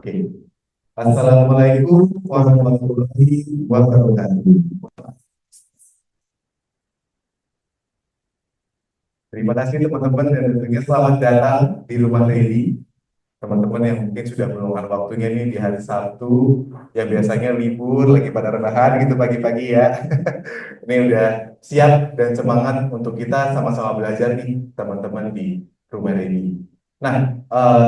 Oke. Assalamualaikum warahmatullahi wabarakatuh. Terima kasih teman-teman dan tentunya selamat datang di rumah Lady. Teman-teman yang mungkin sudah meluangkan waktunya nih di hari Sabtu, yang biasanya libur, lagi pada rebahan gitu pagi-pagi ya. Ini udah siap dan semangat untuk kita sama-sama belajar nih teman-teman di rumah Lady. Nah,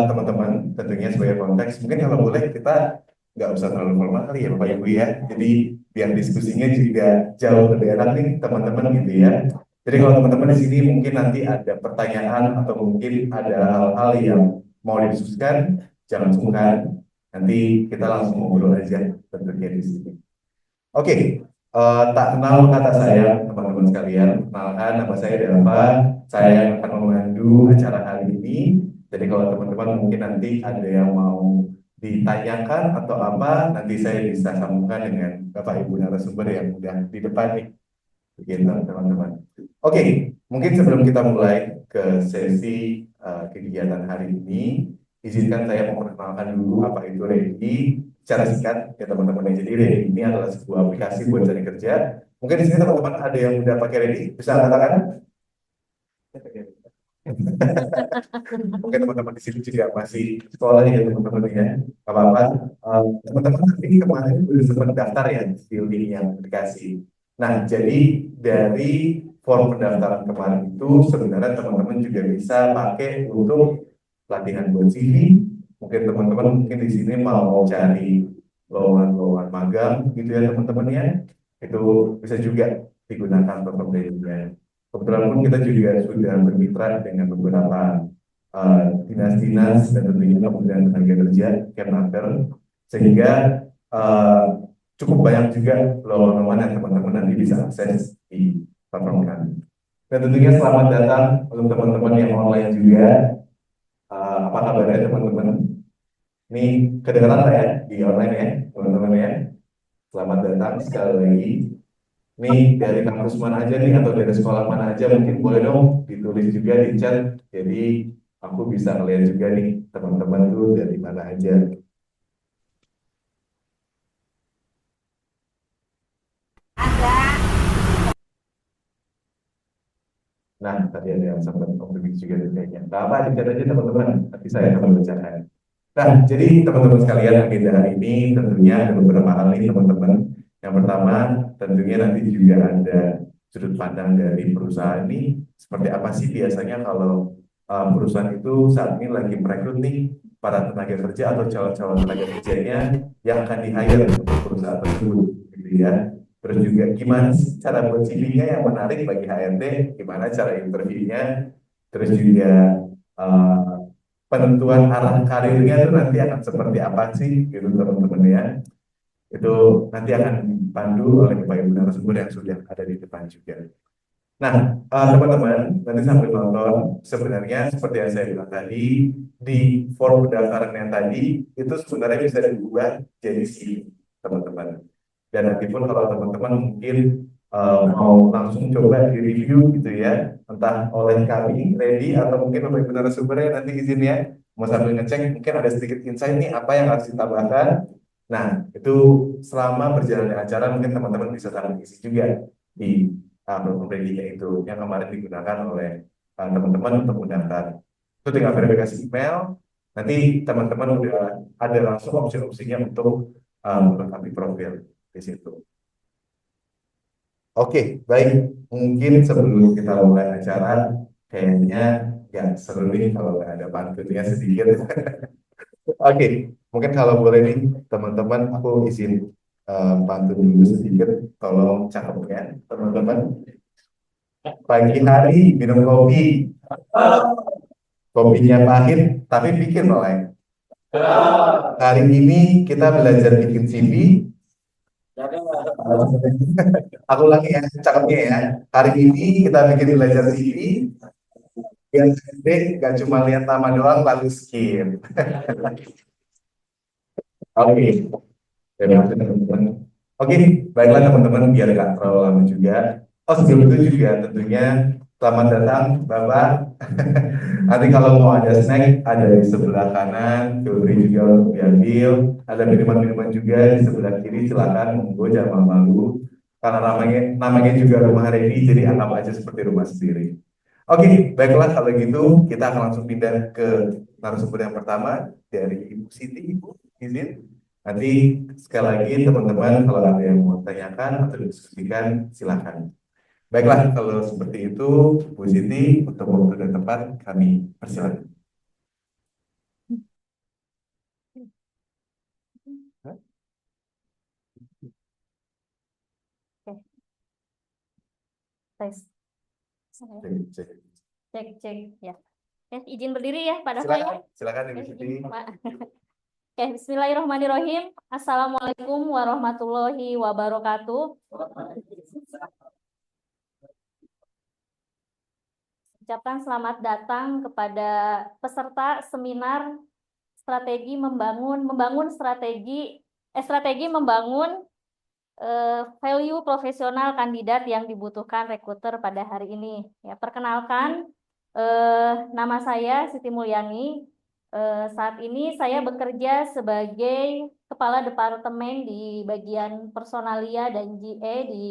teman-teman tentunya sebagai konteks, mungkin kalau boleh kita nggak usah terlalu formal kali ya Bapak Ibu ya. Jadi biar diskusinya juga jauh lebih enak nih teman-teman gitu ya. Jadi kalau teman-teman di sini mungkin nanti ada pertanyaan atau mungkin ada hal-hal yang mau didiskusikan, jangan sungkan. Nanti kita langsung ngobrol aja tentunya di sini. Oke, tak kenal kata saya teman-teman sekalian. Perkenalkan nama saya Delva. Saya yang akan memandu acara hari ini. Jadi kalau teman-teman mungkin nanti ada yang mau ditanyakan atau apa, nanti saya bisa sambungkan dengan Bapak Ibu narasumber yang udah di depan nih. Begitu teman-teman. Oke, mungkin sebelum kita mulai ke sesi kegiatan hari ini, izinkan saya memperkenalkan dulu apa itu Ready secara singkat ya teman-teman. Jadi Ready ini adalah sebuah aplikasi buat cari kerja. Mungkin di sini teman-teman ada yang udah pakai Ready, bisa katakan? Mungkin teman-teman di sini juga masih sekolah ya teman-teman ya. Gak apa-apa. Teman-teman ini kemarin udah sempat daftar ya di link yang dikasih. Nah, jadi dari form pendaftaran kemarin itu sebenarnya teman-teman juga bisa pakai untuk pelatihan buat CV. Mungkin teman-teman mungkin di sini mau cari lowongan-lowongan magang gitu ya teman-teman ya. Itu bisa juga digunakan untuk pembeliannya. Kebetulan pun kita juga sudah bermitra dengan beberapa dinas-dinas dan tentunya Kementerian Tenaga Kerja, Kemnaker, sehingga uh, cukup banyak juga lowongan yang teman-teman nanti bisa akses di platform kami. Dan tentunya selamat datang untuk teman-teman yang online juga. Apa kabarnya teman-teman? Ini kedengaran lah ya di online ya, teman-teman ya. Selamat datang sekali lagi. Nih dari kampus mana aja nih atau dari sekolah mana aja mungkin boleh dong ditulis juga di chat. Jadi aku bisa ngeliat juga nih teman-teman tuh dari mana aja. Nah, tadi ada yang sempat konfirmasi juga nih kayaknya. Nah, apa di chat aja teman-teman. Nanti saya akan membacakan. Nah, jadi teman-teman sekalian agenda hari ini tentunya ada beberapa hal nih teman-teman. Yang pertama, tentunya nanti juga ada sudut pandang dari perusahaan ini seperti apa sih biasanya kalau perusahaan itu saat ini lagi merekrut nih para tenaga kerja atau calon-calon tenaga kerjanya yang akan di-hire untuk perusahaan tersebut, gitu ya. Terus juga gimana sih cara buat CV-nya yang menarik bagi HRD, gimana cara interviewnya, terus juga eh, penentuan arah karirnya itu nanti akan seperti apa sih gitu teman-teman ya. Itu nanti akan dipandu oleh Bapak Ibu narasumber yang sudah ada di depan juga. Nah, teman-teman, nanti sambil nonton, sebenarnya seperti yang saya bilang tadi, di form pendaftaran yang tadi, itu sebenarnya bisa diubah jadi CV, teman-teman. Dan nanti pun kalau teman-teman mungkin mau langsung coba di review gitu ya, entah oleh kami, ready, atau mungkin Bapak Ibu narasumbernya nanti izin ya, mau sambil ngecek, mungkin ada sedikit insight nih, apa yang harus ditambahkan. Nah, itu selama berjalannya acara, mungkin teman-teman bisa saling isi juga di platform ready-nya itu yang kemarin digunakan oleh teman-teman untuk mendaftar. Itu tinggal verifikasi email, nanti teman-teman udah ada langsung opsi-opsinya untuk melengkapi profil di situ. Oke, baik. Mungkin sebelum kita mulai acara, kayaknya nggak seru nih kalau nggak ada pantunnya sedikit. Oke, mungkin kalau boleh nih teman-teman, aku izin pantun dulu sedikit. Tolong cakepnya, teman-teman. Pagi hari minum kopi, kopinya pahit tapi bikin melek. Hari ini kita belajar bikin CV. Aku lagi ya, cakepnya ya. Hari ini kita bikin belajar CV. Yang gede gak cuma lihat nama doang lalu skip. Oke, terima kasih teman-teman. Oke, baiklah teman-teman biar gak terlalu lama juga. Oh sebelum itu juga tentunya Selamat datang, Bapak. Nanti kalau mau ada snack, ada di sebelah kanan, feel free juga untuk diambil. Ada minuman-minuman juga di sebelah kiri, silakan, monggo, jangan malu. Karena namanya juga rumah Reni, jadi anggap aja seperti rumah sendiri. Oke, baiklah kalau gitu, kita akan langsung pindah ke narasumber yang pertama dari Ibu Siti. Ibu, izin. Nanti sekali lagi teman-teman kalau ada yang mau tanyakan atau diskusikan, silakan. Baiklah, kalau seperti itu, Bu Siti, untuk waktu dan tempat kami persilakan. Oke, tes. Cek, ya. Izin berdiri ya, Pak Dafa ya. Silakan Ibu Siti. Oke, bismillahirrahmanirrahim. Assalamualaikum warahmatullahi wabarakatuh. Ucapkan selamat datang kepada peserta seminar strategi membangun strategi membangun value profesional kandidat yang dibutuhkan rekruter pada hari ini. Ya, perkenalkan, nama saya Siti Mulyani. Saat ini saya bekerja sebagai Kepala Departemen di bagian Personalia dan GE di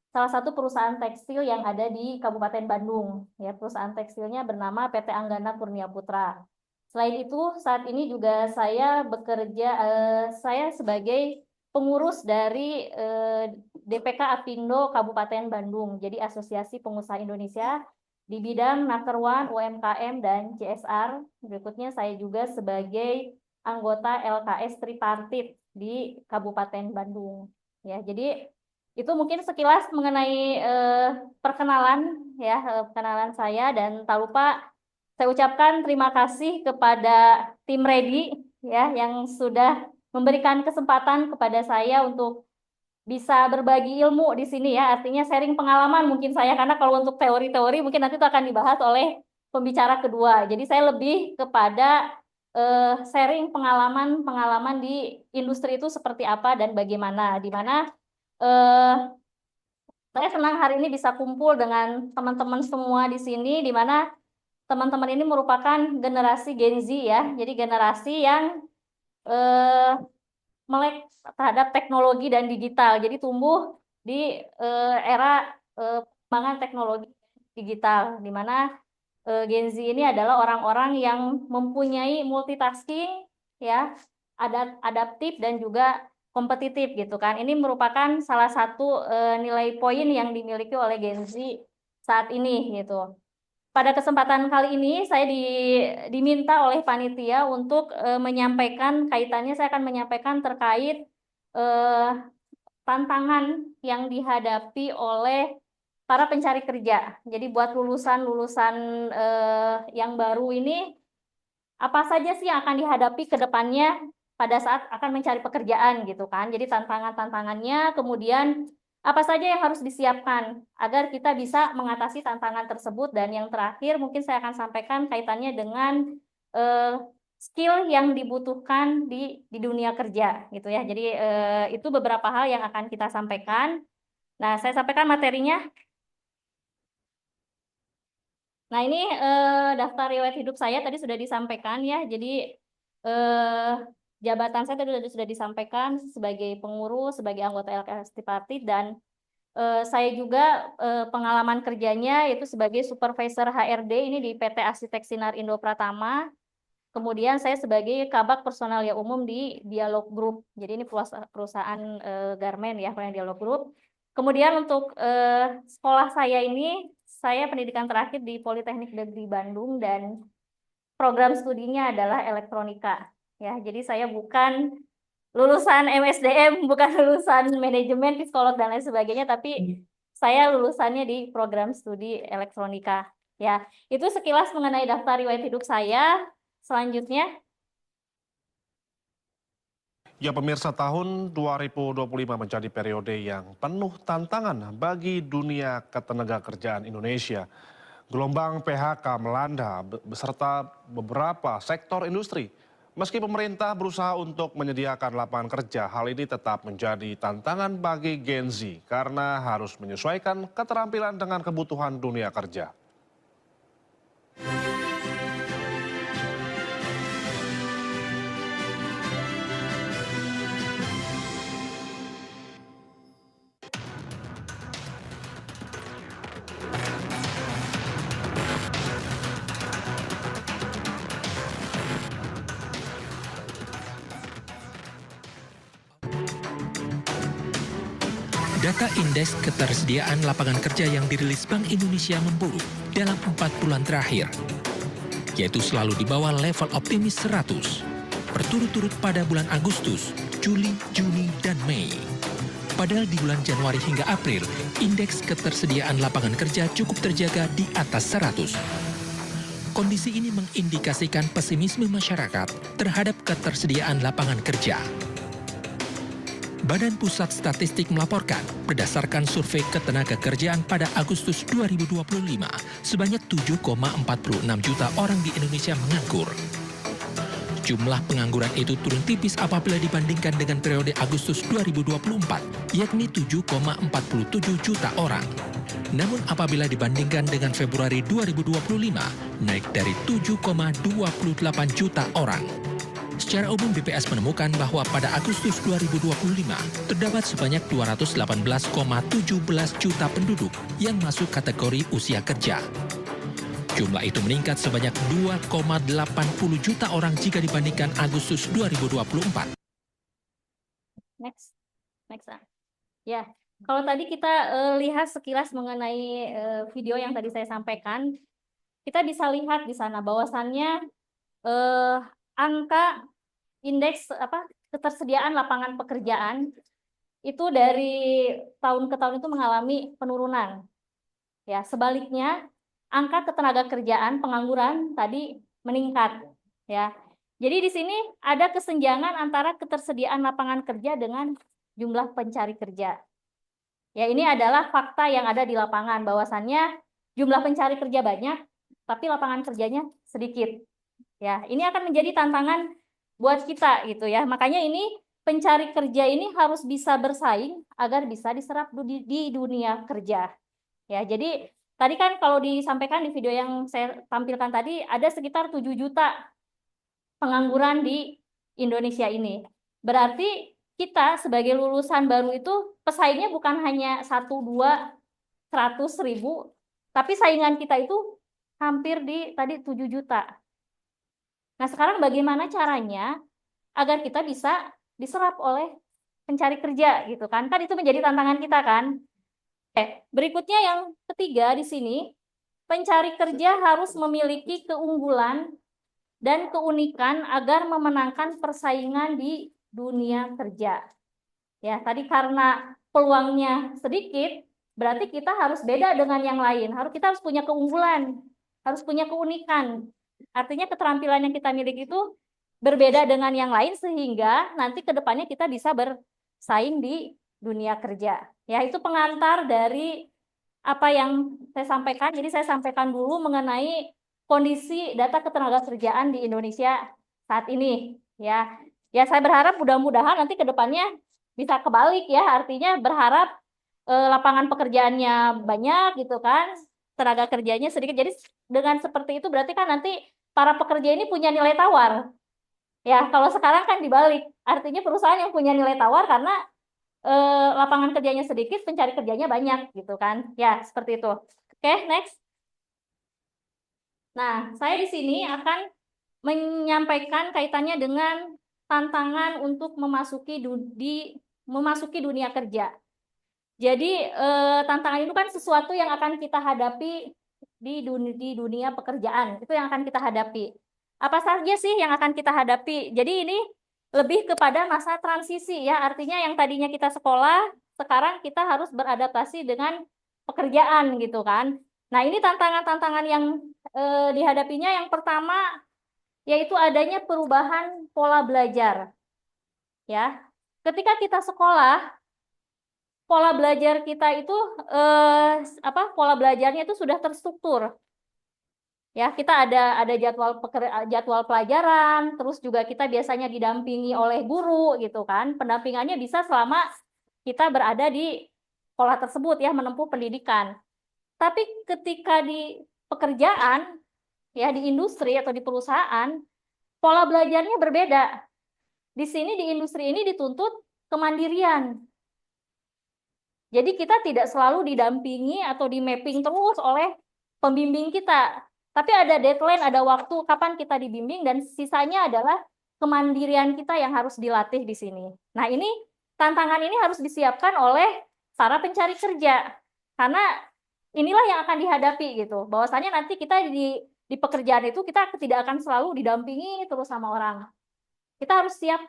salah satu perusahaan tekstil yang ada di Kabupaten Bandung. Ya, perusahaan tekstilnya bernama PT Anggana Kurnia Putra. Selain itu, saat ini juga saya bekerja, saya sebagai pengurus dari DPK Apindo Kabupaten Bandung, jadi Asosiasi Pengusaha Indonesia di bidang Nakerwan, UMKM, dan CSR. Berikutnya saya juga sebagai anggota LKS Tripartit di Kabupaten Bandung. Ya, jadi itu mungkin sekilas mengenai perkenalan ya, perkenalan saya, dan tak lupa saya ucapkan terima kasih kepada tim Ready ya yang sudah memberikan kesempatan kepada saya untuk bisa berbagi ilmu di sini ya, artinya sharing pengalaman mungkin saya, karena kalau untuk teori-teori mungkin nanti itu akan dibahas oleh pembicara kedua. Jadi saya lebih kepada sharing pengalaman di industri itu seperti apa dan bagaimana, di mana saya senang hari ini bisa kumpul dengan teman-teman semua di sini, di mana teman-teman ini merupakan generasi Gen Z ya, jadi generasi yang melek terhadap teknologi dan digital. Jadi tumbuh di era perkembangan teknologi digital, di mana Gen Z ini adalah orang-orang yang mempunyai multitasking, ya, adaptif dan juga kompetitif gitu kan. Ini merupakan salah satu nilai poin yang dimiliki oleh Gen Z saat ini gitu. Pada kesempatan kali ini saya diminta oleh panitia untuk menyampaikan kaitannya, saya akan menyampaikan terkait tantangan yang dihadapi oleh para pencari kerja. Jadi buat lulusan-lulusan yang baru ini, apa saja sih yang akan dihadapi ke depannya pada saat akan mencari pekerjaan gitu kan. Jadi tantangan-tantangannya, kemudian apa saja yang harus disiapkan agar kita bisa mengatasi tantangan tersebut, dan yang terakhir mungkin saya akan sampaikan kaitannya dengan skill yang dibutuhkan di dunia kerja gitu ya. Jadi itu beberapa hal yang akan kita sampaikan. Nah, saya sampaikan materinya. Nah, ini daftar riwayat hidup saya tadi sudah disampaikan ya. Jadi jabatan saya tadi sudah disampaikan sebagai pengurus, sebagai anggota LKS Tripartit, dan saya juga pengalaman kerjanya itu sebagai supervisor HRD ini di PT Arsitek Sinar Indo Pratama. Kemudian saya sebagai kabak personalia umum di Dialog Group. Jadi ini perusahaan garmen ya, Dialog Group. Kemudian untuk sekolah saya ini, saya pendidikan terakhir di Politeknik Negeri Bandung dan program studinya adalah elektronika. Ya, jadi saya bukan lulusan MSDM, bukan lulusan manajemen, psikolog dan lain sebagainya, tapi saya lulusannya di program studi elektronika. Ya, itu sekilas mengenai daftar riwayat hidup saya. Selanjutnya. Ya pemirsa, tahun 2025 menjadi periode yang penuh tantangan bagi dunia ketenagakerjaan Indonesia. Gelombang PHK melanda beserta beberapa sektor industri. Meski pemerintah berusaha untuk menyediakan lapangan kerja, hal ini tetap menjadi tantangan bagi Gen Z karena harus menyesuaikan keterampilan dengan kebutuhan dunia kerja. Data indeks ketersediaan lapangan kerja yang dirilis Bank Indonesia memburuk dalam 4 bulan terakhir, yaitu selalu di bawah level optimis 100, berturut-turut pada bulan Agustus, Juli, Juni, dan Mei. Padahal di bulan Januari hingga April, indeks ketersediaan lapangan kerja cukup terjaga di atas 100. Kondisi ini mengindikasikan pesimisme masyarakat terhadap ketersediaan lapangan kerja. Badan Pusat Statistik melaporkan, berdasarkan survei ketenagakerjaan pada Agustus 2025, sebanyak 7,46 juta orang di Indonesia menganggur. Jumlah pengangguran itu turun tipis apabila dibandingkan dengan periode Agustus 2024, yakni 7,47 juta orang. Namun apabila dibandingkan dengan Februari 2025, naik dari 7,28 juta orang. Secara umum BPS menemukan bahwa pada Agustus 2025 terdapat sebanyak 218,17 juta penduduk yang masuk kategori usia kerja. Jumlah itu meningkat sebanyak 2,80 juta orang jika dibandingkan Agustus 2024. Next. Ya, kalau tadi kita lihat sekilas mengenai video yang tadi saya sampaikan, kita bisa lihat di sana bahwasannya angka indeks ketersediaan lapangan pekerjaan itu dari tahun ke tahun itu mengalami penurunan. Ya, sebaliknya angka ketenagakerjaan pengangguran tadi meningkat. Ya, jadi di sini ada kesenjangan antara ketersediaan lapangan kerja dengan jumlah pencari kerja. Ya, ini adalah fakta yang ada di lapangan bahwasannya jumlah pencari kerja banyak, tapi lapangan kerjanya sedikit. Ya, ini akan menjadi tantangan buat kita gitu ya. Makanya ini pencari kerja ini harus bisa bersaing agar bisa diserap di dunia kerja. Ya, jadi tadi kan kalau disampaikan di video yang saya tampilkan tadi ada sekitar 7 juta pengangguran di Indonesia ini. Berarti kita sebagai lulusan baru itu pesaingnya bukan hanya 1, 2, 100 ribu, tapi saingan kita itu hampir di tadi 7 juta. Nah, sekarang bagaimana caranya agar kita bisa diserap oleh pencari kerja gitu kan? Kan itu menjadi tantangan kita kan? Berikutnya yang ketiga di sini, pencari kerja harus memiliki keunggulan dan keunikan agar memenangkan persaingan di dunia kerja. Ya, tadi karena peluangnya sedikit, berarti kita harus beda dengan yang lain. Kita harus punya keunggulan, harus punya keunikan. Artinya keterampilan yang kita miliki itu berbeda dengan yang lain sehingga nanti ke depannya kita bisa bersaing di dunia kerja. Ya, itu pengantar dari apa yang saya sampaikan. Jadi saya sampaikan dulu mengenai kondisi data ketenagakerjaan di Indonesia saat ini. Ya, saya berharap mudah-mudahan nanti ke depannya bisa kebalik ya. Artinya berharap lapangan pekerjaannya banyak gitu kan, tenaga kerjanya sedikit. Jadi dengan seperti itu berarti kan nanti para pekerja ini punya nilai tawar. Ya, kalau sekarang kan dibalik. Artinya perusahaan yang punya nilai tawar karena lapangan kerjanya sedikit, pencari kerjanya banyak gitu kan. Ya, seperti itu. Oke, next. Nah, saya di sini akan menyampaikan kaitannya dengan tantangan untuk memasuki dunia kerja. Jadi tantangan itu kan sesuatu yang akan kita hadapi di dunia pekerjaan. Itu yang akan kita hadapi. Apa saja sih yang akan kita hadapi? Jadi ini lebih kepada masa transisi ya. Artinya yang tadinya kita sekolah, sekarang kita harus beradaptasi dengan pekerjaan gitu kan. Nah, ini tantangan-tantangan yang dihadapinya yang pertama yaitu adanya perubahan pola belajar. Ya. Ketika kita sekolah, pola belajar kita itu pola belajarnya itu sudah terstruktur. Ya, kita ada jadwal pelajaran, terus juga kita biasanya didampingi oleh guru gitu kan. Pendampingannya bisa selama kita berada di sekolah tersebut ya, menempuh pendidikan. Tapi ketika di pekerjaan ya, di industri atau di perusahaan, pola belajarnya berbeda. Di sini di industri ini dituntut kemandirian. Jadi kita tidak selalu didampingi atau di mapping terus oleh pembimbing kita. Tapi ada deadline, ada waktu kapan kita dibimbing dan sisanya adalah kemandirian kita yang harus dilatih di sini. Nah, ini tantangan ini harus disiapkan oleh para pencari kerja. Karena inilah yang akan dihadapi gitu. Bahwasanya nanti kita di pekerjaan itu kita tidak akan selalu didampingi terus sama orang. Kita harus siap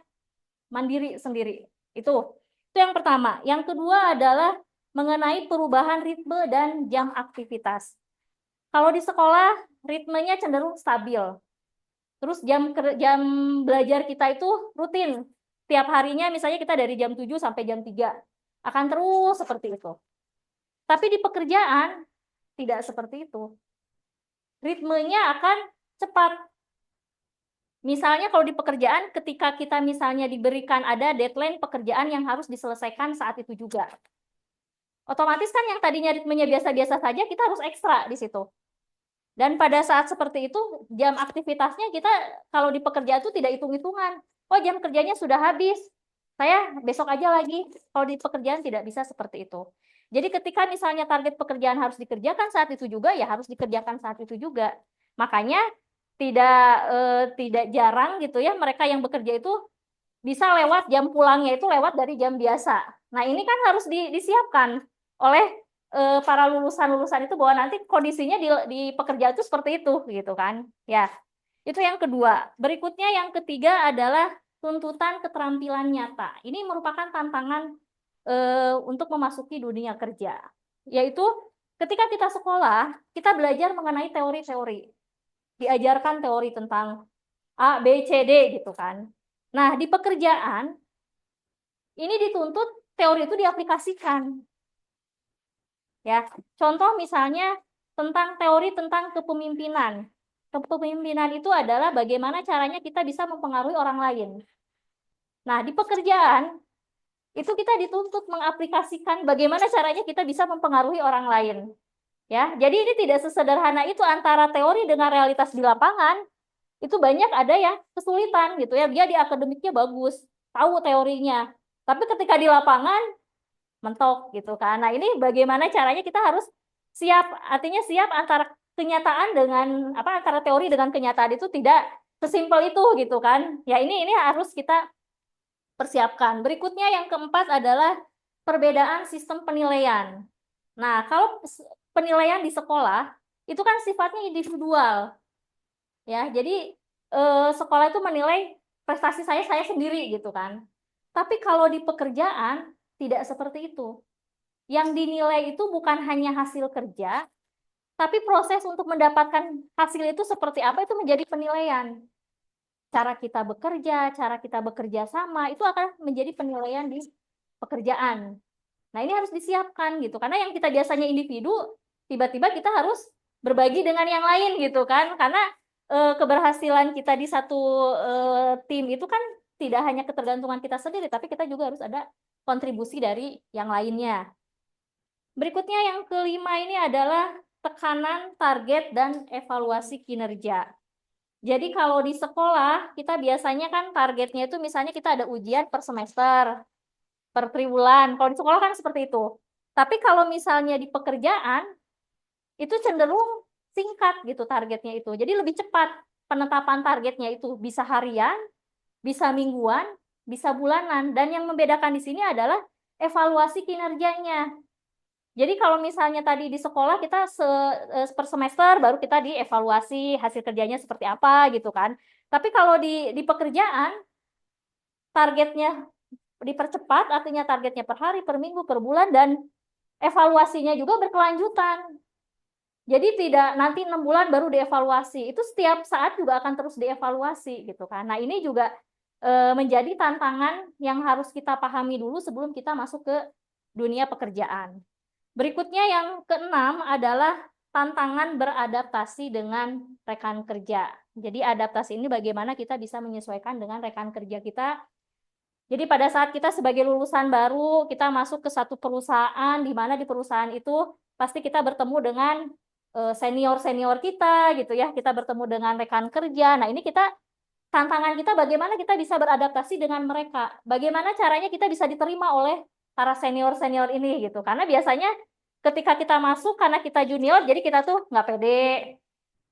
mandiri sendiri. Itu yang pertama. Yang kedua adalah mengenai perubahan ritme dan jam aktivitas. Kalau di sekolah ritmenya cenderung stabil. Terus jam belajar kita itu rutin. Tiap harinya misalnya kita dari jam 7 sampai jam 3. Akan terus seperti itu. Tapi di pekerjaan tidak seperti itu. Ritmenya akan cepat. Misalnya kalau di pekerjaan ketika kita misalnya diberikan ada deadline pekerjaan yang harus diselesaikan saat itu juga. Otomatis kan yang tadinya ritmenya biasa-biasa saja kita harus ekstra di situ. Dan pada saat seperti itu jam aktivitasnya kita kalau di pekerjaan itu tidak hitung-hitungan. Oh jam kerjanya sudah habis, saya besok aja lagi. Kalau di pekerjaan tidak bisa seperti itu. Jadi ketika misalnya target pekerjaan harus dikerjakan saat itu juga, ya harus dikerjakan saat itu juga. Makanya tidak jarang gitu ya mereka yang bekerja itu bisa lewat jam pulangnya itu lewat dari jam biasa. Nah ini kan harus disiapkan oleh para lulusan-lulusan itu bahwa nanti kondisinya di pekerjaan itu seperti itu gitu kan. Ya, itu yang kedua. Berikutnya yang ketiga adalah tuntutan keterampilan nyata. Ini merupakan tantangan untuk memasuki dunia kerja. Yaitu ketika kita sekolah, kita belajar mengenai teori-teori. Diajarkan teori tentang A, B, C, D gitu kan. Nah, di pekerjaan ini dituntut teori itu diaplikasikan. Ya, contoh misalnya tentang teori tentang kepemimpinan. Kepemimpinan itu adalah bagaimana caranya kita bisa mempengaruhi orang lain. Nah, di pekerjaan itu kita dituntut mengaplikasikan bagaimana caranya kita bisa mempengaruhi orang lain. Ya, jadi ini tidak sesederhana itu antara teori dengan realitas di lapangan. Itu banyak ada yang kesulitan gitu ya. Dia di akademiknya bagus, tahu teorinya. Tapi ketika di lapangan mentok gitu kan. Nah, ini bagaimana caranya kita harus siap, artinya siap antara kenyataan dengan antara teori dengan kenyataan itu tidak sesimpel itu gitu kan. Ya, ini harus kita persiapkan. Berikutnya yang keempat adalah perbedaan sistem penilaian. Nah, kalau penilaian di sekolah itu kan sifatnya individual. Ya, jadi sekolah itu menilai prestasi saya sendiri gitu kan. Tapi kalau di pekerjaan tidak seperti itu. Yang dinilai itu bukan hanya hasil kerja, tapi proses untuk mendapatkan hasil itu seperti apa itu menjadi penilaian. Cara kita bekerja sama itu akan menjadi penilaian di pekerjaan. Nah, ini harus disiapkan gitu. Karena yang kita biasanya individu, tiba-tiba kita harus berbagi dengan yang lain gitu kan. Karena keberhasilan kita di satu tim itu kan tidak hanya ketergantungan kita sendiri, tapi kita juga harus ada kontribusi dari yang lainnya. Berikutnya yang kelima ini adalah tekanan, target, dan evaluasi kinerja. Jadi kalau di sekolah, kita biasanya kan targetnya itu misalnya kita ada ujian per semester, per triwulan. Kalau di sekolah kan seperti itu. Tapi kalau misalnya di pekerjaan, itu cenderung singkat gitu targetnya itu. Jadi lebih cepat penetapan targetnya itu bisa harian, bisa mingguan, bisa bulanan. Dan yang membedakan di sini adalah evaluasi kinerjanya. Jadi kalau misalnya tadi di sekolah kita per semester baru kita dievaluasi hasil kerjanya seperti apa gitu kan. Tapi kalau di pekerjaan targetnya dipercepat, artinya targetnya per hari, per minggu, per bulan, dan evaluasinya juga berkelanjutan. Jadi tidak nanti 6 bulan baru dievaluasi, itu setiap saat juga akan terus dievaluasi gitu kan. Nah ini juga menjadi tantangan yang harus kita pahami dulu sebelum kita masuk ke dunia pekerjaan. Berikutnya yang keenam adalah tantangan beradaptasi dengan rekan kerja. Jadi adaptasi ini bagaimana kita bisa menyesuaikan dengan rekan kerja kita. Jadi pada saat kita sebagai lulusan baru, kita masuk ke satu perusahaan, di mana di perusahaan itu pasti kita bertemu dengan senior-senior kita gitu ya. Kita bertemu dengan rekan kerja. Nah, ini tantangan kita bagaimana kita bisa beradaptasi dengan mereka. Bagaimana caranya kita bisa diterima oleh para senior-senior ini gitu. Karena biasanya ketika kita masuk karena kita junior, jadi kita tuh nggak pede,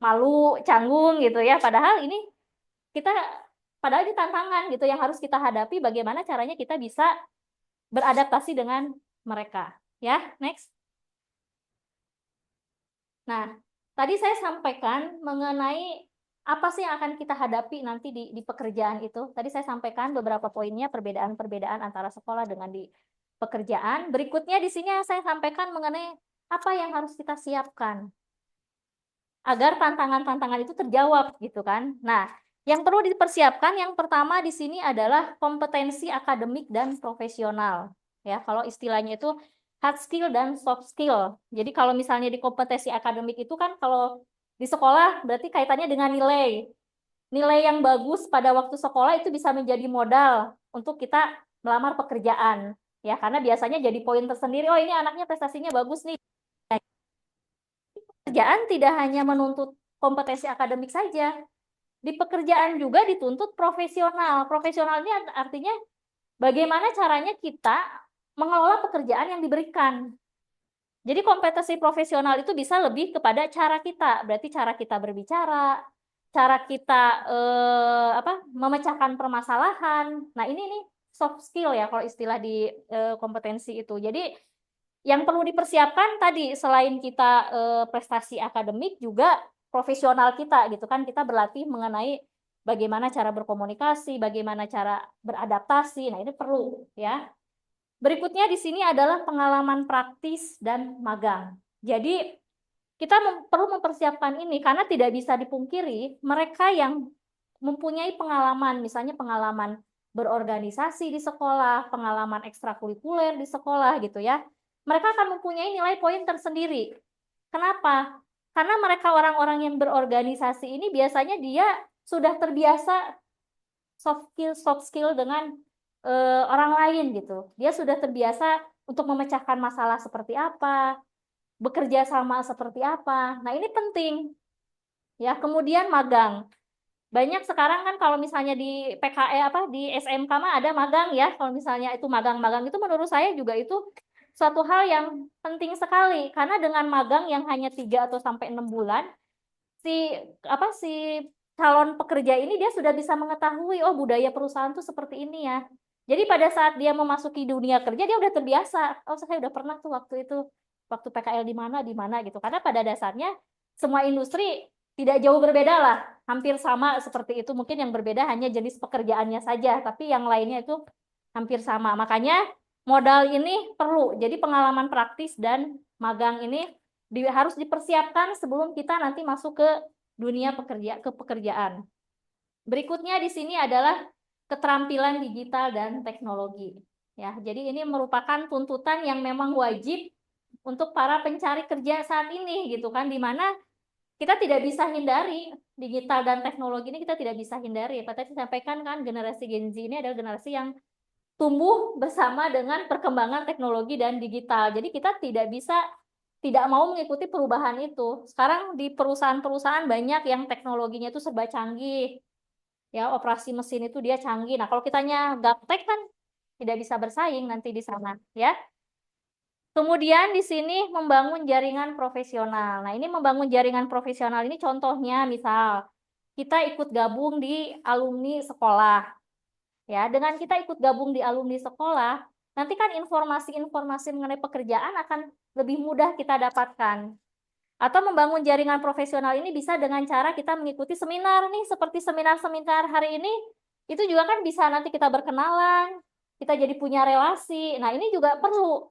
malu, canggung gitu ya. Padahal ini tantangan gitu yang harus kita hadapi bagaimana caranya kita bisa beradaptasi dengan mereka. Ya, next. Nah, tadi saya sampaikan mengenai apa sih yang akan kita hadapi nanti di pekerjaan itu. Tadi saya sampaikan beberapa poinnya, perbedaan-perbedaan antara sekolah dengan di pekerjaan. Berikutnya di sini saya sampaikan mengenai apa yang harus kita siapkan agar tantangan-tantangan itu terjawab gitu kan. Nah, yang perlu dipersiapkan yang pertama di sini adalah kompetensi akademik dan profesional. Ya, kalau istilahnya itu hard skill dan soft skill. Jadi kalau misalnya di kompetensi akademik itu kan kalau di sekolah berarti kaitannya dengan nilai. Nilai yang bagus pada waktu sekolah itu bisa menjadi modal untuk kita melamar pekerjaan. Ya, karena biasanya jadi poin tersendiri, oh ini anaknya prestasinya bagus nih. Pekerjaan tidak hanya menuntut kompetensi akademik saja. Di pekerjaan juga dituntut profesional. Profesional ini artinya bagaimana caranya kita mengelola pekerjaan yang diberikan. Jadi kompetensi profesional itu bisa lebih kepada cara kita. Berarti cara kita berbicara, cara kita memecahkan permasalahan. Nah, ini nih soft skill ya kalau istilah di kompetensi itu. Jadi yang perlu dipersiapkan tadi selain kita prestasi akademik juga profesional kita gitu kan, kita berlatih mengenai bagaimana cara berkomunikasi, bagaimana cara beradaptasi. Nah, ini perlu ya. Berikutnya di sini adalah pengalaman praktis dan magang. Jadi kita perlu mempersiapkan ini karena tidak bisa dipungkiri mereka yang mempunyai pengalaman, misalnya pengalaman berorganisasi di sekolah, pengalaman ekstrakurikuler di sekolah gitu ya. Mereka akan mempunyai nilai poin tersendiri. Kenapa? Karena mereka orang-orang yang berorganisasi ini biasanya dia sudah terbiasa soft skill dengan orang lain gitu. Dia sudah terbiasa untuk memecahkan masalah seperti apa, bekerja sama seperti apa. Nah, ini penting. Ya, kemudian magang. Banyak sekarang kan kalau misalnya di PKE di SMK mah ada magang ya. Kalau misalnya itu magang-magang itu menurut saya juga itu suatu hal yang penting sekali karena dengan magang yang hanya 3 atau sampai 6 bulan si calon pekerja ini dia sudah bisa mengetahui oh budaya perusahaan tuh seperti ini ya. Jadi pada saat dia memasuki dunia kerja dia udah terbiasa. Oh, saya udah pernah tuh waktu PKL di mana gitu. Karena pada dasarnya semua industri tidak jauh berbeda lah, hampir sama seperti itu. Mungkin yang berbeda hanya jenis pekerjaannya saja, tapi yang lainnya itu hampir sama. Makanya modal ini perlu. Jadi pengalaman praktis dan magang ini harus dipersiapkan sebelum kita nanti masuk ke dunia pekerjaan. Berikutnya di sini adalah keterampilan digital dan teknologi. Ya, jadi ini merupakan tuntutan yang memang wajib untuk para pencari kerja saat ini gitu kan, di mana kita tidak bisa hindari digital dan teknologi ini, kita tidak bisa hindari. Tadi disampaikan kan generasi Gen Z ini adalah generasi yang tumbuh bersama dengan perkembangan teknologi dan digital. Jadi kita tidak mau mengikuti perubahan itu. Sekarang di perusahaan-perusahaan banyak yang teknologinya itu serba canggih. Ya, operasi mesin itu dia canggih. Nah, kalau kitanya gaptek kan tidak bisa bersaing nanti di sana, ya. Kemudian di sini membangun jaringan profesional. Nah, ini membangun jaringan profesional ini contohnya misal kita ikut gabung di alumni sekolah. Ya, dengan kita ikut gabung di alumni sekolah, nanti kan informasi-informasi mengenai pekerjaan akan lebih mudah kita dapatkan. Atau membangun jaringan profesional ini bisa dengan cara kita mengikuti seminar nih, seperti seminar-seminar hari ini, itu juga kan bisa nanti kita berkenalan, kita jadi punya relasi. Nah, ini juga perlu.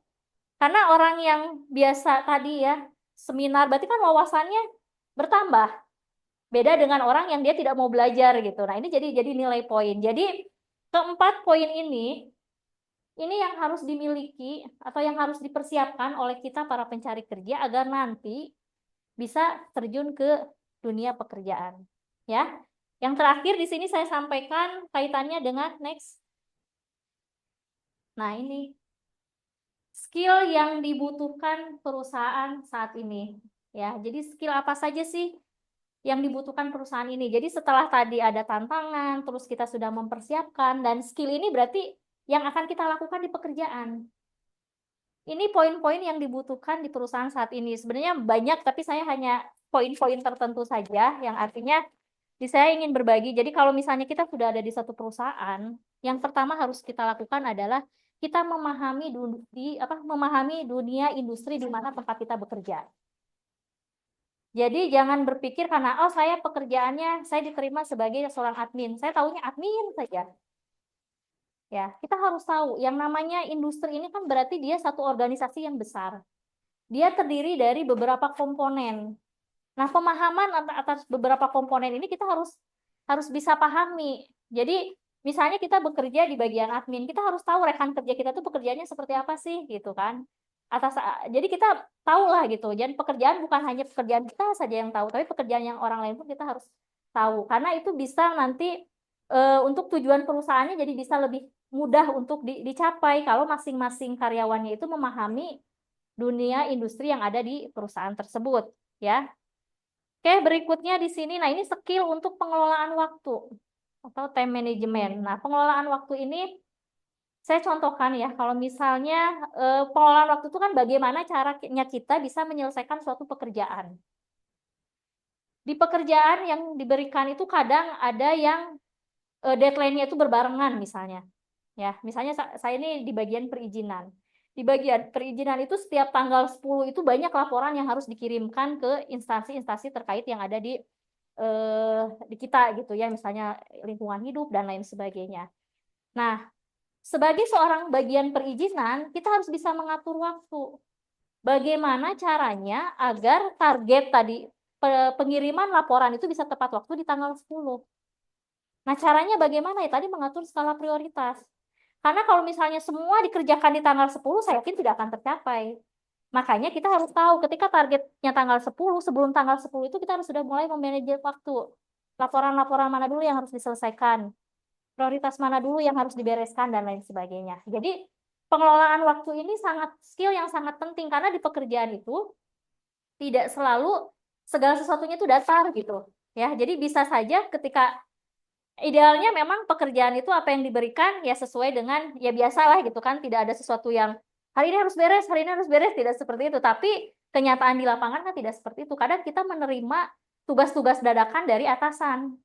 Karena orang yang biasa tadi ya, seminar, berarti kan wawasannya bertambah. Beda dengan orang yang dia tidak mau belajar gitu. Nah, ini jadi nilai poin. Jadi, keempat poin ini yang harus dimiliki atau yang harus dipersiapkan oleh kita para pencari kerja agar nanti bisa terjun ke dunia pekerjaan. Ya. Yang terakhir di sini saya sampaikan kaitannya dengan next. Nah, ini skill yang dibutuhkan perusahaan saat ini. Ya, jadi skill apa saja sih yang dibutuhkan perusahaan ini? Jadi setelah tadi ada tantangan, terus kita sudah mempersiapkan, dan skill ini berarti yang akan kita lakukan di pekerjaan. Ini poin-poin yang dibutuhkan di perusahaan saat ini. Sebenarnya banyak, tapi saya hanya poin-poin tertentu saja, yang artinya saya ingin berbagi. Jadi kalau misalnya kita sudah ada di satu perusahaan, yang pertama harus kita lakukan adalah kita memahami memahami dunia industri di mana tempat kita bekerja. Jadi jangan berpikir karena oh saya pekerjaannya saya diterima sebagai seorang admin, saya tahunya admin saja. Ya, kita harus tahu yang namanya industri ini kan berarti dia satu organisasi yang besar. Dia terdiri dari beberapa komponen. Nah, pemahaman atas beberapa komponen ini kita harus bisa pahami. Jadi, misalnya kita bekerja di bagian admin, kita harus tahu rekan kerja kita tuh pekerjaannya seperti apa sih, gitu kan. Jadi kita tahulah gitu. Jadi pekerjaan bukan hanya pekerjaan kita saja yang tahu, tapi pekerjaan yang orang lain pun kita harus tahu. Karena itu bisa nanti untuk tujuan perusahaannya jadi bisa lebih mudah untuk dicapai kalau masing-masing karyawannya itu memahami dunia industri yang ada di perusahaan tersebut, ya. Oke, berikutnya di sini, nah ini skill untuk pengelolaan waktu atau time management. Nah, pengelolaan waktu ini saya contohkan ya, kalau misalnya pengelolaan waktu itu kan bagaimana caranya kita bisa menyelesaikan suatu pekerjaan. Di pekerjaan yang diberikan itu kadang ada yang deadline-nya itu berbarengan misalnya. Ya, misalnya saya ini di bagian perizinan. Di bagian perizinan itu setiap tanggal 10 itu banyak laporan yang harus dikirimkan ke instansi-instansi terkait yang ada di kita gitu ya, misalnya lingkungan hidup dan lain sebagainya. Nah, sebagai seorang bagian perizinan, kita harus bisa mengatur waktu. Bagaimana caranya agar target tadi pengiriman laporan itu bisa tepat waktu di tanggal 10. Nah, caranya bagaimana ya? Tadi mengatur skala prioritas. Karena kalau misalnya semua dikerjakan di tanggal 10, saya yakin tidak akan tercapai. Makanya kita harus tahu ketika targetnya tanggal 10, sebelum tanggal 10 itu kita harus sudah mulai memanage waktu. Laporan-laporan mana dulu yang harus diselesaikan. Prioritas mana dulu yang harus dibereskan dan lain sebagainya. Jadi pengelolaan waktu ini skill yang sangat penting karena di pekerjaan itu tidak selalu segala sesuatunya itu datar gitu. Ya, jadi bisa saja ketika idealnya memang pekerjaan itu apa yang diberikan ya sesuai dengan ya biasalah gitu kan, tidak ada sesuatu yang hari ini harus beres, hari ini harus beres, tidak seperti itu. Tapi kenyataan di lapangan kan tidak seperti itu. Kadang kita menerima tugas-tugas dadakan dari atasan.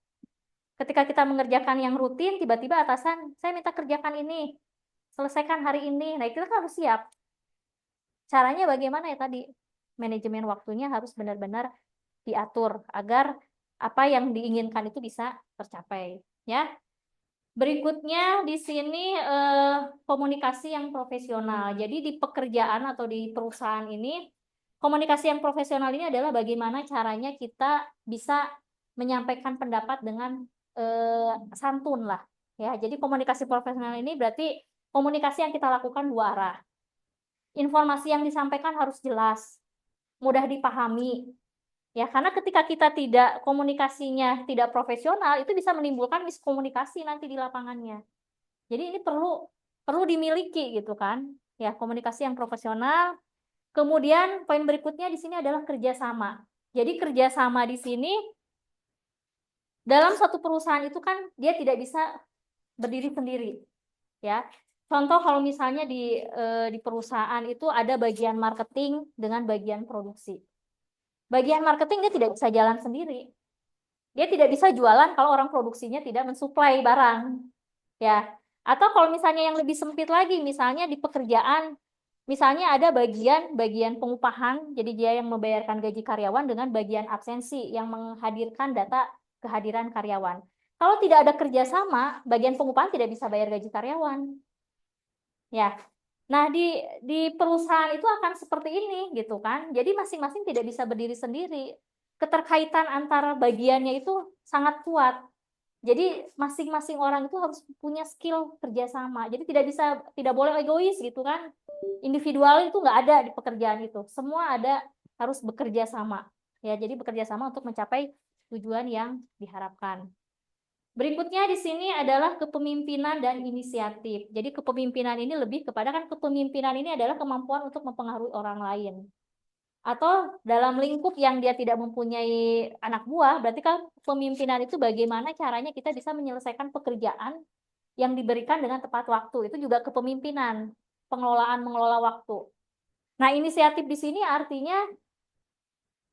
Ketika kita mengerjakan yang rutin, tiba-tiba atasan, saya minta kerjakan ini, selesaikan hari ini. Nah, kita kan harus siap. Caranya bagaimana ya tadi? Manajemen waktunya harus benar-benar diatur agar apa yang diinginkan itu bisa tercapai, ya. Berikutnya di sini komunikasi yang profesional. Jadi di pekerjaan atau di perusahaan ini komunikasi yang profesional ini adalah bagaimana caranya kita bisa menyampaikan pendapat dengan santun lah, ya. Jadi komunikasi profesional ini berarti komunikasi yang kita lakukan dua arah. Informasi yang disampaikan harus jelas, mudah dipahami. Ya, karena ketika kita komunikasinya tidak profesional, itu bisa menimbulkan miskomunikasi nanti di lapangannya. Jadi ini perlu dimiliki gitu kan. Ya, komunikasi yang profesional. Kemudian poin berikutnya di sini adalah kerjasama. Jadi kerjasama di sini dalam satu perusahaan itu kan dia tidak bisa berdiri sendiri. Ya. Contoh kalau misalnya di perusahaan itu ada bagian marketing dengan bagian produksi. Bagian marketing dia tidak bisa jalan sendiri. Dia tidak bisa jualan kalau orang produksinya tidak mensuplai barang. Ya. Atau kalau misalnya yang lebih sempit lagi, misalnya di pekerjaan, misalnya ada bagian pengupahan, jadi dia yang membayarkan gaji karyawan dengan bagian absensi yang menghadirkan data kehadiran karyawan. Kalau tidak ada kerjasama, bagian pengupahan tidak bisa bayar gaji karyawan. Ya. Nah, di perusahaan itu akan seperti ini gitu kan. Jadi masing-masing tidak bisa berdiri sendiri. Keterkaitan antara bagiannya itu sangat kuat. Jadi masing-masing orang itu harus punya skill kerjasama. Jadi tidak boleh egois gitu kan. Individual itu nggak ada di pekerjaan itu. Semua harus bekerja sama. Ya, jadi bekerja sama untuk mencapai tujuan yang diharapkan. Berikutnya di sini adalah kepemimpinan dan inisiatif. Jadi kepemimpinan ini lebih kepada kan kepemimpinan ini adalah kemampuan untuk mempengaruhi orang lain. Atau dalam lingkup yang dia tidak mempunyai anak buah, berarti kan kepemimpinan itu bagaimana caranya kita bisa menyelesaikan pekerjaan yang diberikan dengan tepat waktu. Itu juga kepemimpinan, mengelola waktu. Nah, inisiatif di sini artinya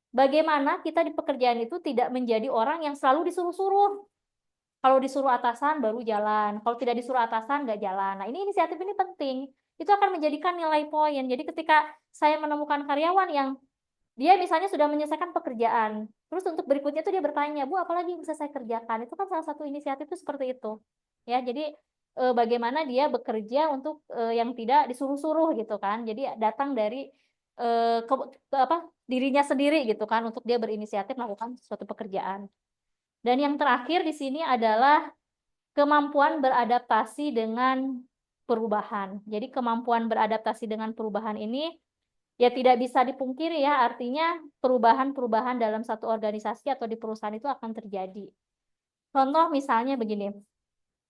bagaimana kita di pekerjaan itu tidak menjadi orang yang selalu disuruh-suruh. Kalau disuruh atasan baru jalan, kalau tidak disuruh atasan nggak jalan. Nah, ini inisiatif ini penting. Itu akan menjadikan nilai poin. Jadi ketika saya menemukan karyawan yang dia misalnya sudah menyelesaikan pekerjaan, terus untuk berikutnya tuh dia bertanya, Bu, apalagi yang bisa saya kerjakan? Itu kan salah satu inisiatif itu seperti itu. Ya, jadi bagaimana dia bekerja untuk yang tidak disuruh-suruh gitu kan. Jadi datang dari dirinya sendiri gitu kan untuk dia berinisiatif melakukan suatu pekerjaan. Dan yang terakhir di sini adalah kemampuan beradaptasi dengan perubahan. Jadi kemampuan beradaptasi dengan perubahan ini ya tidak bisa dipungkiri ya, artinya perubahan-perubahan dalam satu organisasi atau di perusahaan itu akan terjadi. Contoh misalnya begini,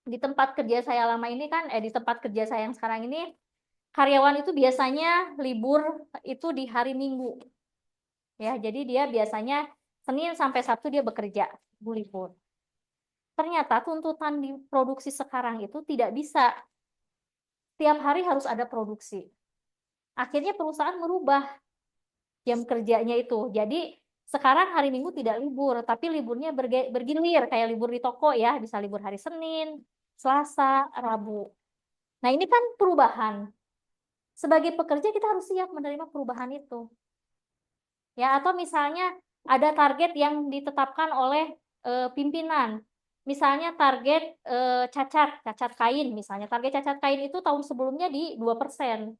di tempat kerja saya lama ini kan, di tempat kerja saya yang sekarang ini, karyawan itu biasanya libur itu di hari Minggu. Ya, jadi dia biasanya Senin sampai Sabtu dia bekerja, libur. Ternyata tuntutan di produksi sekarang itu tidak bisa. Tiap hari harus ada produksi. Akhirnya perusahaan merubah jam kerjanya itu. Jadi sekarang hari Minggu tidak libur, tapi liburnya bergilir, kayak libur di toko ya, bisa libur hari Senin, Selasa, Rabu. Nah, ini kan perubahan. Sebagai pekerja kita harus siap menerima perubahan itu. Ya, atau misalnya ada target yang ditetapkan oleh pimpinan. Misalnya target cacat kain misalnya. Target cacat kain itu tahun sebelumnya di 2%.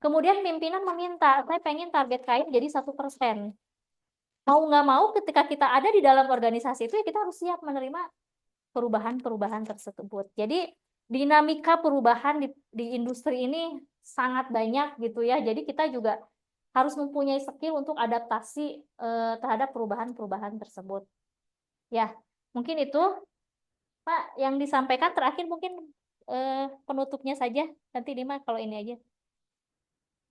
Kemudian pimpinan meminta, saya pengen target kain jadi 1%. Mau nggak mau ketika kita ada di dalam organisasi itu ya kita harus siap menerima perubahan-perubahan tersebut. Jadi dinamika perubahan di industri ini sangat banyak gitu ya. Jadi kita juga harus mempunyai skill untuk adaptasi terhadap perubahan-perubahan tersebut. Ya, mungkin itu Pak yang disampaikan. Terakhir mungkin penutupnya saja. Nanti Dima kalau ini aja.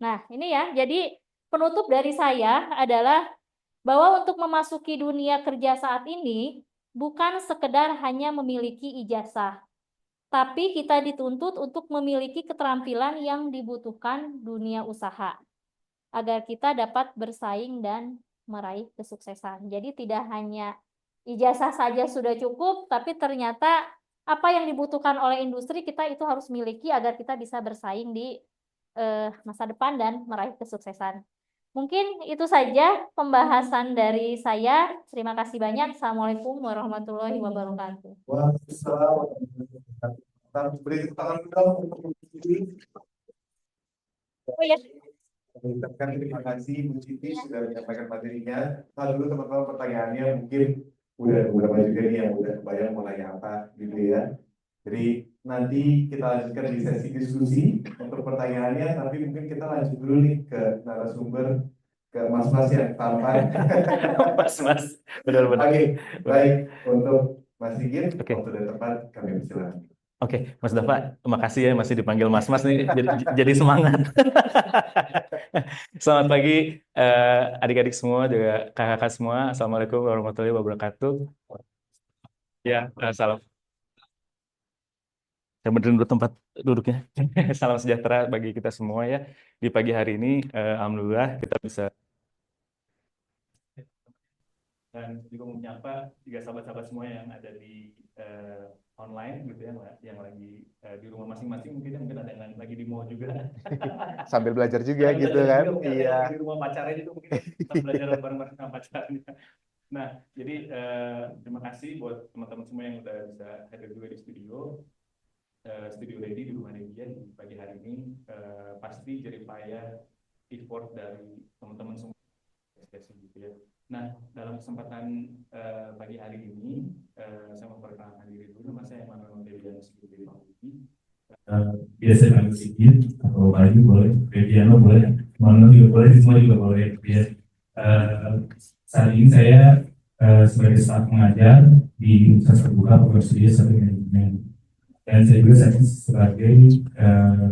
Nah, ini ya. Jadi penutup dari saya adalah bahwa untuk memasuki dunia kerja saat ini bukan sekedar hanya memiliki ijazah, tapi kita dituntut untuk memiliki keterampilan yang dibutuhkan dunia usaha agar kita dapat bersaing dan meraih kesuksesan. Jadi tidak hanya ijazah saja sudah cukup, tapi ternyata apa yang dibutuhkan oleh industri kita itu harus miliki agar kita bisa bersaing di masa depan dan meraih kesuksesan. Mungkin itu saja pembahasan dari saya. Terima kasih banyak. Assalamualaikum warahmatullahi wabarakatuh. Beri tangan dulu untuk Bu Siti. Oh ya. Mengucapkan terima kasih Bu Siti sudah menyampaikan materinya. Nah, dulu teman-teman pertanyaannya mungkin udah beberapa juga nih yang udah kebayang mau nanya apa gitu ya. Jadi nanti kita lanjutkan di sesi diskusi untuk pertanyaannya, tapi mungkin kita lanjut dulu nih ke narasumber, ke mas-mas yang tampan. Mas, benar-benar. Oke, baik. Untuk Mas Sigit, Oke. waktu dan tempat kami persilakan. Oke, Mas Dava, makasih ya masih dipanggil Mas-Mas nih, jadi semangat. Selamat pagi adik-adik semua, juga kakak-kakak semua. Assalamualaikum warahmatullahi wabarakatuh. Ya, salam. Saya benerin dulu tempat duduknya. Salam sejahtera bagi kita semua ya. Di pagi hari ini, alhamdulillah kita bisa dan juga menyapa juga sahabat-sahabat semua yang ada di online gitu ya, yang lagi di rumah masing-masing, mungkin ada yang lagi di mall juga. Sambil belajar juga gitu kan. Iya. Di rumah pacarnya juga mungkin kita belajar bareng-bareng sama pacarnya. Nah, jadi terima kasih buat teman-teman semua yang udah bisa hadir juga di studio ready di rumah media di pagi hari ini. Pasti jerih payah effort dari teman-teman semua gitu ya. Nah, dalam kesempatan pagi hari ini, saya memperkenalkan diri dulu. Nama saya Emmanuel Febianus Sigit Mahmudi. Biasa panggil Sigit, atau Bayu boleh, Febiano boleh, Emmanuel juga boleh, semua juga boleh. Ya. Saat ini saya sebagai staf pengajar di Universitas Terbuka Program Studi S1 Manajemen. Dan saya juga sebagai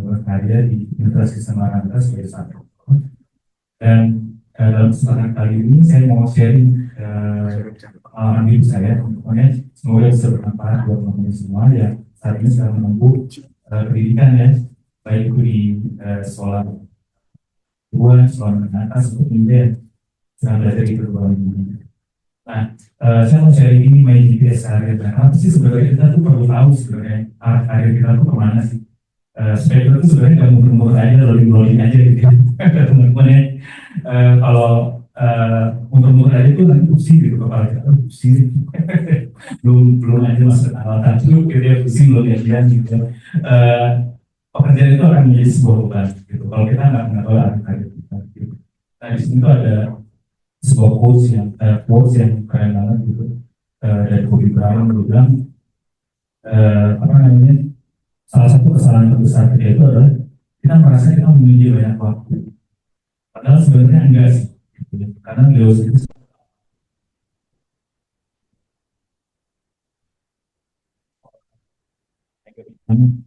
berkarya di Universitas Kristen Maranatha sebagai staf doktor. Dan dalam kesempatan kali ini saya mau sharing pengalaman hidup saya, pokoknya semoga bisa bermanfaat buat teman-teman semua yang saat ini sedang menempuh pendidikan ya, baik itu di sekolah tua, sekolah menengah atas, ataupun juga yang sedang belajar di perguruan tinggi. Nah, saya mau sharing ini main GPS karir. Nah, apa sih sebenarnya kita tuh perlu tahu sebenarnya arah karir kita tuh kemana sih? Supaya kita tuh sebenarnya nggak muter-muter aja, rolling-rolling aja gitu ya. Teman-teman ya. Kalau muter-muter aja tuh nanti pusing gitu kepala kita pusing. belum belum aja masuk awal satu gitu ya, pusing belum lihat gitu ya. Pekerjaan itu akan menjadi sebuah beban gitu. Kalau kita nggak tahu arah karir kita. Gitu. Nah, di sini tuh ada sebuah quotes yang keren banget gitu dari Kobe Bryant. Dia bilang apa namanya, salah satu kesalahan terbesar kita itu adalah kita merasa kita memiliki banyak waktu, padahal sebenarnya enggak sih gitu ya. Karena beliau sendiri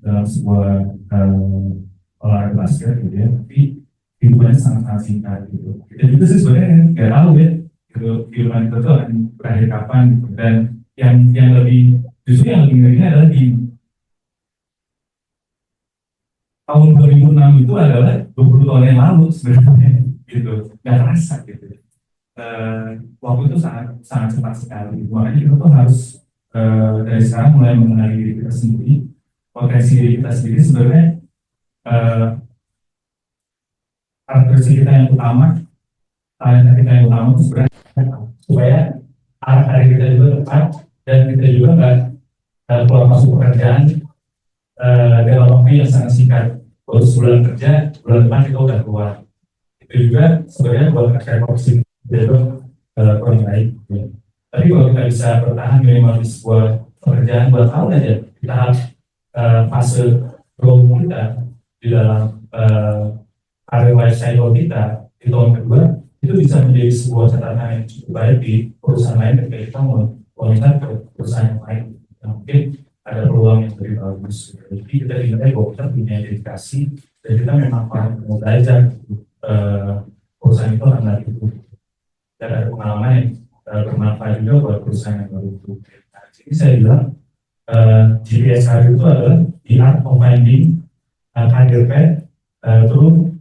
dalam sebuah olahraga basket gitu ya, tapi kehidupannya sangat singkat gitu. Kita juga sih sebenarnya nggak tahu ya gitu, kehidupan itu tuh akan berakhir kapan gitu. Dan yang lebih, justru yang lebih ngerinya adalah di tahun 2006 itu adalah 20 tahun yang lalu sebenarnya gitu, nggak terasa gitu. Waktu itu sangat sangat cepat sekali, makanya kita tuh harus dari sekarang mulai mengenali diri kita sendiri, potensi diri kita sendiri sebenarnya, karakteristik kita yang utama, talenta kita yang utama itu sebenarnya supaya arah karir kita juga tepat dan kita juga nggak keluar masuk pekerjaan dalam waktu yang sangat singkat. Baru sebulan kerja, bulan depan kita udah keluar. Itu juga sebenarnya buat kerja korupsi itu kurang baik. Ya. Tapi kalau kita bisa bertahan minimal di sebuah pekerjaan 2 tahun aja, kita fase growth kita di dalam karir life cycle kita di tahun kedua itu bisa menjadi sebuah catatan yang cukup baik di perusahaan lain ketika kita mau loncat ke perusahaan yang lain. Nah, mungkin ada peluang yang lebih bagus. Jadi kita dinilai bahwa kita punya dedikasi dan kita memang mau belajar perusahaan itu akan lagi itu. Dan ada pengalaman yang bermanfaat juga buat perusahaan yang baru itu. Nah, jadi saya bilang GPS karir itu adalah the art of finding career path through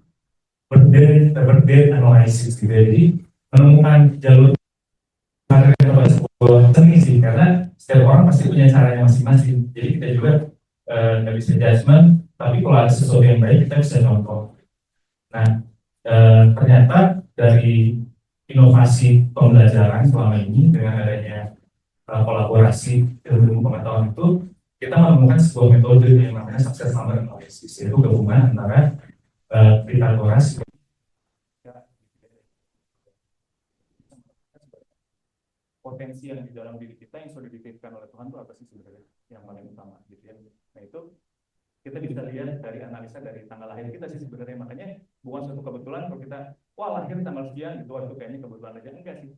birthday analysis gitu. Jadi menemukan jalur karir itu sebuah seni sih, karena setiap orang pasti punya caranya masing-masing. Jadi kita juga nggak bisa judgement, tapi kalau ada sesuatu yang baik kita bisa contoh. Nah, ternyata dari inovasi pembelajaran selama ini dengan adanya kolaborasi ilmu pengetahuan itu, kita menemukan sebuah metode yang namanya success number analysis, yaitu gabungan antara Pythagoras potensi yang di dalam diri kita yang sudah dititipkan oleh Tuhan itu apa sih sebenarnya yang paling utama gitu ya. Nah itu kita bisa lihat dari analisa dari tanggal lahir kita sih sebenarnya. Makanya bukan suatu kebetulan kalau kita wah lahir tanggal sekian gitu, waktu kayaknya kebetulan aja, enggak sih.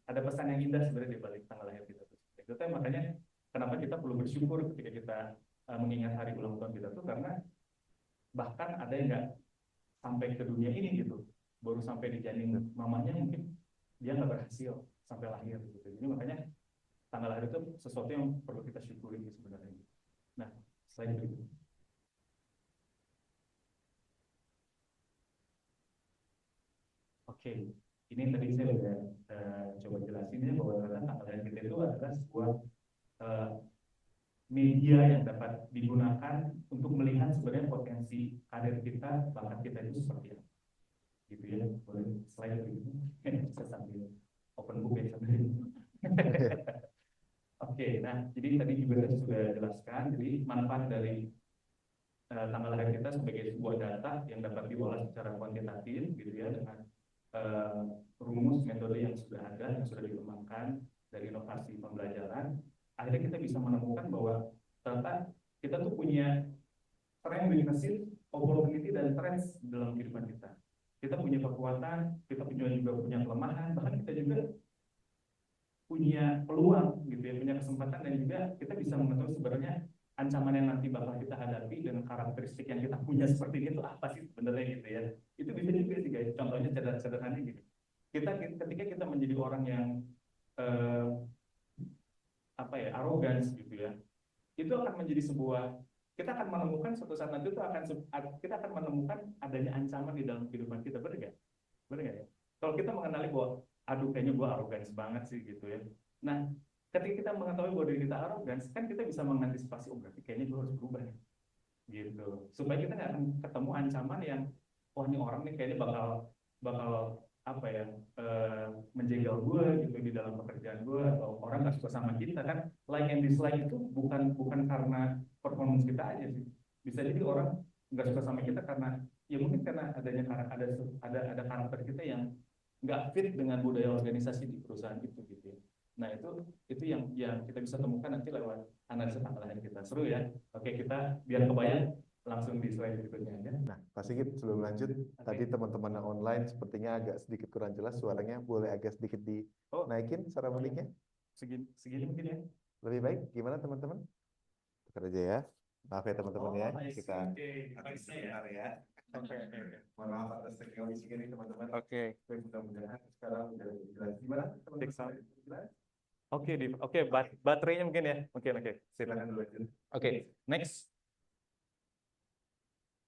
Ada pesan yang indah sebenarnya di balik tanggal lahir kita. Itu makanya kenapa kita perlu bersyukur ketika kita mengingat hari ulang tahun kita tuh, karena bahkan ada yang nggak sampai ke dunia ini gitu, baru sampai di janin mamanya mungkin dia nggak berhasil sampai lahir gitu. Jadi makanya tanggal lahir itu sesuatu yang perlu kita syukuri sebenarnya. Nah, slide berikutnya. Oke, ini tadi saya sudah coba jelasin ya bahwa tanggal lahir kita itu adalah sebuah media yang dapat digunakan untuk melihat sebenarnya potensi karir kita, bakat kita itu seperti apa. Gitu ya, boleh slide berikutnya. Bisa sambil open book ya sambil. Oke, nah jadi tadi juga saya sudah jelaskan, jadi manfaat dari tanggal lahir kita sebagai sebuah data yang dapat diolah secara kuantitatif gitu ya, dengan rumus metode yang sudah ada, yang sudah dikembangkan dari inovasi pembelajaran. Akhirnya kita bisa menemukan bahwa ternyata kita tuh punya strength, weaknesses, opportunity, dan trends dalam kehidupan kita. Kita punya kekuatan, kita juga punya kelemahan, bahkan kita juga punya peluang gitu ya, punya kesempatan, dan juga kita bisa mengetahui sebenarnya ancaman yang nanti bakal kita hadapi dengan karakteristik yang kita punya seperti ini itu apa sih sebenarnya gitu ya. Itu bisa juga sih guys, contohnya sederhana gitu. Ketika kita menjadi orang yang arogan gitu ya, itu akan menjadi sebuah, kita akan menemukan suatu saat nanti itu kita akan menemukan adanya ancaman di dalam kehidupan kita, benar nggak? Benar nggak ya? Kalau kita mengenali bahwa aduh kayaknya gue arrogance banget sih gitu ya. Nah, ketika kita mengetahui bahwa diri kita arrogance, kan kita bisa mengantisipasi, oh berarti kayaknya gue harus berubah nih, gitu. Supaya kita nggak akan ketemu ancaman yang, wah ini orang nih kayaknya bakal bakal apa ya, menjegal gue gitu di dalam pekerjaan gue, atau orang nggak suka sama kita kan. Like and dislike itu bukan karena performance kita aja sih. Bisa jadi orang nggak suka sama kita karena ya mungkin karena ada karakter kita yang nggak fit dengan budaya organisasi di perusahaan itu gitu ya. Nah itu yang kita bisa temukan nanti lewat analisa tanggal lahir kita. Seru ya. Oke, kita biar kebayang langsung di slide berikutnya aja. Nah, Pak Sigit, sebelum lanjut, tadi teman-teman yang online sepertinya agak sedikit kurang jelas suaranya, boleh agak sedikit dinaikin suara mic-nya? Segini mungkin ya. Lebih baik, gimana teman-teman? Tukar aja ya. Maaf ya teman-teman ya, kita akan sebentar ya. Oke. Mohon maaf atas teknologi ini teman-teman. Oke. Mudah-mudahan sekarang udah lebih jelas. Gimana teman-teman? Jelas? Oke, Div. Oke, baterainya mungkin ya. Oke. Silakan lanjut. Oke, next.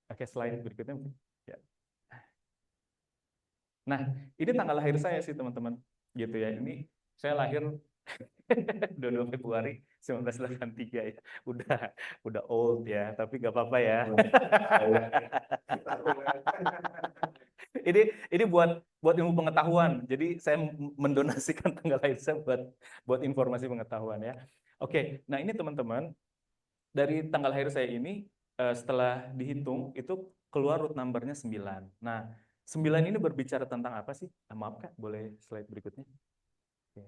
Oke, slide berikutnya mungkin. Ya. Nah, ini tanggal lahir saya sih teman-teman. Gitu ya. Ini saya lahir 22 Februari 1983 ya. Udah old ya, tapi nggak apa-apa ya. Ini buat ilmu pengetahuan. Jadi saya mendonasikan tanggal lahir saya buat informasi pengetahuan ya. Oke, nah ini teman-teman, dari tanggal lahir saya ini setelah dihitung itu keluar root number-nya 9. Nah, 9 ini berbicara tentang apa sih? Maaf Kak, boleh slide berikutnya. Oke.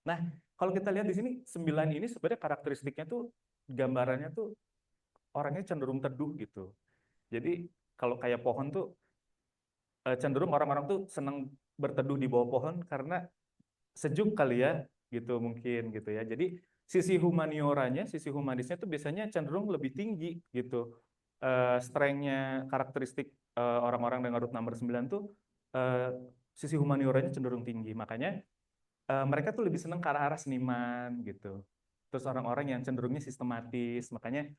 Nah, kalau kita lihat di sini 9 ini sebenarnya karakteristiknya tuh gambarannya tuh orangnya cenderung teduh gitu. Jadi kalau kayak pohon tuh cenderung orang-orang tuh senang berteduh di bawah pohon karena sejuk kali ya, gitu mungkin gitu ya. Jadi sisi humanioranya, sisi humanisnya tuh biasanya cenderung lebih tinggi gitu. Strength-nya, karakteristik orang-orang dengan root number 9 tuh sisi humanioranya cenderung tinggi. Makanya mereka tuh lebih senang ke arah seniman gitu. Terus orang-orang yang cenderungnya sistematis, makanya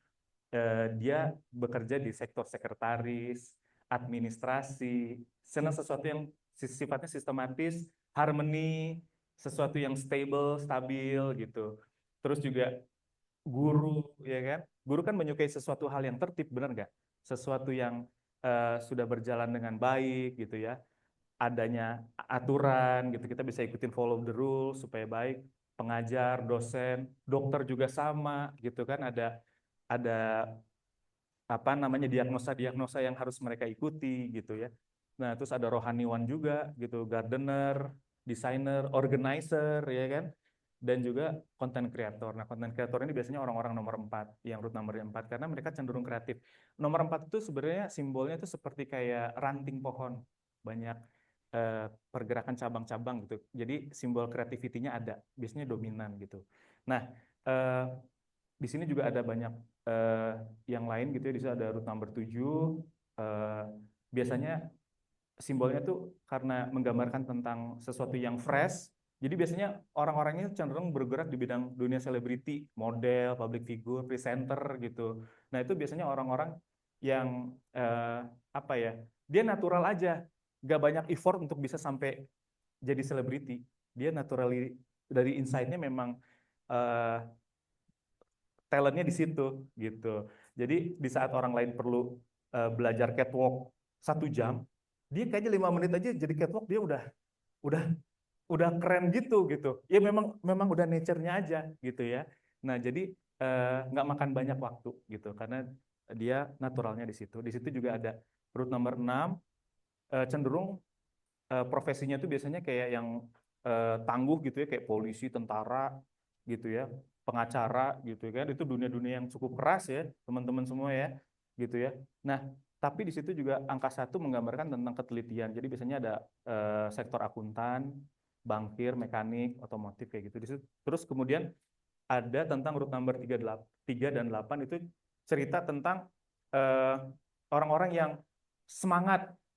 dia bekerja di sektor sekretaris, administrasi, senang sesuatu yang sifatnya sistematis, harmoni, sesuatu yang stable, stabil gitu. Terus juga guru, ya kan? Guru kan menyukai sesuatu hal yang tertib, benar nggak? Sesuatu yang sudah berjalan dengan baik gitu ya. Adanya aturan gitu, kita bisa ikutin follow the rules supaya baik. Pengajar, dosen, dokter juga sama gitu kan, ada apa namanya diagnosa yang harus mereka ikuti gitu ya. Nah, terus ada rohaniwan juga gitu, gardener, desainer, organizer ya kan, dan juga content creator. Nah, content creator ini biasanya orang-orang nomor 4, yang root numbernya 4 karena mereka cenderung kreatif. Nomor 4 itu sebenarnya simbolnya itu seperti kayak ranting pohon, banyak pergerakan cabang-cabang gitu. Jadi simbol kreativitinya ada, biasanya dominan gitu. Nah, di sini juga ada banyak yang lain gitu ya. Di sini ada root number 7. Biasanya simbolnya tuh karena menggambarkan tentang sesuatu yang fresh. Jadi biasanya orang-orangnya cenderung bergerak di bidang dunia selebriti, model, public figure, presenter gitu. Nah, itu biasanya orang-orang yang apa ya? Dia natural aja. Gak banyak effort untuk bisa sampai jadi selebriti. Dia naturally dari insight-nya memang talentnya di situ gitu. Jadi di saat orang lain perlu belajar catwalk 1 jam, dia kayaknya 5 menit aja jadi catwalk dia udah keren gitu. Ya memang udah nature-nya aja gitu ya. Nah jadi nggak makan banyak waktu gitu karena dia naturalnya di situ. Di situ juga ada root number 6. Cenderung profesinya tuh biasanya kayak yang tangguh gitu ya, kayak polisi, tentara gitu ya, pengacara gitu kan. Itu dunia-dunia yang cukup keras ya, teman-teman semua ya, gitu ya. Nah, tapi di situ juga angka 1 menggambarkan tentang ketelitian. Jadi biasanya ada sektor akuntan, bankir, mekanik, otomotif kayak gitu. Di situ. Terus kemudian ada tentang root number 3 dan 8 itu cerita tentang orang-orang yang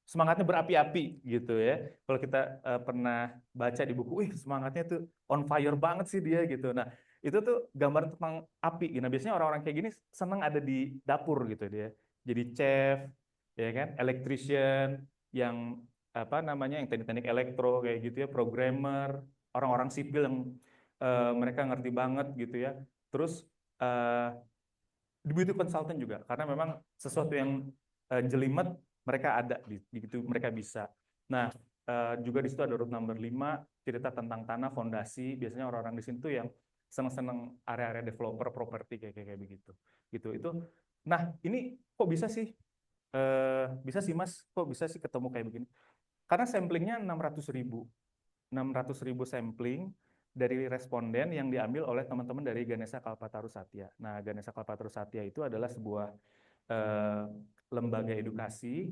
semangatnya berapi-api gitu ya. Kalau kita pernah baca di buku, wih semangatnya tuh on fire banget sih dia gitu. Nah, itu tuh gambar tentang api. Nah, biasanya orang-orang kayak gini senang ada di dapur gitu dia. Jadi chef, ya kan, electrician yang apa namanya yang teknik-teknik elektro kayak gitu ya, programmer, orang-orang sipil yang mereka ngerti banget gitu ya. Terus di beauty consultant juga, karena memang sesuatu yang jelimet mereka ada di gitu, mereka bisa. Nah, juga di situ ada root number 5, cerita tentang tanah, fondasi. Biasanya orang-orang di sini tuh yang seneng-seneng area-area developer, properti kayak begitu. Gitu. Itu. Nah, ini kok bisa sih? Bisa sih Mas, kok bisa sih ketemu kayak begini? Karena samplingnya 600.000. 600.000 sampling dari responden yang diambil oleh teman-teman dari Ganesha Kalpataru Satya. Nah, Ganesha Kalpataru Satya itu adalah sebuah lembaga edukasi,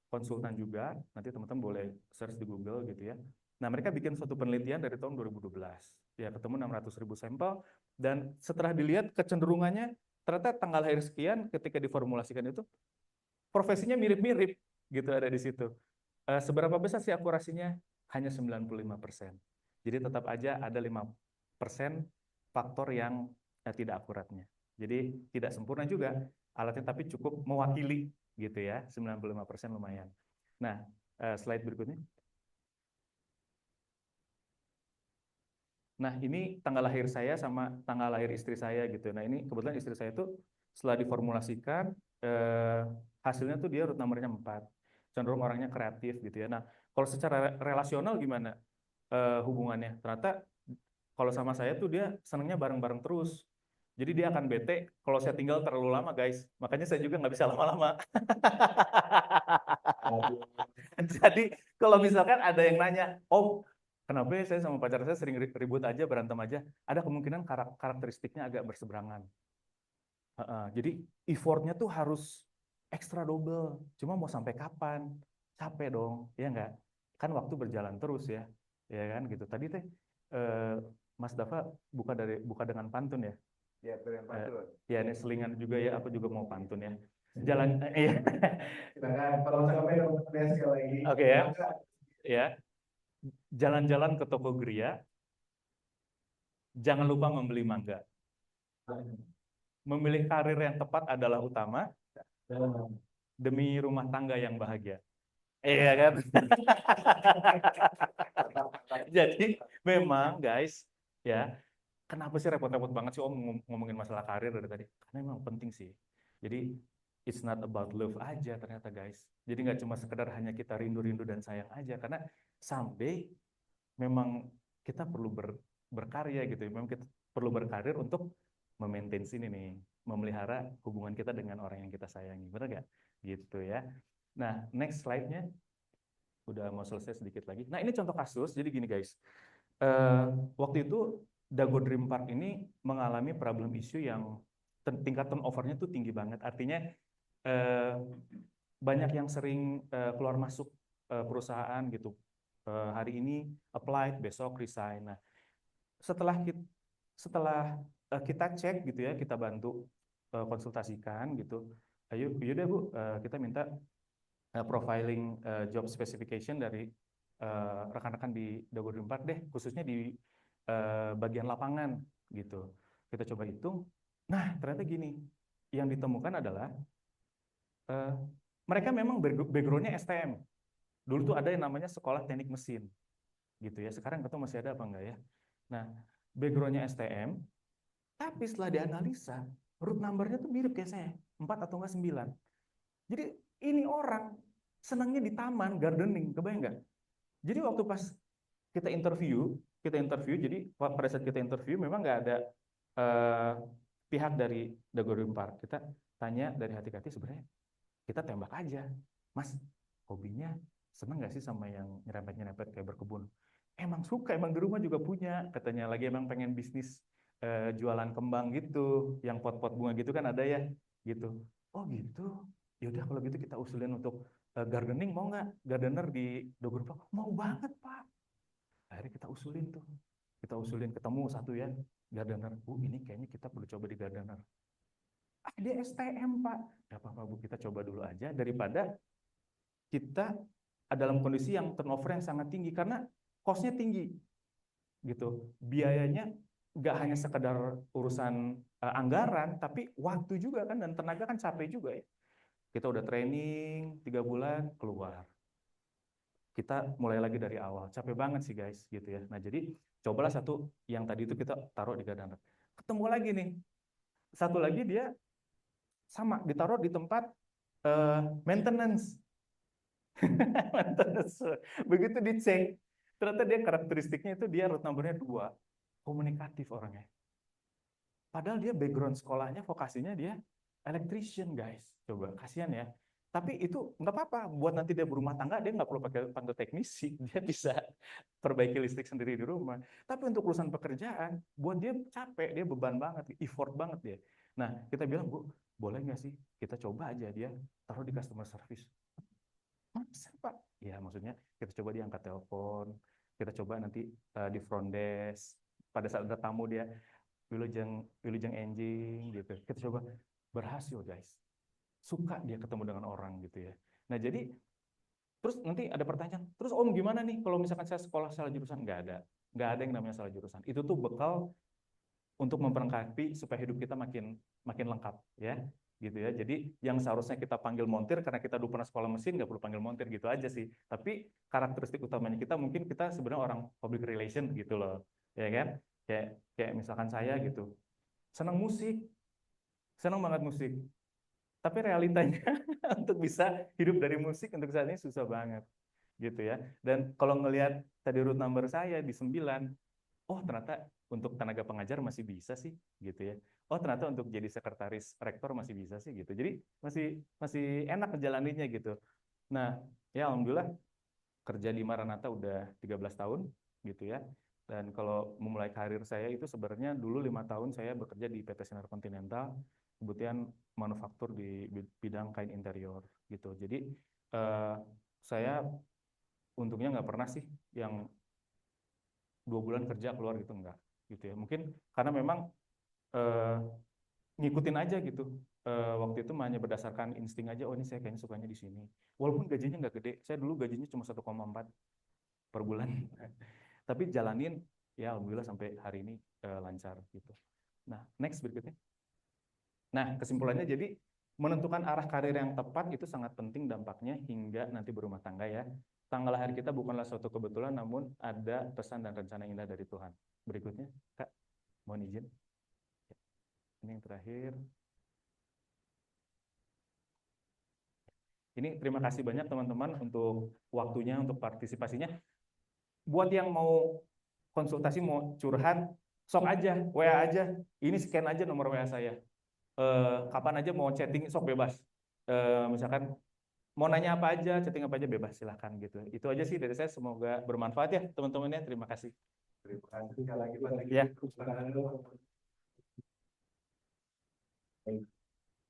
konsultan juga. Nanti teman-teman boleh search di Google gitu ya. Nah, mereka bikin suatu penelitian dari tahun 2012. Ya, ketemu 600.000 sampel, dan setelah dilihat kecenderungannya, ternyata tanggal lahir sekian ketika diformulasikan itu, profesinya mirip-mirip gitu ada di situ. Seberapa besar sih akurasinya? Hanya 95%. Jadi tetap aja ada 5% faktor yang tidak akuratnya. Jadi tidak sempurna juga alatnya, tapi cukup mewakili gitu ya, 95% lumayan. Nah, slide berikutnya. Nah, ini tanggal lahir saya sama tanggal lahir istri saya gitu. Nah, ini kebetulan istri saya itu setelah diformulasikan, hasilnya tuh dia root number-nya 4. Cenderung orangnya kreatif gitu ya. Nah, kalau secara relasional gimana hubungannya? Ternyata kalau sama saya tuh dia senangnya bareng-bareng terus. Jadi dia akan bete kalau saya tinggal terlalu lama, guys. Makanya saya juga nggak bisa lama-lama. Jadi kalau misalkan ada yang nanya, Om, kenapa ya saya sama pacar saya sering ribut aja, berantem aja? Ada kemungkinan karakteristiknya agak berseberangan. Jadi effortnya tuh harus ekstra double. Cuma mau sampai kapan? Capek dong, ya enggak? Kan waktu berjalan terus ya, ya kan gitu. Tadi teh Mas Dava buka dengan pantun ya. Ya, dengan pantun. Ya ini selingan juga ya. Aku juga mau pantun ya. Jalan, iya. Silakan, kalau sampai dong, sekali lagi. Oke ya. Ya. Jalan-jalan ke toko Gria. Jangan lupa membeli mangga. Memilih karir yang tepat adalah utama demi rumah tangga yang bahagia. Iya kan? Jadi memang guys, ya, kenapa sih repot-repot banget sih Om ngomongin masalah karir dari tadi? Karena memang penting sih. Jadi it's not about love aja ternyata guys. Jadi nggak cuma sekedar hanya kita rindu-rindu dan sayang aja, karena someday memang kita perlu berkarya gitu. Memang kita perlu berkarir untuk memaintain ini nih, memelihara hubungan kita dengan orang yang kita sayangi, benar nggak? Gitu ya. Nah, next slide-nya udah mau selesai sedikit lagi. Nah, ini contoh kasus. Jadi gini guys, waktu itu Dago Dream Park ini mengalami problem issue yang tingkat turnover-nya tuh tinggi banget. Artinya banyak yang sering keluar masuk perusahaan gitu. Hari ini applied, besok resign. Nah, setelah kita cek gitu ya, kita bantu konsultasikan gitu. Ayo, yaudah Bu, kita minta profiling job specification dari rekan-rekan di Dago Dream Park deh, khususnya di bagian lapangan gitu. Kita coba hitung. Nah, ternyata gini, yang ditemukan adalah mereka memang background-nya STM. Dulu tuh ada yang namanya sekolah teknik mesin gitu ya. Sekarang nggak tahu masih ada apa enggak ya. Nah, background-nya STM, tapi setelah dianalisa, root number-nya tuh mirip kayak saya, 4 atau enggak 9. Jadi ini orang senangnya di taman, gardening, kebayang nggak? Jadi waktu pas kita interview, jadi pada saat kita interview memang nggak ada pihak dari Dago Dream Park. Kita tanya dari hati-hati, sebenarnya kita tembak aja, Mas, hobinya seneng nggak sih sama yang nyerempet-nyerempet kayak berkebun? Emang suka, emang di rumah juga punya, katanya lagi emang pengen bisnis jualan kembang gitu, yang pot-pot bunga gitu kan ada ya, gitu. Oh gitu, yaudah kalau gitu kita usulin untuk gardening, mau nggak? Gardener di Dago Dream Park, mau banget Pak. Akhirnya kita usulin tuh, ketemu satu ya, gardener. Ini kayaknya kita perlu coba di gardener. Dia STM Pak. Gak apa-apa Bu, kita coba dulu aja daripada kita dalam kondisi yang turnover yang sangat tinggi, karena cost-nya tinggi gitu. Biayanya nggak hanya sekedar urusan anggaran, tapi waktu juga kan, dan tenaga kan capek juga ya. Kita udah training 3 bulan keluar. kita mulai lagi dari awal. Capek banget sih guys, gitu ya. Nah jadi cobalah satu yang tadi itu kita taruh di gardan red. Ketemu lagi nih, satu lagi dia sama ditaruh di tempat maintenance. Maintenance. Begitu dicek, ternyata dia karakteristiknya itu dia root numbernya 2, komunikatif orangnya. Padahal dia background sekolahnya, vokasinya dia electrician guys. Coba, kasihan ya. Tapi itu nggak apa-apa, buat nanti dia berumah tangga, dia nggak perlu pakai panggil teknisi, dia bisa perbaiki listrik sendiri di rumah. Tapi untuk urusan pekerjaan, buat dia capek, dia beban banget, effort banget dia. Nah, kita bilang, Bu, boleh nggak sih kita coba aja dia taruh di customer service? Masa Pak? Ya maksudnya kita coba dia angkat telepon, kita coba nanti di front desk, pada saat ada tamu dia, wilujeng enjing gitu. Kita coba, berhasil guys. Suka dia ketemu dengan orang gitu ya. Nah jadi terus nanti ada pertanyaan, terus Om gimana nih kalau misalkan saya sekolah salah jurusan? Nggak ada yang namanya salah jurusan. Itu tuh bekal untuk memperlengkapi supaya hidup kita makin lengkap ya, gitu ya. Jadi yang seharusnya kita panggil montir karena kita dulu pernah sekolah mesin, nggak perlu panggil montir gitu aja sih. Tapi karakteristik utamanya kita mungkin kita sebenarnya orang public relation gitu loh, ya kan? Kayak misalkan saya gitu, senang musik, senang banget musik. Tapi realitanya untuk bisa hidup dari musik untuk saat ini susah banget, gitu ya. Dan kalau ngelihat tadi root number saya di 9, oh ternyata untuk tenaga pengajar masih bisa sih, gitu ya. Oh ternyata untuk jadi sekretaris rektor masih bisa sih, gitu. Jadi masih masih enak ngejalaninnya gitu. Nah, ya alhamdulillah kerja di Maranatha udah 13 tahun, gitu ya. Dan kalau memulai karir saya itu sebenarnya dulu 5 tahun saya bekerja di PT Sinar Continental, kemudian manufaktur di bidang kain interior, gitu. Jadi saya untungnya nggak pernah sih yang 2 bulan kerja keluar gitu enggak gitu ya, mungkin karena memang eh, ngikutin aja gitu. Waktu itu hanya berdasarkan insting aja, oh ini saya kayaknya sukanya di sini, walaupun gajinya nggak gede, saya dulu gajinya cuma 1,4 per bulan tapi jalanin ya alhamdulillah sampai hari ini lancar gitu. Nah next berikutnya. Nah kesimpulannya jadi menentukan arah karir yang tepat itu sangat penting dampaknya hingga nanti berumah tangga ya. Tanggal lahir kita bukanlah suatu kebetulan, namun ada pesan dan rencana indah dari Tuhan. Berikutnya, Kak, mohon izin. Ini yang terakhir. Ini terima kasih banyak teman-teman untuk waktunya, untuk partisipasinya. Buat yang mau konsultasi, mau curhat, sok aja, WA aja. Ini scan aja nomor WA saya. Kapan aja mau chatting, sok bebas. Misalkan mau nanya apa aja, chatting apa aja bebas, silahkan gitu. Itu aja sih dari saya, semoga bermanfaat ya teman-temannya. Terima kasih. Terima kasih sekali lagi Pak. Ya.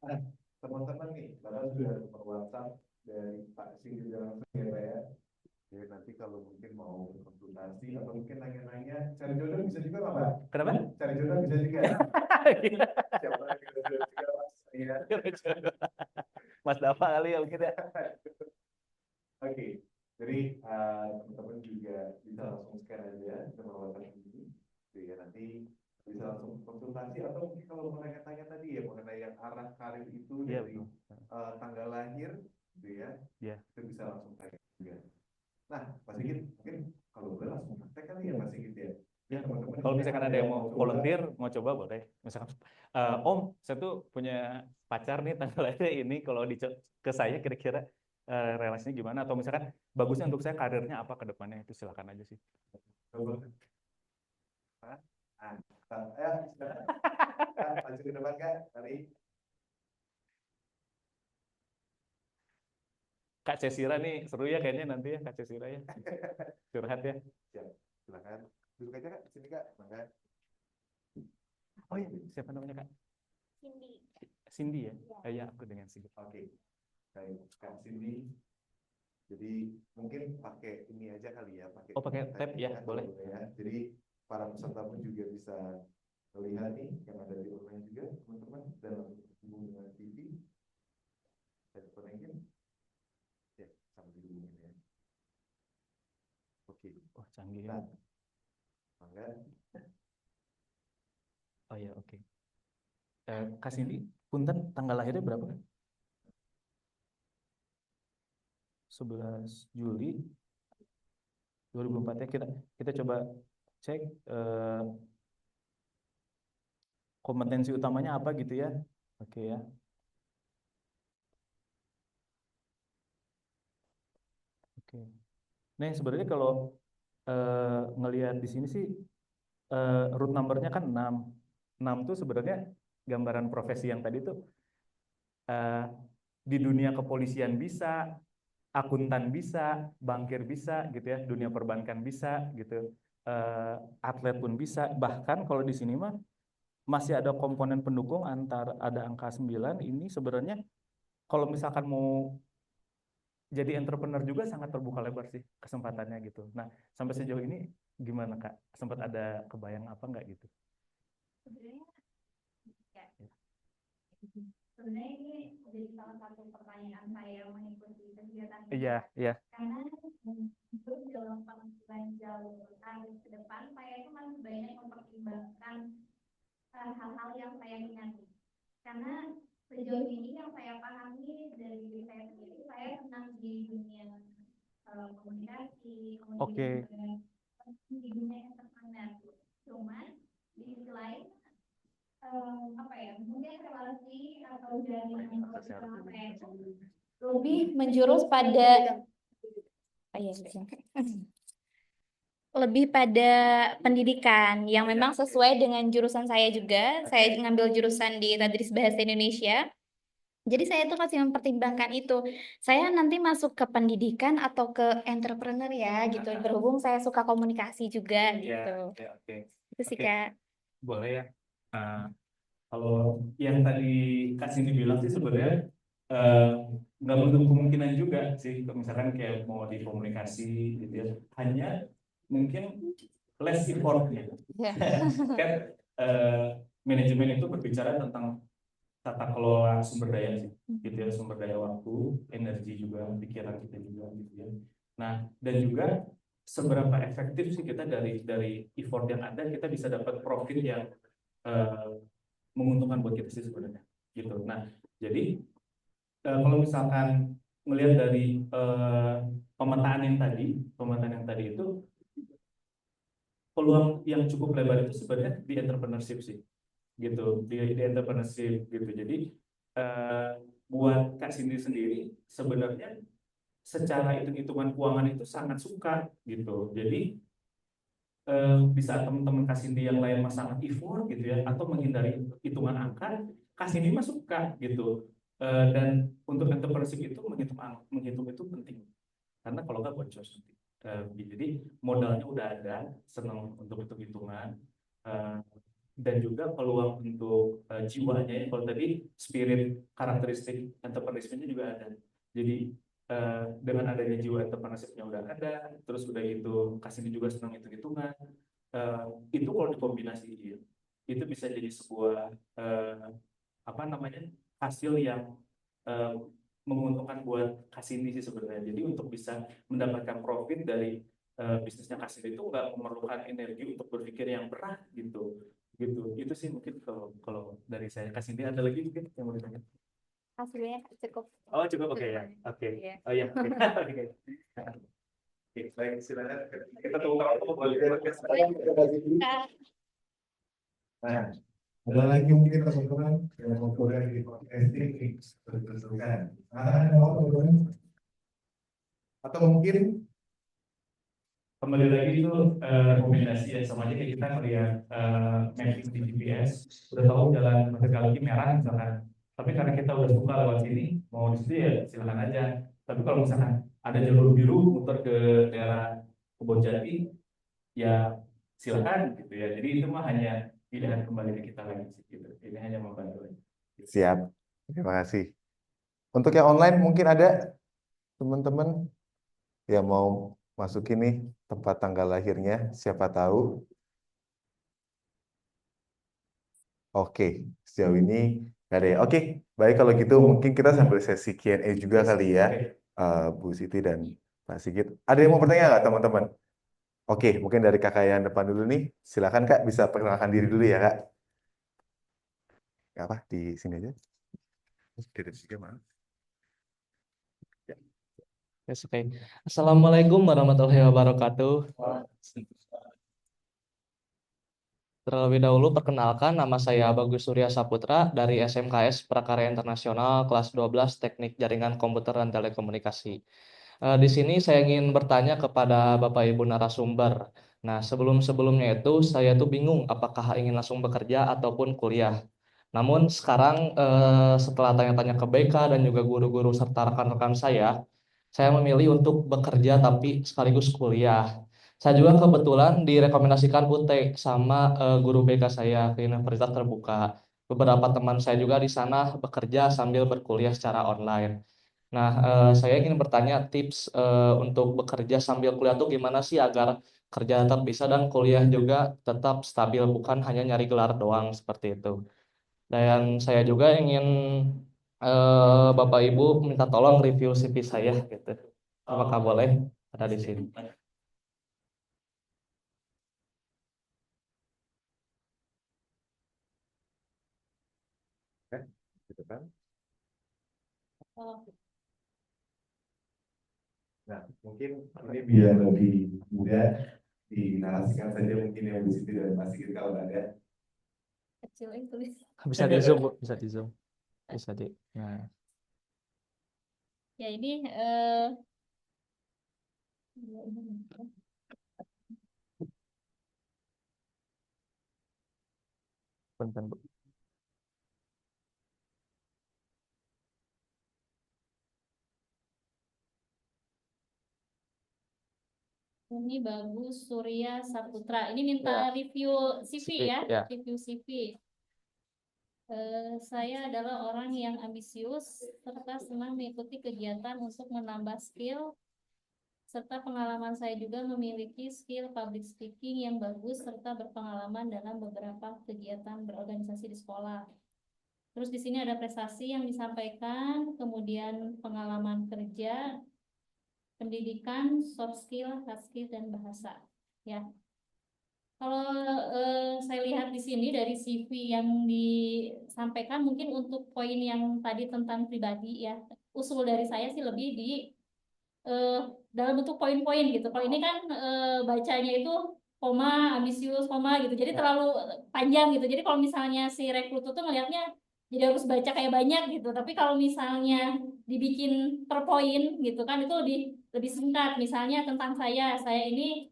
Nah, teman-teman nih, Bapak sudah nomor WhatsApp dari Pak Sigit langsung ya Pak ya. Jadi nanti kalau mungkin mau konsultasi atau mungkin nanya-nanya, cari jodoh bisa juga Pak. Kenapa? Cari jodoh bisa juga. Siapa lagi jodoh juga Mas? Iya. Mas Dava kali ya kita. Oke, jadi teman-teman juga bisa langsung scan aja nomor WhatsApp ini. Jadi ya nanti bisa langsung konsultasi atau mungkin kalau mau tanya-tanya tadi ya mengenai yang arah karir itu Iya, dari betul. tanggal lahir, gitu ya, Iya. itu bisa langsung tanya juga. Nah, Pak Sigit, mungkin kalau boleh langsung praktek kali ya Pak Sigit ya. Ya, Teman-teman kalau misalkan ada yang mau coba, volunteer, mau coba boleh. Misalkan, Om, saya tuh punya pacar nih tanggal lahirnya ini, kalau ke saya kira-kira relasinya gimana? Atau misalkan bagusnya untuk saya karirnya apa ke depannya, itu silakan aja sih. coba. Ya, silakan. Kak, maju ke depan Kak, mari. Kak Cesira nih, seru ya kayaknya nanti ya, Kak Cesira ya. Curhat ya. Siap, silakan. Duduk aja Kak, sini Kak. Mangga. Oh iya, siapa namanya Kak? Cindy. Cindy ya? Ya. Iya, aku dengan Cindy. Oke, baik Kak Cindy. Jadi mungkin pakai ini aja kali ya, pakai tab ya, boleh. ya. Jadi para peserta pun juga bisa melihat nih yang ada di online juga teman-teman, dan langsung terhubung dengan TV. Saya konekin. Ya, sambil dihubungin ya. Oke. Oh, canggih. Nah, mangga. Oh iya, oke. Kak Cindy, punten tanggal lahirnya berapa kan? 11 Juli 2004 ya, kita coba cek kompetensi utamanya apa gitu ya. Oke ya. Oke. Nah, sebenarnya kalau ngelihat di sini sih root numbernya kan 6. 6 tuh sebenarnya gambaran profesi yang tadi tuh eh, di dunia kepolisian bisa, akuntan bisa, bankir bisa gitu ya, dunia perbankan bisa gitu, atlet pun bisa. Bahkan kalau di sini mah masih ada komponen pendukung antara ada angka 9 ini sebenarnya kalau misalkan mau jadi entrepreneur juga sangat terbuka lebar sih kesempatannya gitu. Nah, sampai sejauh ini gimana Kak? Sempat ada kebayang apa nggak gitu? Sebenarnya, ya. Sebenarnya ini jadi salah satu pertanyaan saya mengikuti kegiatan ini. Iya, iya. Karena itu dalam penentuan jalur karir ke depan, saya itu masih banyak mempertimbangkan hal-hal yang saya minati. Karena sejauh ini yang saya pahami dari diri saya sendiri, saya senang di dunia komunikasi, kemudian juga di dunia entrepreneur. Cuman di sisi lain apa ya, mungkin relasi atau jaringan profesional saya itu lebih menjurus pada lebih pada pendidikan yang memang sesuai dengan jurusan saya juga. Saya ngambil jurusan di Tadris Bahasa Indonesia. Jadi saya tuh masih mempertimbangkan itu. Saya nanti masuk ke pendidikan atau ke entrepreneur ya gitu. Berhubung saya suka komunikasi juga gitu. Ya, oke. Itu sih Oke. Kak. Boleh ya. Kalau yang tadi Kak Cindy bilang sih sebenarnya nggak menutup kemungkinan juga sih, misalkan kayak mau di komunikasi gitu ya, hanya mungkin less effortnya. Kan manajemen itu berbicara tentang tata kelola sumber daya sih, gitu ya, sumber daya waktu, energi juga, pikiran kita juga gitu ya. Nah, dan juga seberapa efektif sih kita dari effort yang ada kita bisa dapat profit yang menguntungkan buat kita sih sebenarnya gitu. Nah, jadi kalau misalkan melihat dari pemetaan yang tadi itu peluang yang cukup lebar itu sebenarnya di entrepreneurship sih gitu, di entrepreneurship gitu. Jadi buat Kak Cindy sendiri sebenarnya secara hitung-hitungan keuangan itu sangat suka gitu. Jadi di saat teman-teman Kak Cindy yang lain mah sangat effort gitu ya, atau menghindari hitungan angka, Kak Cindy mah suka gitu. Dan untuk entrepreneurship itu menghitung itu penting, karena kalau nggak boncos nanti. Jadi modalnya udah ada, senang untuk hitung-hitungan, dan juga peluang untuk jiwanya ya. Kalau tadi spirit karakteristik entrepreneurship-nya juga ada. Jadi dengan adanya jiwa entrepreneurship-nya udah ada, terus udah itu kasih juga senang hitung-hitungan. Itu kalau dikombinasiin, itu bisa jadi sebuah apa namanya, hasil yang menguntungkan buat Kasindi sih sebenarnya. Jadi untuk bisa mendapatkan profit dari bisnisnya Kasindi itu nggak memerlukan energi untuk berpikir yang berat gitu. Itu sih mungkin kalau dari saya. Kasindi ada lagi mungkin yang mau ditanya? Hasilnya cukup. Oh cukup, oke ya. Oke. Iya. Oh iya. Oke. Oke, baik, silakan. Kita tunggu kalau boleh. Nah, ada lagi mungkin teman-teman yang mau kuliah di podcasting berkesulitan. Ada mau teman-teman? Atau mungkin Kembali lagi itu rekomendasi ya, sama aja kayak kita melihat mapping di GPS, udah tahu jalan Merdeka lagi merah misalkan, tapi karena kita udah suka lewat sini, mau di situ ya silakan aja. Tapi kalau misalkan ada jalur biru muter ke daerah Kebonjati, ya silakan gitu ya. Jadi itu mah hanya pilihan kembali ke kita lagi sih gitu. Ini hanya membantu. siap. Terima kasih. Untuk yang online mungkin ada teman-teman yang mau masukin nih tempat tanggal lahirnya, siapa tahu. Oke, sejauh ini nggak ada ya. Oke, baik kalau gitu mungkin kita sambil sesi Q&A juga kali ya, Bu Siti dan Pak Sigit. Ada yang mau bertanya nggak teman-teman? Oke, mungkin dari kakak yang depan dulu nih. Silakan Kak, bisa perkenalkan diri dulu ya Kak. Nggak apa, di sini aja. Tidak juga maaf. Ya. Yes, oke. Assalamualaikum warahmatullahi wabarakatuh. Terlebih dahulu perkenalkan nama saya Bagus Surya Saputra dari SMKS Prakarya Internasional kelas 12 Teknik Jaringan Komputer dan Telekomunikasi. Di sini saya ingin bertanya kepada Bapak Ibu narasumber. Nah, sebelum-sebelumnya itu saya tuh bingung apakah ingin langsung bekerja ataupun kuliah. Namun sekarang setelah tanya-tanya ke BK dan juga guru-guru serta rekan-rekan saya memilih untuk bekerja tapi sekaligus kuliah. Saya juga kebetulan direkomendasikan UT sama guru BK saya ke Universitas Terbuka. Beberapa teman saya juga di sana bekerja sambil berkuliah secara online. Nah, saya ingin bertanya tips untuk bekerja sambil kuliah tuh gimana sih agar kerja tetap bisa dan kuliah juga tetap stabil, bukan hanya nyari gelar doang seperti itu. Dan saya juga ingin Bapak Ibu minta tolong review CV saya gitu. Apakah boleh ada di sini? Gitu kan. Oh, Nah, mungkin ini biar lebih mudah dinarasikan saja mungkin yang di situ dan Mas Sigit kalau ada. kecilin tulis. Bisa di zoom, Bu. Bisa di zoom. Bisa di. Nah, Ya ini punten, Bu. ini Bagus Surya Saputra. Ini minta review CV ya, Ya. review CV. Saya adalah orang yang ambisius serta senang mengikuti kegiatan untuk menambah skill, serta pengalaman saya juga memiliki skill public speaking yang bagus serta berpengalaman dalam beberapa kegiatan berorganisasi di sekolah. Terus di sini ada prestasi yang disampaikan, kemudian pengalaman kerja, pendidikan, soft skill, hard skill, dan bahasa. Ya, kalau saya lihat di sini dari CV yang disampaikan, mungkin untuk poin yang tadi tentang pribadi ya, usul dari saya sih lebih di eh, dalam bentuk poin-poin gitu. Kalau ini kan bacanya itu koma, ambisius, koma gitu. Jadi terlalu panjang gitu. Jadi kalau misalnya si rekruter tuh ngelihatnya jadi harus baca kayak banyak gitu. Tapi kalau misalnya dibikin per poin gitu kan itu lebih lebih singkat. Misalnya tentang saya ini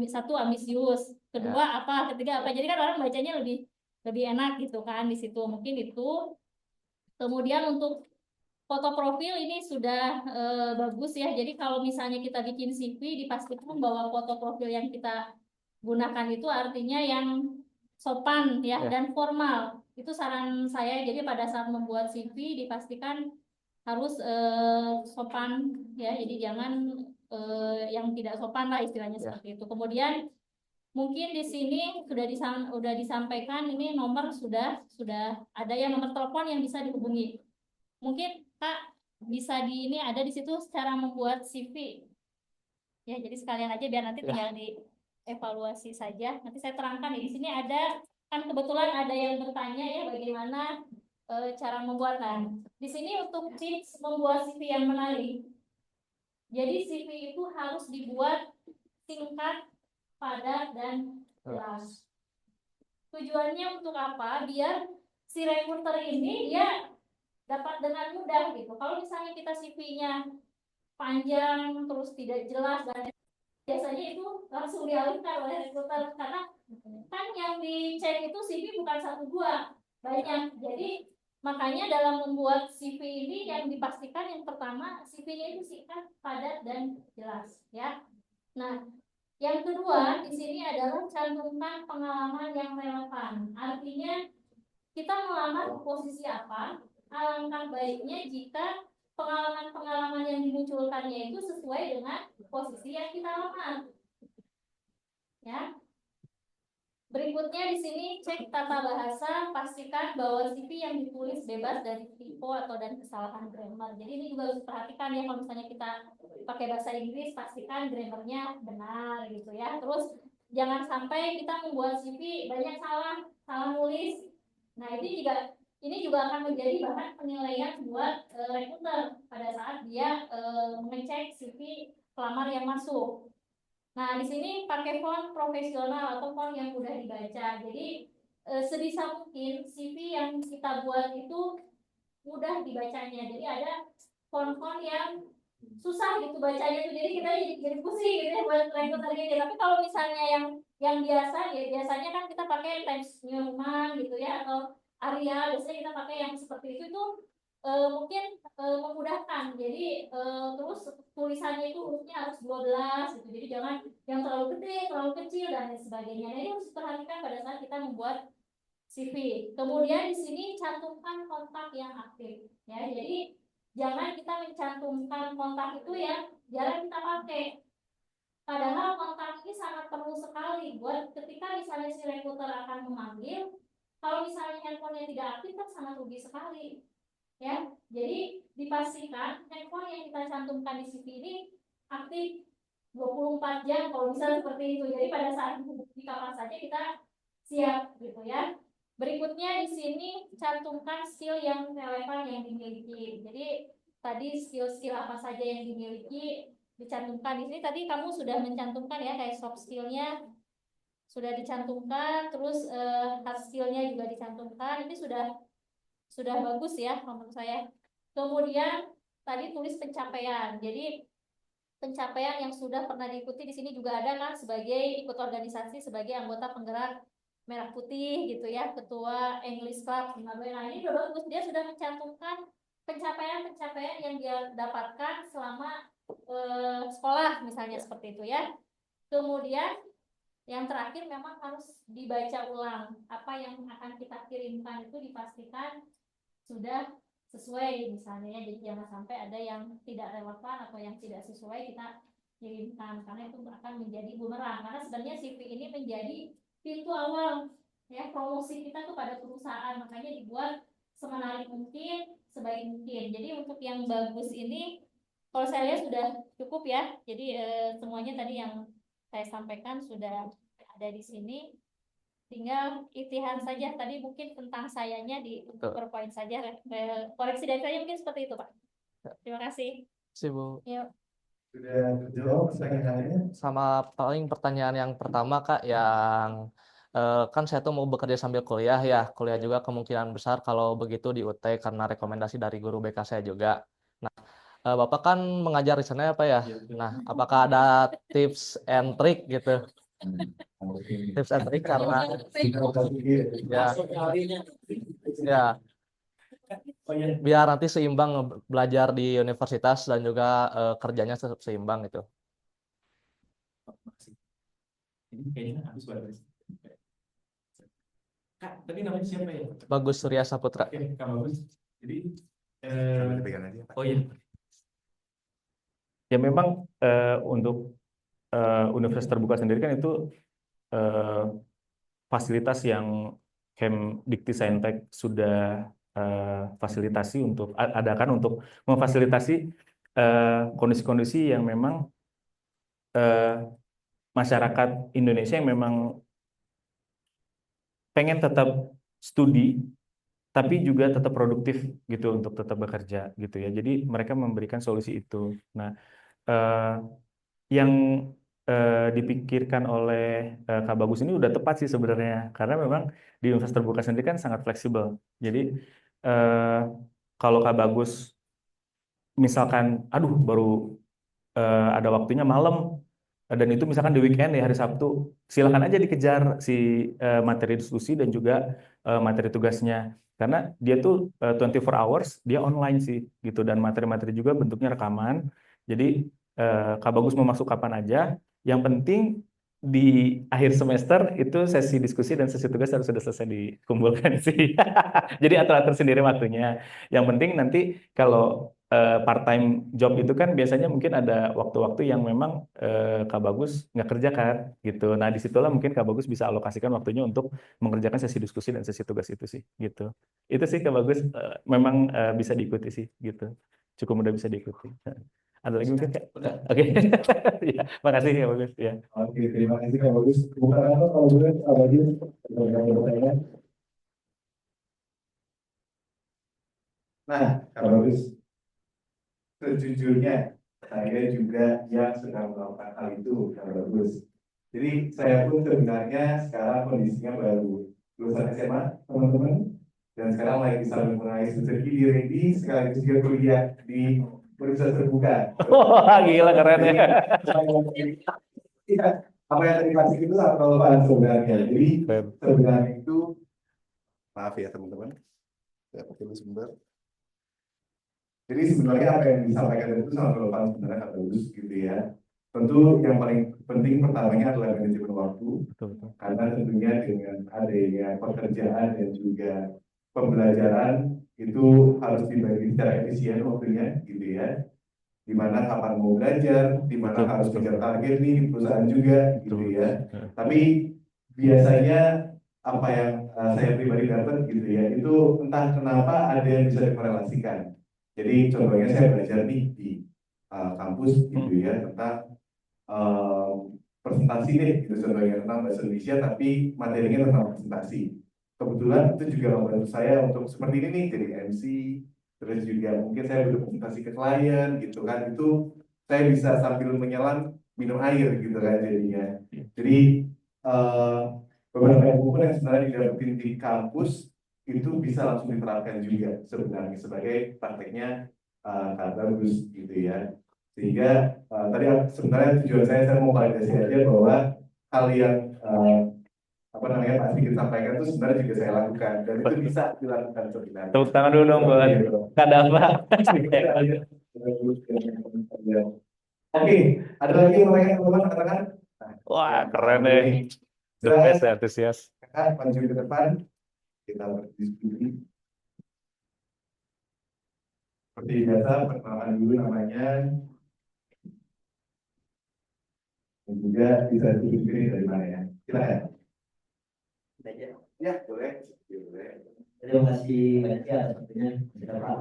satu ambisius, kedua apa, ketiga apa. Jadi kan orang bacanya lebih lebih enak gitu kan di situ. Mungkin itu. Kemudian untuk foto profil ini sudah bagus ya. Jadi kalau misalnya kita bikin CV, dipastikan bahwa foto profil yang kita gunakan itu artinya yang sopan ya dan formal. Itu saran saya. Jadi pada saat membuat CV dipastikan harus sopan ya. Jadi jangan yang tidak sopan lah istilahnya seperti itu. Kemudian mungkin di sini sudah disampaikan ini nomor sudah ada ya, nomor telepon yang bisa dihubungi. Mungkin Kak bisa di ini ada di situ cara membuat CV. Ya, jadi sekalian aja biar nanti tinggal dievaluasi saja. Nanti saya terangkan di sini ada kan kebetulan ada yang bertanya ya bagaimana cara membuatnya. Di sini untuk tips membuat CV yang menarik. Jadi CV itu harus dibuat singkat, padat dan jelas. Tujuannya untuk apa? Biar si rekruter ini dia dapat dengan mudah gitu. Kalau misalnya kita CV-nya panjang terus tidak jelas dan biasanya itu langsung dialihkan oleh rekruter karena kan yang dicek itu CV bukan satu dua, banyak. Jadi makanya dalam membuat CV ini yang dipastikan yang pertama CV-nya itu singkat, padat dan jelas ya. Nah, yang kedua di sini adalah cantumkan pengalaman yang relevan. Artinya kita melamar posisi apa? Alangkah baiknya jika pengalaman-pengalaman yang dimunculkannya itu sesuai dengan posisi yang kita lamar. Ya. Berikutnya di sini cek tata bahasa, pastikan bahwa CV yang ditulis bebas dari typo atau dan kesalahan grammar. Jadi ini juga harus perhatikan ya kalau misalnya kita pakai bahasa Inggris, pastikan grammarnya benar gitu ya. Terus jangan sampai kita membuat CV banyak salah nulis. Nah ini juga akan menjadi bahan penilaian buat rekruter pada saat dia mengecek CV pelamar yang masuk. Nah, di sini pakai font profesional atau font yang mudah dibaca. Jadi sebisa mungkin CV yang kita buat itu mudah dibacanya. Jadi ada font-font yang susah gitu bacanya tuh. Jadi kita jadi pusing gitu ya buat rekruter ini. Tapi kalau misalnya yang biasa ya biasanya kan kita pakai Times New Roman gitu ya atau Arial. Biasanya kita pakai yang seperti itu tuh mungkin memudahkan. Jadi terus tulisannya itu hurufnya harus 12 gitu. Jadi jangan yang terlalu gede, terlalu kecil dan lain sebagainya. Nah, ini harus diperhatikan pada saat kita membuat CV. Kemudian di sini cantumkan kontak yang aktif ya. Jadi jangan kita mencantumkan kontak itu yang jarang kita pakai. Padahal kontak ini sangat perlu sekali buat ketika misalnya si rekruter akan memanggil. Kalau misalnya handphonenya tidak aktif kan sangat rugi sekali. Ya, jadi dipastikan handphone yang kita cantumkan di CV ini aktif 24 jam kalau bisa seperti itu. Jadi pada saat di kapan saja kita siap gitu ya. Berikutnya di sini cantumkan skill yang relevan yang dimiliki. Jadi tadi skill-skill apa saja yang dimiliki dicantumkan di sini. Tadi kamu sudah mencantumkan ya kayak soft skillnya sudah dicantumkan, terus hard skillnya juga dicantumkan. Ini sudah bagus ya menurut saya. Kemudian tadi tulis pencapaian. Jadi pencapaian yang sudah pernah diikuti di sini juga ada kan sebagai ikut organisasi sebagai anggota penggerak Merah Putih gitu ya, ketua English Club. Nah, ini udah bagus, dia sudah mencantumkan pencapaian-pencapaian yang dia dapatkan selama sekolah misalnya seperti itu ya. Kemudian yang terakhir memang harus dibaca ulang. Apa yang akan kita kirimkan itu dipastikan sudah sesuai misalnya ya. Jadi jangan sampai ada yang tidak relevan atau yang tidak sesuai kita kirimkan, karena itu akan menjadi bumerang. Karena sebenarnya CV ini menjadi pintu awal ya promosi kita kepada perusahaan, makanya dibuat semenarik mungkin, sebaik mungkin. Jadi untuk yang bagus ini kalau saya lihat sudah cukup ya. Jadi semuanya tadi yang saya sampaikan sudah ada di sini. Tinggal itihan saja tadi mungkin tentang sayanya di PowerPoint saja. Koreksi dari saya mungkin seperti itu, Pak. Terima kasih. Bu. Yuk. Sudah terjawab pertanyaannya? Sama paling pertanyaan yang pertama Kak, yang kan saya tuh mau bekerja sambil kuliah ya. Kuliah juga kemungkinan besar kalau begitu di UT karena rekomendasi dari guru BK saya juga. Nah, Bapak kan mengajar di sana apa ya? Nah, apakah ada tips and trick gitu? Tips and trick karena ya biar nanti seimbang belajar di universitas dan juga kerjanya seimbang gitu. Ini kayaknya habis bagus. Kak, tadi namanya siapa ya? Bagus Surya Saputra. Oke, Kak Bagus. Jadi Oh iya. Ya memang untuk universitas terbuka sendiri kan itu fasilitas yang Kemdikti sudah fasilitasi untuk adakan untuk memfasilitasi kondisi-kondisi yang memang masyarakat Indonesia yang memang pengen tetap studi tapi juga tetap produktif gitu untuk tetap bekerja gitu ya. Jadi mereka memberikan solusi itu. Nah, yang dipikirkan oleh Kak Bagus ini udah tepat sih sebenarnya, karena memang di universitas terbuka sendiri kan sangat fleksibel. Jadi kalau Kak Bagus misalkan, aduh baru ada waktunya malam dan itu misalkan di weekend ya hari Sabtu, silakan aja dikejar si materi diskusi dan juga materi tugasnya, karena dia tuh 24 hours dia online sih gitu, dan materi-materi juga bentuknya rekaman. Jadi Kak Bagus mau masuk kapan aja, yang penting di akhir semester itu sesi diskusi dan sesi tugas harus sudah selesai dikumpulkan sih. Jadi atur-atur sendiri waktunya. Yang penting nanti kalau part time job itu kan biasanya mungkin ada waktu-waktu yang memang Kak Bagus nggak kerja kan gitu. Nah disitulah mungkin Kak Bagus bisa alokasikan waktunya untuk mengerjakan sesi diskusi dan sesi tugas itu sih gitu. Itu sih Kak Bagus memang bisa diikuti sih gitu. Cukup mudah bisa diikuti. Ada lagi mungkin Kak? Oke. Ya, makasih Kak Bagus ya. Oke, terima kasih Kak Bagus. Bukan apa kalau boleh abadi pertanyaan. Nah, Kak Bagus, sejujurnya saya juga yang sedang melakukan hal itu yang bagus. Jadi saya pun sebenarnya sekarang kondisinya baru lulusan SMA teman-teman, dan sekarang lagi sambil meraih rezeki di Ready sekaligus juga kuliah di Universitas Terbuka. Wah, gila keren ya. Iya, apa yang tadi Pak itu sangat relevan sebenarnya. Jadi Keren. sebenarnya itu, maaf ya teman-teman, saya pakai dulu sebentar. Jadi sebenarnya apa yang disampaikan itu sangat relevan sebenarnya, sangat bagus gitu ya. Tentu yang paling penting pertamanya adalah manajemen waktu, Betul, betul. karena tentunya dengan adanya pekerjaan dan juga pembelajaran itu harus dibagi secara efisien waktunya gitu ya. Di mana kapan mau belajar, di mana Betul, harus betul. kejar target nih di perusahaan juga gitu Betul. ya. Tapi biasanya apa yang saya pribadi dapat gitu ya, itu entah kenapa ada yang bisa dikorelasikan. Jadi contohnya saya belajar nih di kampus gitu ya tentang presentasi deh gitu, contohnya tentang bahasa Indonesia tapi materinya tentang presentasi. Kebetulan itu juga membantu saya untuk seperti ini nih, jadi MC, terus juga mungkin saya berpresentasi ke klien gitu kan, itu saya bisa sambil menyelam minum air gitu kan jadinya. Jadi beberapa ilmu yang sebenarnya didapetin di kampus itu bisa langsung diterapkan juga sebenarnya sebagai prakteknya bagus gitu ya. Sehingga tadi sebenarnya tujuan saya mau validasi aja bahwa hal yang apa namanya Pak Sigit sampaikan itu sebenarnya juga saya lakukan dan itu bisa dilakukan sebenarnya. Tepuk tangan dulu dong buat Kak Dava. Oke, ada lagi yang mau teman-teman katakan? Wah, keren deh. The best ya, antusias. Kakak maju ke depan, kita berdiskusi. Seperti biasa, perkenalan dulu namanya. Dan juga bisa dipilih dari mana ya. Silakan. Ya, boleh. Terima kasih banyak ya sepertinya Pak.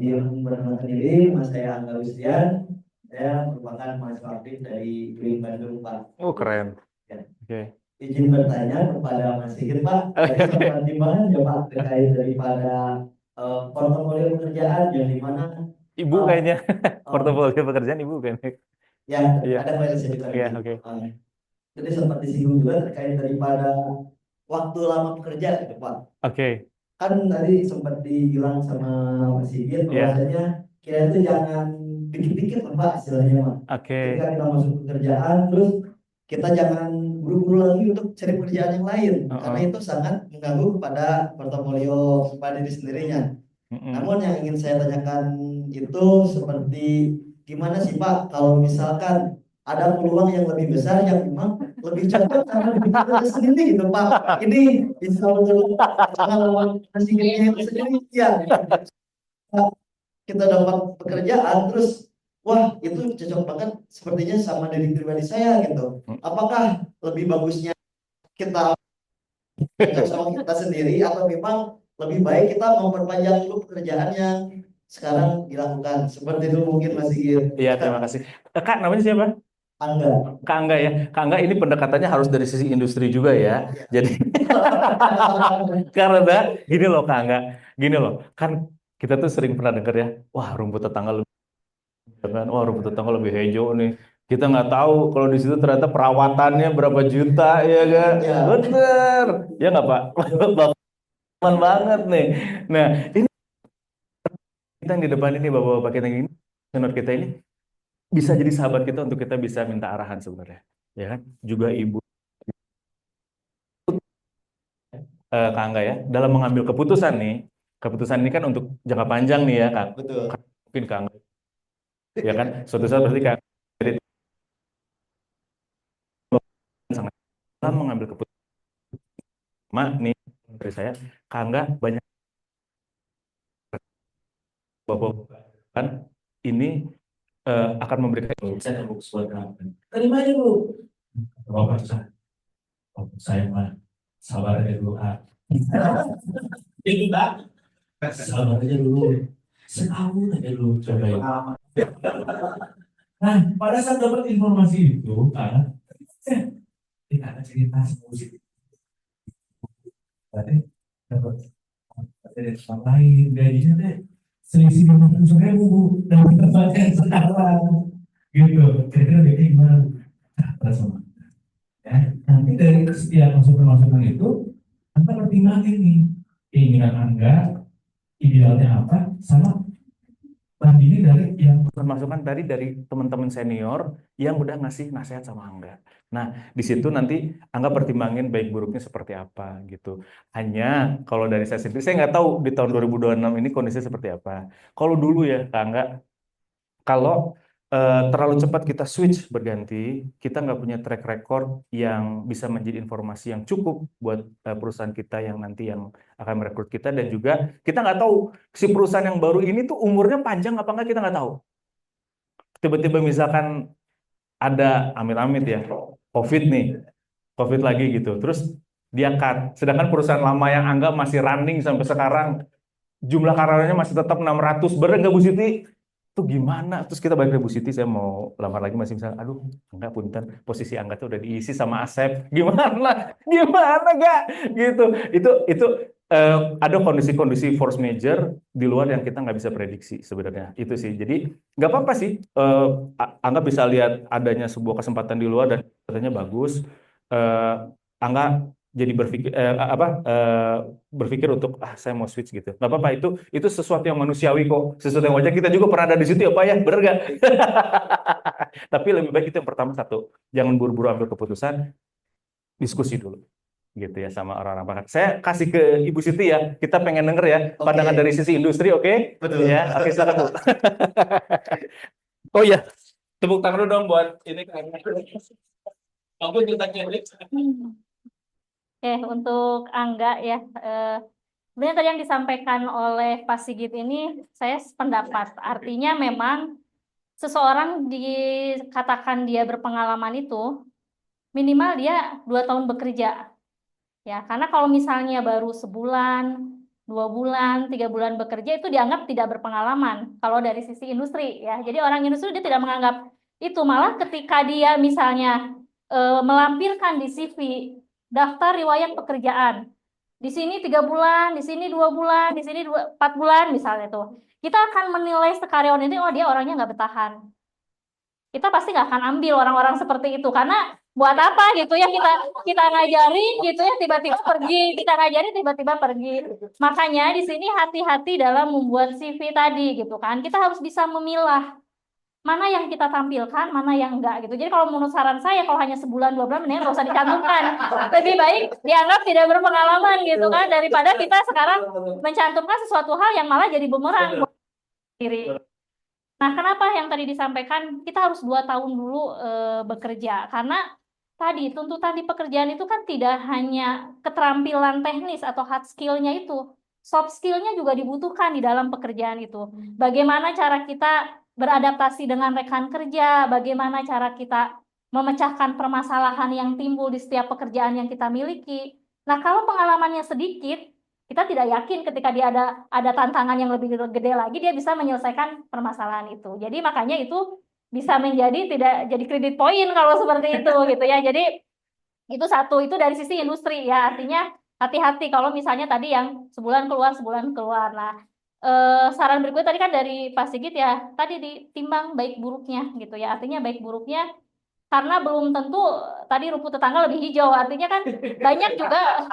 Di pertemuan sendiri, Mas saya Angga Lustian, saya merupakan mahasiswa aktif dari UIN Bandung, Pak. Oh, keren. Ya. Oke. Izin bertanya kepada Mas Sigit, Pak. Tadi sempat dibahas ya Pak terkait daripada portofolio pekerjaan yang dimana Ibu kayaknya portofolio pekerjaan ibu kan. ya Iya. ada file juga. Iya, oke. Jadi sempat disinggung juga terkait daripada waktu lama bekerja gitu Pak. Oke. Kan tadi sempat dibilang sama Mas Sigit Iya. bahwasanya kita itu jangan dikit-dikit lah Pak istilahnya Pak. Oke. Ketika kita masuk pekerjaan terus kita jangan buru-buru lagi untuk cari pekerjaan yang lain karena itu sangat mengganggu kepada portofolio kepada diri sendirinya. Namun yang ingin saya tanyakan itu seperti gimana sih Pak kalau misalkan ada peluang yang lebih besar yang memang lebih cocok karena kita sendiri gitu Pak. Ini bisa menurut pengalaman Sigitnya itu sendiri ya. Kita dapat pekerjaan terus wah itu cocok banget sepertinya sama dari pribadi saya gitu. Apakah lebih bagusnya kita cocok sama kita sendiri atau memang lebih baik kita memperpanjang dulu pekerjaan yang sekarang dilakukan seperti itu mungkin Mas Sigit. Iya, terima kasih. Kak, namanya siapa? Angga. Kak Angga ya. Kak Angga ini pendekatannya harus dari sisi industri juga ya. Jadi karena gini loh Kak Angga, gini loh. Kan kita tuh sering pernah dengar ya, wah rumput tetangga lebih hijau nih. Kita nggak tahu kalau di situ ternyata perawatannya berapa juta ya kan? Ya. Bener, ya nggak Pak? Bapak banget nih. Nah ini kita yang di depan ini bapak-bapak kita ini, senior kita ini bisa jadi sahabat kita untuk kita bisa minta arahan sebenarnya, ya kan? Juga ibu. Kak Angga ya, dalam mengambil keputusan ini kan untuk jangka panjang nih ya Kak. Betul. Mungkin Kak Angga, ya kan, suatu saat pasti Kak sangat dalam mengambil keputusan. Nih dari saya, Kak Angga banyak Bapak kan ini akan memberikan Saya terbuka buat kamu. Terima aja dulu. Bapak saya mah sabar aja dulu Kak. Itu Kak. Sabar aja dulu. Setahun aja dulu coba ya. Nah, pada saat dapat informasi itu, Kak, kita ada cerita musik. Berarti dapat dari tempat lain, gajinya deh selisih 50.000 dan tempatnya sekarang gitu. Kira-kira BK gimana? Sama. Ya, nanti dari setiap masukan-masukan itu Anda pertimbangin nih keinginan Anda, idealnya apa, sama bandingin dari yang masukan tadi dari teman-teman senior yang udah ngasih nasihat sama Angga. Nah, di situ nanti Angga pertimbangin baik buruknya seperti apa gitu. Hanya kalau dari saya sendiri, saya nggak tahu di tahun 2026 ini kondisinya seperti apa. Kalau dulu ya, Kak Angga, kalau terlalu cepat kita switch berganti, kita nggak punya track record yang bisa menjadi informasi yang cukup buat perusahaan kita yang nanti yang akan merekrut kita, dan juga kita nggak tahu si perusahaan yang baru ini tuh umurnya panjang apa nggak, kita nggak tahu. Tiba-tiba misalkan ada amit-amit ya, COVID nih, COVID lagi gitu, terus dia cut. Sedangkan perusahaan lama yang anggap masih running sampai sekarang, jumlah karyawannya masih tetap 600, bener nggak Bu Siti? Tuh gimana? Terus kita balik ke Bu Siti, saya mau lamar lagi masih misalnya, aduh enggak punten, posisi Angga tuh udah diisi sama Asep. Gimana? Gimana gak? Gitu. Itu ada kondisi-kondisi force major di luar yang kita nggak bisa prediksi sebenarnya. Itu sih. Jadi nggak apa-apa sih. Angga bisa lihat adanya sebuah kesempatan di luar dan katanya bagus. Angga jadi berpikir untuk saya mau switch gitu. Nggak apa-apa, itu sesuatu yang manusiawi kok, sesuatu yang wajar. Kita juga pernah ada di situ ya Pak ya, bener nggak? Tapi lebih baik itu yang pertama, satu, jangan buru-buru ambil keputusan, diskusi dulu gitu ya sama orang-orang pakar. Saya kasih ke Ibu Siti ya, kita pengen denger ya pandangan dari sisi industri, oke? Betul. Ya, oke, silakan Bu. Oh ya, tepuk tangan dulu dong buat ini kan. Aku ditanya. Oke, untuk Angga ya, sebenarnya tadi yang disampaikan oleh Pak Sigit ini saya sependapat. Artinya memang seseorang dikatakan dia berpengalaman itu minimal dia 2 tahun bekerja. Ya, karena kalau misalnya baru sebulan, 2 bulan, 3 bulan bekerja itu dianggap tidak berpengalaman. Kalau dari sisi industri ya, jadi orang industri dia tidak menganggap itu. Malah ketika dia misalnya melampirkan di CV daftar riwayat pekerjaan, di sini 3 bulan, di sini 2 bulan, di sini 4 bulan misalnya tuh, kita akan menilai karyawan ini, oh dia orangnya nggak bertahan. Kita pasti nggak akan ambil orang-orang seperti itu, karena buat apa gitu ya kita ngajari gitu ya tiba-tiba pergi, kita ngajari tiba-tiba pergi. Makanya di sini hati-hati dalam membuat CV tadi gitu kan. Kita harus bisa memilah mana yang kita tampilkan, mana yang enggak gitu. Jadi kalau menurut saran saya, kalau hanya sebulan 2 bulan, mending nggak usah dicantumkan. Lebih baik dianggap tidak berpengalaman gitu kan, daripada kita sekarang mencantumkan sesuatu hal yang malah jadi bumerang buat diri. Nah, kenapa yang tadi disampaikan kita harus 2 tahun dulu bekerja? Karena tadi tuntutan di pekerjaan itu kan tidak hanya keterampilan teknis atau hard skill-nya itu, soft skill-nya juga dibutuhkan di dalam pekerjaan itu. Bagaimana cara kita beradaptasi dengan rekan kerja, bagaimana cara kita memecahkan permasalahan yang timbul di setiap pekerjaan yang kita miliki. Nah, kalau pengalamannya sedikit, kita tidak yakin ketika dia ada tantangan yang lebih gede lagi, dia bisa menyelesaikan permasalahan itu. Jadi makanya itu bisa menjadi tidak jadi kredit poin kalau seperti itu gitu ya. Jadi itu satu, itu dari sisi industri ya, artinya hati-hati kalau misalnya tadi yang sebulan keluar, sebulan keluar. Nah, saran berikutnya tadi kan dari Pak Sigit ya, tadi ditimbang baik buruknya gitu ya, artinya baik buruknya karena belum tentu tadi rumput tetangga lebih hijau, artinya kan banyak juga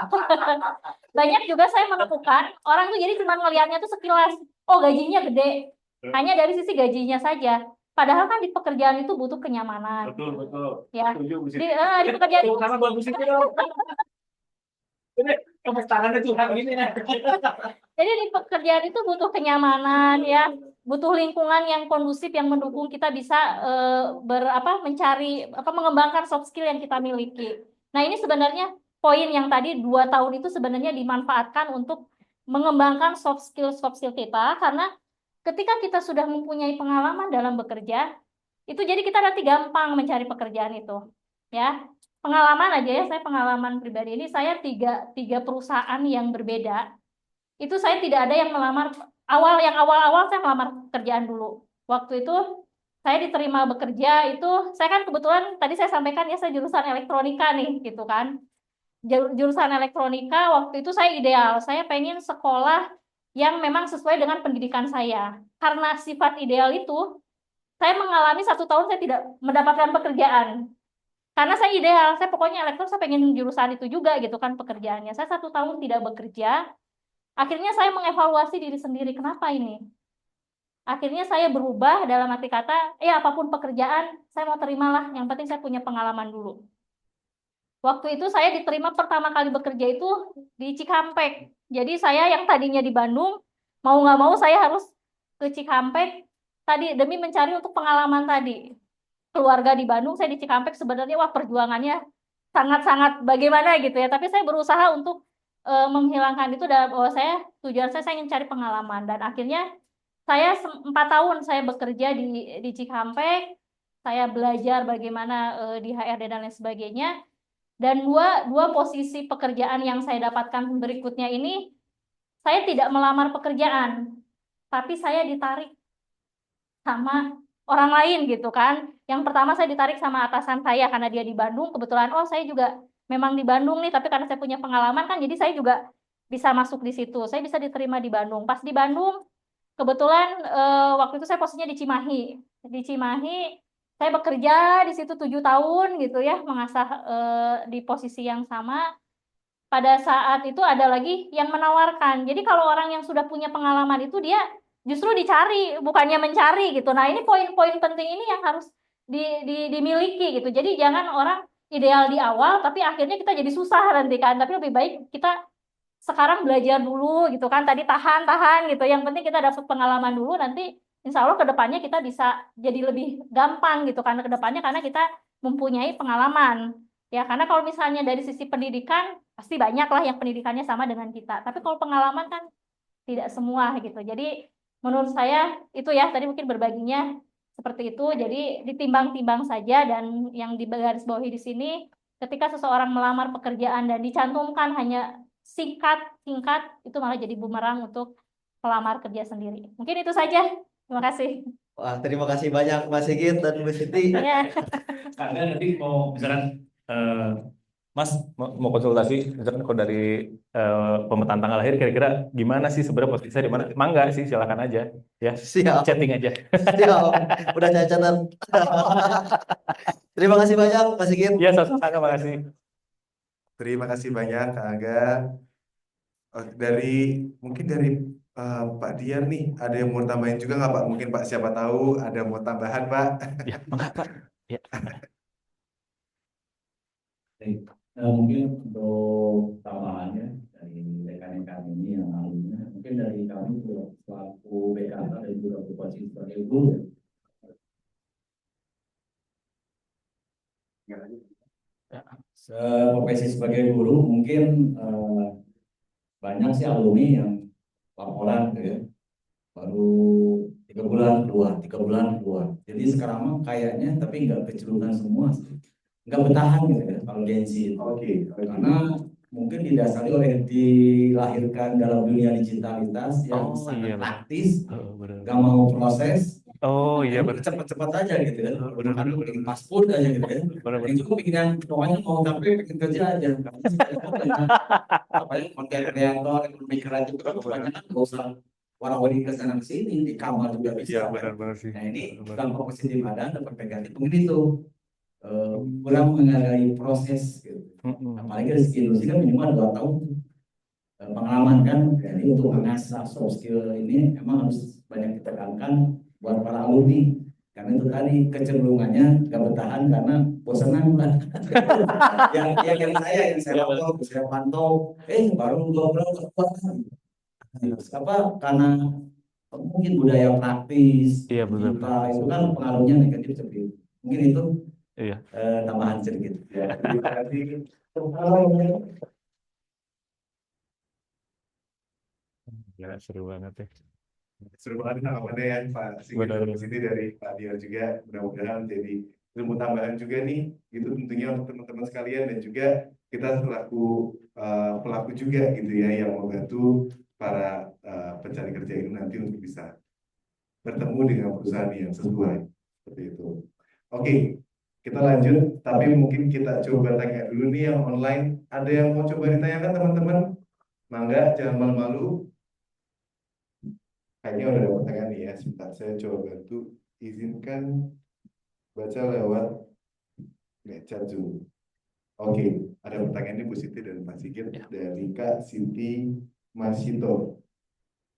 banyak juga saya menemukan orang tuh jadi cuma ngelihatnya tuh sekilas, oh gajinya gede, hanya dari sisi gajinya saja. Padahal kan di pekerjaan itu butuh kenyamanan. Betul. Ya. Setuju, Bu Siti. Di pekerjaan itu Karena Bu Siti dong. Ini tepuk tangannya curang gini ya. jadi di pekerjaan itu butuh kenyamanan ya, butuh lingkungan yang kondusif yang mendukung kita bisa mencari mengembangkan soft skill yang kita miliki. Nah, ini sebenarnya poin yang tadi 2 tahun itu sebenarnya dimanfaatkan untuk mengembangkan soft skill kita, karena ketika kita sudah mempunyai pengalaman dalam bekerja, itu jadi kita nanti gampang mencari pekerjaan itu. Ya, pengalaman aja ya, saya pengalaman pribadi ini saya tiga perusahaan yang berbeda. Itu saya tidak ada yang melamar awal-awal saya melamar pekerjaan dulu. Waktu itu saya diterima bekerja itu, saya kan kebetulan tadi saya sampaikan ya saya jurusan elektronika nih gitu kan. Jurusan elektronika waktu itu saya ideal, saya pengen sekolah yang memang sesuai dengan pendidikan saya. Karena sifat ideal itu, saya mengalami 1 tahun saya tidak mendapatkan pekerjaan. Karena saya ideal, saya pokoknya elektro, saya pengen jurusan itu juga gitu kan pekerjaannya. Saya 1 tahun tidak bekerja, akhirnya saya mengevaluasi diri sendiri, kenapa ini? Akhirnya saya berubah dalam arti kata, apapun pekerjaan, saya mau terimalah, yang penting saya punya pengalaman dulu. Waktu itu saya diterima pertama kali bekerja itu di Cikampek. Jadi saya yang tadinya di Bandung, mau nggak mau saya harus ke Cikampek tadi demi mencari untuk pengalaman tadi. Keluarga di Bandung, saya di Cikampek sebenarnya wah perjuangannya sangat-sangat bagaimana gitu ya. Tapi saya berusaha untuk menghilangkan itu dan saya tujuan saya ingin cari pengalaman dan akhirnya saya 4 tahun saya bekerja di Cikampek. Saya belajar bagaimana di HRD dan lain sebagainya. Dan dua posisi pekerjaan yang saya dapatkan berikutnya ini, saya tidak melamar pekerjaan, tapi saya ditarik sama orang lain gitu kan. Yang pertama saya ditarik sama atasan saya karena dia di Bandung, kebetulan saya juga memang di Bandung nih, tapi karena saya punya pengalaman kan, jadi saya juga bisa masuk di situ. Saya bisa diterima di Bandung. Pas di Bandung, kebetulan waktu itu saya posisinya di Cimahi. Di Cimahi, saya bekerja di situ 7 tahun gitu ya, mengasah di posisi yang sama. Pada saat itu ada lagi yang menawarkan. Jadi kalau orang yang sudah punya pengalaman itu dia justru dicari, bukannya mencari gitu. Nah ini poin-poin penting ini yang harus dimiliki gitu. Jadi jangan orang ideal di awal, tapi akhirnya kita jadi susah nanti kan. Tapi lebih baik kita sekarang belajar dulu gitu kan. Tadi tahan gitu. Yang penting kita dapat pengalaman dulu, nanti insya Allah kedepannya kita bisa jadi lebih gampang gitu kan kedepannya karena kita mempunyai pengalaman. Ya, karena kalau misalnya dari sisi pendidikan, pasti banyak lah yang pendidikannya sama dengan kita. Tapi kalau pengalaman kan tidak semua gitu. Jadi menurut saya itu ya, tadi mungkin berbaginya seperti itu. Jadi ditimbang-timbang saja dan yang digarisbawahi di sini, ketika seseorang melamar pekerjaan dan dicantumkan hanya singkat, itu malah jadi bumerang untuk pelamar kerja sendiri. Mungkin itu saja. Terima kasih. Wah, terima kasih banyak Mas Sigit dan Bu Siti. Ya. Anda nanti mau misalkan Mas mau konsultasi misalkan kalau dari pemetaan tanggal lahir kira-kira gimana sih sebenarnya posisi saya di mana? Mangga sih silakan aja ya. Siap. Chatting aja. Siap. Udah saya catat. Terima kasih banyak Mas Sigit. Ya, sama-sama, makasih. Terima kasih banyak Kak Aga. Mungkin dari Pak Dian nih, ada yang mau tambahin juga nggak Pak? Mungkin Pak siapa tahu ada mau tambahan Pak. Ya, mangga Pak. Ya. Mungkin untuk tambahannya dari rekan-rekan ini yang ahlinya, mungkin dari kami selaku BKK dan juga berposisi sebagai guru. Profesi sebagai guru mungkin banyak sih alumni yang laporan gitu ya, baru 3 bulan keluar. Jadi sekarang mah kayaknya tapi nggak kecenderungan semua sih. Nggak bertahan gitu ya kalau gengsi. Oke. Karena mungkin didasari oleh dilahirkan dalam dunia digitalitas yang sangat praktis, nggak mau proses. Oh iya benar. Cepat-cepat aja gitu kan. Benar bikin paspor aja gitu ya. Yang itu bikin yang pokoknya mau capek bikin kerja aja. Apa yang konten kreator, ekonomi kreatif itu kan kebanyakan nggak usah orang-orang ke sana sini di kamar juga bisa. Iya benar sih. Nah ini dampak positif ada, dampak negatif mungkin itu kurang menghargai proses gitu. Apalagi dari segi industri kan minimal 2 tahun pengalaman kan. Jadi untuk mengasah soft skill ini emang harus banyak ditekankan buat para alumni. Karena itu tadi kecenderungannya gak bertahan karena bosanan lah. yang saya pantau, baru 2 bulan kekuatan. Apa karena mungkin budaya praktis, Iya benar. itu kan pengaruhnya negatif seperti itu. Mungkin itu tambahan sedikit. Ya, terima kasih. Ya, seru banget ya. Seru banget namanya ya Pak Sigit di sini dari Pak Dio juga, mudah-mudahan jadi ilmu tambahan juga nih gitu tentunya untuk teman-teman sekalian dan juga kita selaku pelaku juga gitu ya yang membantu para pencari kerja ini nanti untuk bisa bertemu dengan perusahaan yang sesuai seperti itu. Oke, kita lanjut, tapi mungkin kita coba tanya dulu nih yang online, ada yang mau coba ditanyakan teman-teman? Mangga, jangan malu-malu. Kayaknya udah ada pertanyaan nih ya. Sebentar, saya coba bantu. Izinkan baca lewat chat Zoom. Oke, ada pertanyaan nih Bu Siti dan Pak Sigit dari Kak Siti Masito.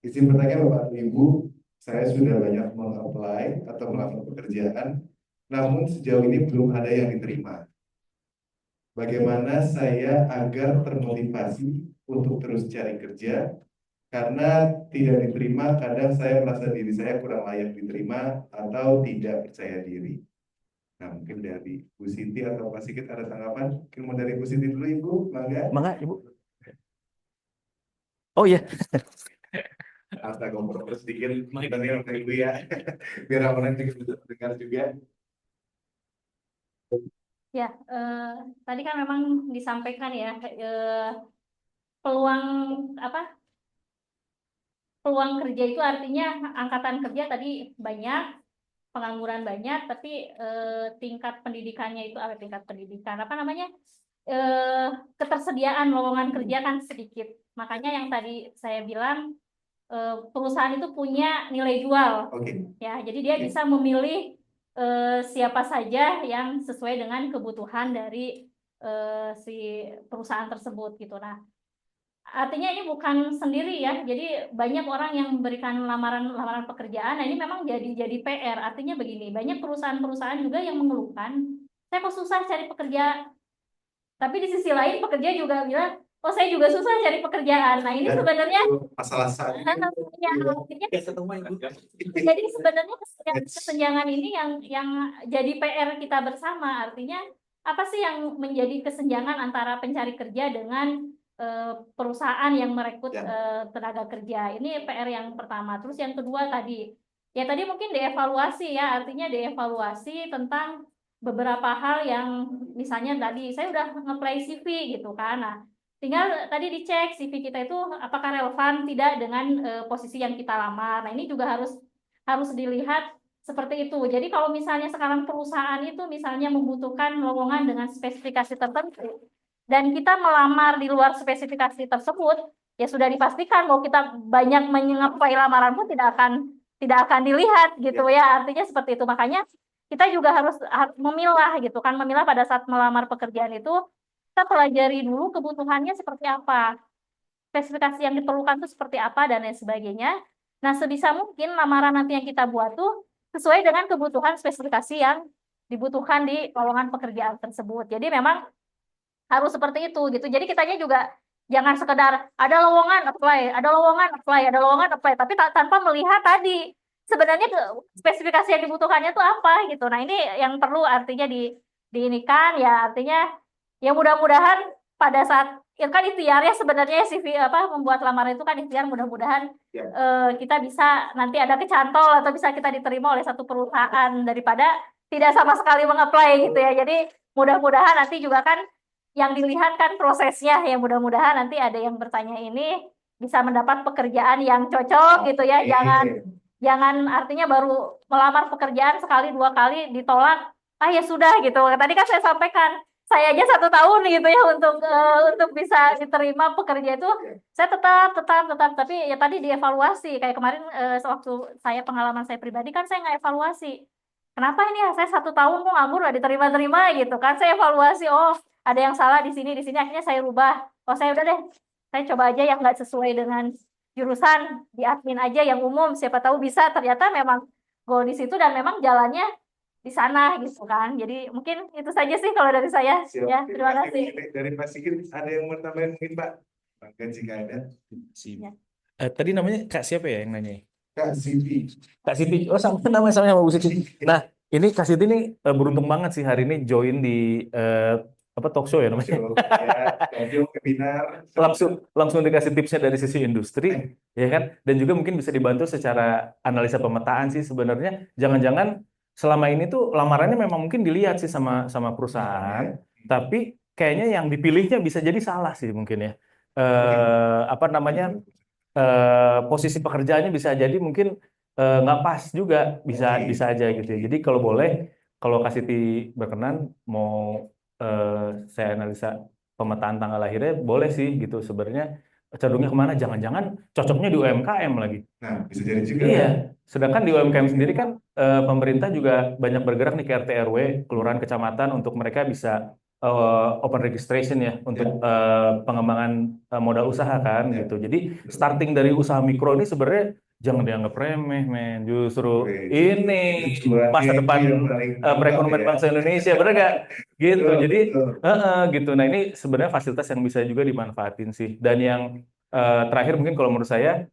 Izin bertanya Bapak Ibu, saya sudah banyak meng-apply atau melamar pekerjaan, namun sejauh ini belum ada yang diterima. Bagaimana saya agar termotivasi untuk terus cari kerja? Karena tidak diterima, kadang saya merasa diri saya kurang layak diterima atau tidak percaya diri. Nah, mungkin dari Bu Siti atau Pak Sigit ada tanggapan? Mungkin mau dari Bu Siti dulu, Ibu, mangga. Mangga, Ibu. Oh iya, Astaga, ngobrol sedikit, kita tinggal ke Ibu ya. Biar orang juga bisa dengar juga. Ya, tadi kan memang disampaikan ya, peluang apa? Peluang kerja itu artinya angkatan kerja tadi banyak, pengangguran banyak, tapi tingkat pendidikannya itu tingkat pendidikan apa namanya? Ketersediaan lowongan kerja kan sedikit. Makanya yang tadi saya bilang perusahaan itu punya nilai jual. Oke. Ya, jadi dia bisa memilih siapa saja yang sesuai dengan kebutuhan dari si perusahaan tersebut gitu. Nah, artinya ini bukan sendiri ya. Jadi banyak orang yang memberikan lamaran pekerjaan. Nah, ini memang jadi PR. Artinya begini, banyak perusahaan-perusahaan juga yang mengeluhkan, saya kok susah cari pekerja. Tapi di sisi lain pekerja juga bilang, oh saya juga susah cari pekerjaan. Nah, ini sebenarnya masalah saya. ya, artinya jadi sebenarnya kesenjangan ini yang jadi PR kita bersama. Artinya apa sih yang menjadi kesenjangan antara pencari kerja dengan perusahaan yang merekrut tenaga kerja? Ini PR yang pertama. Terus yang kedua tadi, ya tadi mungkin dievaluasi ya, artinya dievaluasi tentang beberapa hal yang misalnya tadi saya udah nge-play CV gitu kan. Nah, tinggal tadi dicek CV kita itu apakah relevan tidak dengan posisi yang kita lamar. Nah, ini juga harus dilihat seperti itu. Jadi kalau misalnya sekarang perusahaan itu misalnya membutuhkan lowongan dengan spesifikasi tertentu dan kita melamar di luar spesifikasi tersebut, ya sudah dipastikan bahwa kita banyak menyampaikan lamaran pun tidak akan dilihat gitu ya. Artinya seperti itu. Makanya kita juga harus memilah gitu kan, memilah pada saat melamar pekerjaan itu kita pelajari dulu kebutuhannya seperti apa, spesifikasi yang diperlukan itu seperti apa dan lain sebagainya. Nah, sebisa mungkin lamaran nanti yang kita buat tuh sesuai dengan kebutuhan spesifikasi yang dibutuhkan di lowongan pekerjaan tersebut. Jadi memang harus seperti itu gitu. Jadi kitanya juga jangan sekedar ada lowongan apply, ada lowongan apply, ada lowongan apply, tapi tanpa melihat tadi sebenarnya spesifikasi yang dibutuhkannya itu apa gitu. Nah, ini yang perlu artinya diinikan ya, artinya ya mudah-mudahan pada saat ya kan ikhtiar ya sebenarnya CV membuat lamaran itu kan ikhtiar, mudah-mudahan kita bisa nanti ada kecantol atau bisa kita diterima oleh satu perusahaan daripada tidak sama sekali mengapply gitu ya. Jadi mudah-mudahan nanti juga kan yang dilihat kan prosesnya, ya mudah-mudahan nanti ada yang bertanya ini bisa mendapat pekerjaan yang cocok gitu ya. Jangan artinya baru melamar pekerjaan sekali dua kali ditolak, ya sudah gitu. Tadi kan saya sampaikan, saya aja 1 tahun gitu ya untuk bisa diterima pekerja itu, saya tetap tapi ya tadi dievaluasi kayak kemarin waktu saya pengalaman saya pribadi kan saya nggak evaluasi. Kenapa ini ya saya 1 tahun kok nganggur nggak diterima gitu kan? Saya evaluasi, oh ada yang salah di sini akhirnya saya rubah. Oh saya udah deh, saya coba aja yang nggak sesuai dengan jurusan di admin aja yang umum, siapa tahu bisa, ternyata memang goal di situ dan memang jalannya di sana gitu kan. Jadi mungkin itu saja sih kalau dari saya. Siap. Ya, terima kasih. Dari Pak Sigit ada yang mau tambahin mungkin Pak? Bangga jika ada. Ya. Tadi namanya Kak siapa ya yang nanya? Kak Siti. Kak Siti. Oh, sama namanya sama Bu Siti. Nah, ini Kak Siti ini beruntung banget sih hari ini join di talk show ya namanya. Ya, webinar. Langsung dikasih tipsnya dari sisi industri, ya kan? Dan juga mungkin bisa dibantu secara analisa pemetaan sih sebenarnya. Jangan-jangan selama ini tuh lamarannya memang mungkin dilihat sih sama perusahaan, tapi kayaknya yang dipilihnya bisa jadi salah sih mungkin ya. Posisi pekerjaannya bisa jadi mungkin nggak pas juga, bisa aja gitu ya. Jadi kalau boleh, kalau Kak Siti berkenan mau saya analisa pemetaan tanggal lahirnya boleh sih gitu sebenarnya. cenderungnya kemana? Jangan-jangan cocoknya di UMKM lagi. Nah, bisa jadi juga. Iya, sedangkan di UMKM sendiri kan pemerintah juga banyak bergerak nih ke RT RW, kelurahan, kecamatan untuk mereka bisa open registration ya untuk pengembangan modal usaha kan Ya. gitu. Jadi starting dari usaha mikro ini sebenarnya jangan dianggap remeh, men. Justru Oke. ini Cuannya masa itu depan yang paling perekonomian ya. bangsa Indonesia, bener gak? Gitu. Betul, Jadi betul. gitu. Nah ini sebenarnya fasilitas yang bisa juga dimanfaatin sih. Dan yang terakhir mungkin kalau menurut saya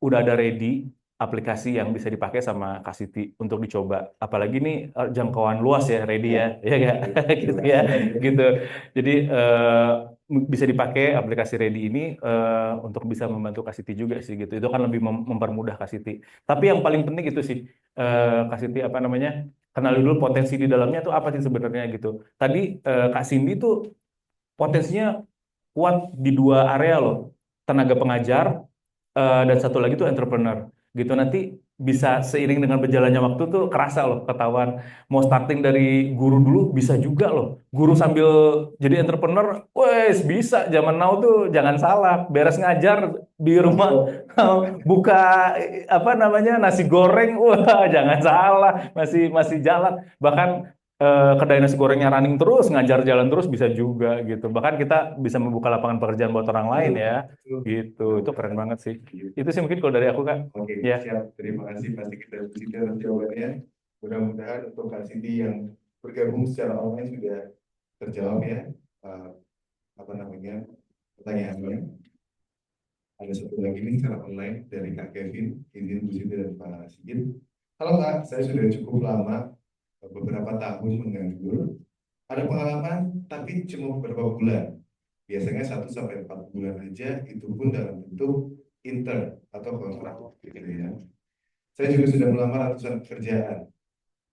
udah ada ready aplikasi yang bisa dipakai sama Kasiti untuk dicoba. Apalagi nih jangkauan luas ya, ready ya, ya nggak? Gitu ya, gitu. Jadi bisa dipakai aplikasi ready ini untuk bisa membantu Kasiti juga sih gitu. Itu kan lebih mempermudah Kasiti. Tapi yang paling penting itu sih Kasiti apa namanya? Kenali dulu potensi di dalamnya tuh apa sih sebenarnya gitu. Tadi Kak Cindy tuh potensinya kuat di dua area loh, tenaga pengajar dan satu lagi tuh entrepreneur gitu. Nanti bisa seiring dengan berjalannya waktu tuh kerasa loh, ketahuan. Mau starting dari guru dulu bisa juga loh, guru sambil jadi entrepreneur, wes bisa. Zaman now tuh jangan salah, beres ngajar di rumah buka apa namanya nasi goreng, wah jangan salah, masih masih jalan. Bahkan kedai nasi gorengnya running terus, ngajar jalan terus bisa juga gitu. Bahkan kita bisa membuka lapangan pekerjaan buat orang lain ya, gitu. Itu keren banget sih. Itu sih mungkin kalau dari aku Kak. Oke, Ya. siap. Terima kasih. Pasti kita diskusikan nanti jawabannya. Mudah-mudahan untuk Kak Siti yang bergabung secara online sudah terjawab ya. Apa namanya pertanyaannya. Ada satu lagi nih secara online dari Kak Kevin, izin Bu Siti dan Pak Sigit. Halo Kak, saya sudah cukup lama beberapa tahun menganggur. Ada pengalaman, tapi cuma beberapa bulan. Biasanya 1 sampai 4 bulan aja, itu pun dalam bentuk intern atau kontrak gitu ya. Saya juga sudah melamar ratusan pekerjaan.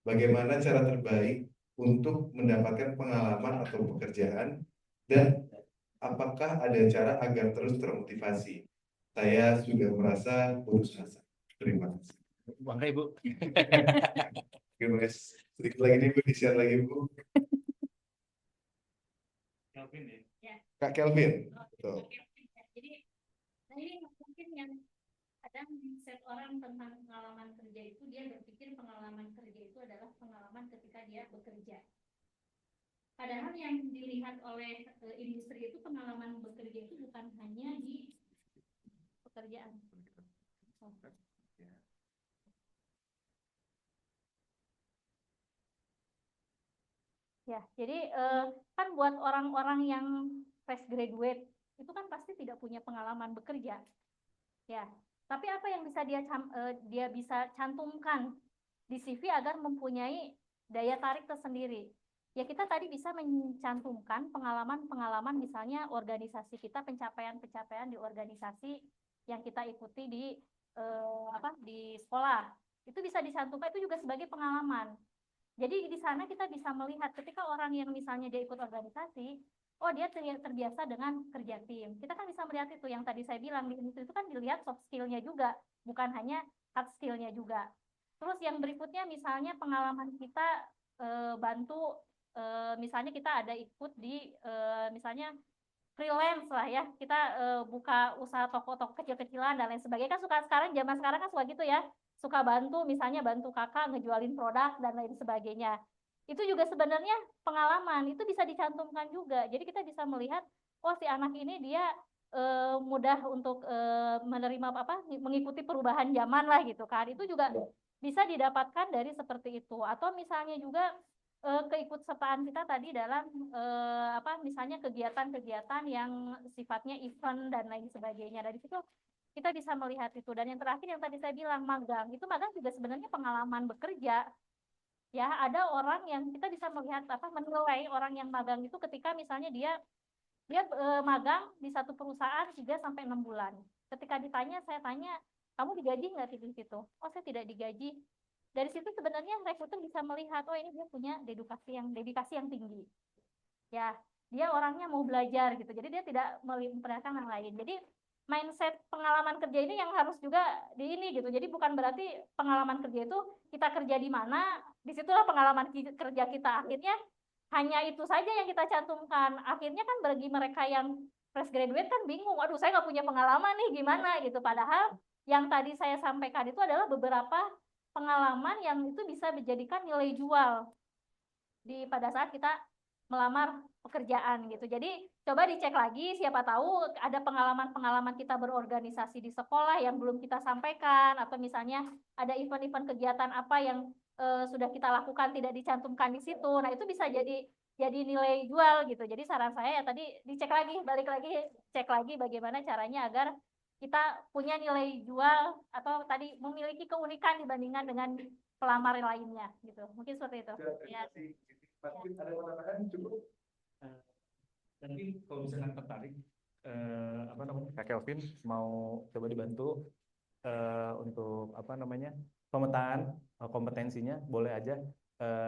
Bagaimana cara terbaik untuk mendapatkan pengalaman atau pekerjaan dan apakah ada cara agar terus termotivasi? Saya sudah merasa putus asa. Terima kasih. Bangga Ibu. Oke, Mas. Sedikit lagi nih Bu, di-share lagi Bu. Kak Kelvin. Betul. Jadi, nah ini mungkin yang kadang mindset orang tentang pengalaman kerja itu, dia berpikir pengalaman kerja itu adalah pengalaman ketika dia bekerja. Padahal yang dilihat oleh industri itu pengalaman bekerja itu bukan hanya di pekerjaan. Ya, jadi kan buat orang-orang yang fresh graduate itu kan pasti tidak punya pengalaman bekerja, ya. Tapi apa yang bisa dia bisa cantumkan di CV agar mempunyai daya tarik tersendiri? Ya kita tadi bisa mencantumkan pengalaman-pengalaman misalnya organisasi kita, pencapaian-pencapaian di organisasi yang kita ikuti di di sekolah. Itu bisa dicantumkan, itu juga sebagai pengalaman. Jadi di sana kita bisa melihat ketika orang yang misalnya dia ikut organisasi, oh dia terbiasa dengan kerja tim. Kita kan bisa melihat itu yang tadi saya bilang di industri itu kan dilihat soft skill-nya juga, bukan hanya hard skill-nya juga. Terus yang berikutnya misalnya pengalaman kita bantu, misalnya kita ada ikut di misalnya freelance lah ya, kita buka usaha toko-toko kecil-kecilan dan lain sebagainya. Kan zaman sekarang kan suka gitu ya, suka bantu, misalnya bantu kakak ngejualin produk dan lain sebagainya. Itu juga sebenarnya pengalaman, itu bisa dicantumkan juga. Jadi kita bisa melihat, oh si anak ini dia mudah untuk menerima mengikuti perubahan zaman lah gitu kan. Itu juga bisa didapatkan dari seperti itu. Atau misalnya juga keikutsertaan kita tadi dalam misalnya kegiatan-kegiatan yang sifatnya event dan lain sebagainya. Dari situ kita bisa melihat itu. Dan yang terakhir yang tadi saya bilang, magang. Itu magang juga sebenarnya pengalaman bekerja. Ya, ada orang yang kita bisa melihat menilai orang yang magang itu ketika misalnya dia magang di satu perusahaan 3 sampai 6 bulan. Ketika saya tanya, kamu digaji nggak di situ? Oh, saya tidak digaji. Dari situ sebenarnya rekruter bisa melihat, oh ini dia punya dedikasi yang tinggi. Ya, dia orangnya mau belajar gitu. Jadi dia tidak memperhatikan yang lain. Jadi mindset pengalaman kerja ini yang harus juga gitu. Jadi bukan berarti pengalaman kerja itu kita kerja di mana, disitulah pengalaman kerja kita. Akhirnya hanya itu saja yang kita cantumkan. Akhirnya kan bagi mereka yang fresh graduate kan bingung, aduh saya nggak punya pengalaman nih gimana gitu. Padahal yang tadi saya sampaikan itu adalah beberapa pengalaman yang itu bisa dijadikan nilai jual pada saat kita melamar pekerjaan gitu. Jadi coba dicek lagi, siapa tahu ada pengalaman-pengalaman kita berorganisasi di sekolah yang belum kita sampaikan, atau misalnya ada event-event kegiatan apa yang sudah kita lakukan tidak dicantumkan di situ. Nah, itu bisa jadi nilai jual gitu. Jadi saran saya ya tadi dicek lagi, balik lagi, cek lagi bagaimana caranya agar kita punya nilai jual atau tadi memiliki keunikan dibandingkan dengan pelamar lainnya gitu. Mungkin seperti itu. Ya. Ada pertanyaan cukup? Nanti kalau misalkan tertarik, apa namanya, Kak Kelvin mau coba dibantu untuk apa namanya pemetaan kompetensinya, boleh aja,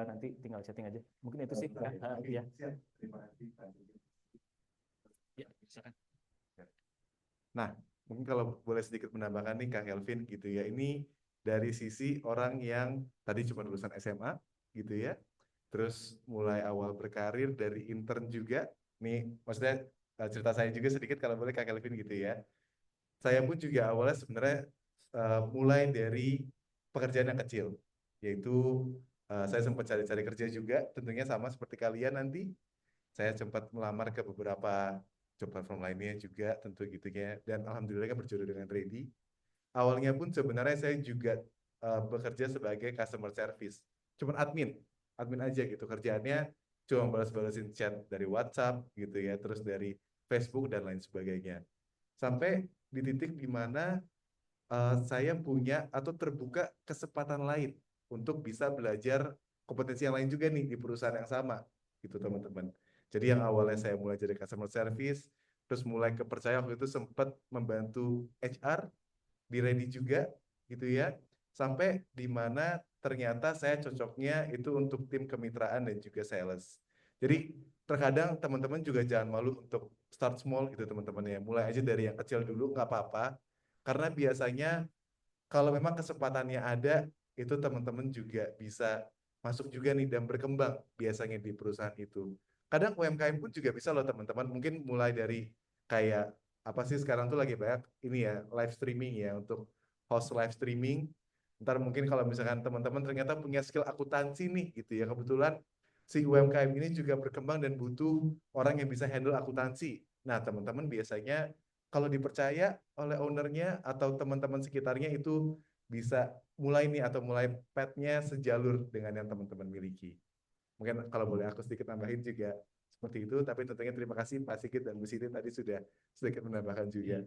nanti tinggal chatting aja. Mungkin itu sih. Iya. Siap. Terima kasih Pak. Ya, silakan. Nah, mungkin kalau boleh sedikit menambahkan nih Kak Kelvin gitu ya, ini dari sisi orang yang tadi cuma lulusan SMA gitu ya, terus mulai awal berkarir dari intern juga. Nih, maksudnya cerita saya juga sedikit kalau boleh Kak Kelvin gitu ya. Saya pun juga awalnya sebenarnya mulai dari pekerjaan yang kecil, yaitu saya sempat cari-cari kerja juga, tentunya sama seperti kalian nanti. Saya sempat melamar ke beberapa job platform lainnya juga tentu gitu ya, dan alhamdulillah kan berjodoh dengan Ready. Awalnya pun sebenarnya saya juga bekerja sebagai customer service, cuman admin aja gitu kerjaannya, cuma balas-balasin chat dari WhatsApp gitu ya, terus dari Facebook dan lain sebagainya. Sampai di titik dimana saya punya atau terbuka kesempatan lain untuk bisa belajar kompetensi yang lain juga nih di perusahaan yang sama gitu teman-teman. Jadi yang awalnya saya mulai jadi customer service, terus mulai kepercayaan waktu itu sempat membantu HR di Ready juga gitu ya, sampai di mana ternyata saya cocoknya itu untuk tim kemitraan dan juga sales. Jadi terkadang teman-teman juga jangan malu untuk start small gitu teman-teman ya, mulai aja dari yang kecil dulu nggak apa-apa, karena biasanya kalau memang kesempatannya ada, itu teman-teman juga bisa masuk juga nih dan berkembang biasanya di perusahaan itu. Kadang UMKM pun juga bisa loh teman-teman, mungkin mulai dari kayak apa sih sekarang tuh lagi banyak ini ya, live streaming ya, untuk host live streaming. Ntar mungkin kalau misalkan teman-teman ternyata punya skill akuntansi nih gitu ya, kebetulan si UMKM ini juga berkembang dan butuh orang yang bisa handle akuntansi. Nah teman-teman biasanya kalau dipercaya oleh ownernya atau teman-teman sekitarnya itu bisa mulai nih atau mulai petnya sejalur dengan yang teman-teman miliki. Mungkin kalau boleh aku sedikit nambahin juga seperti itu, tapi tentunya terima kasih Pak Sigit dan Bu Siti tadi sudah sedikit menambahkan juga.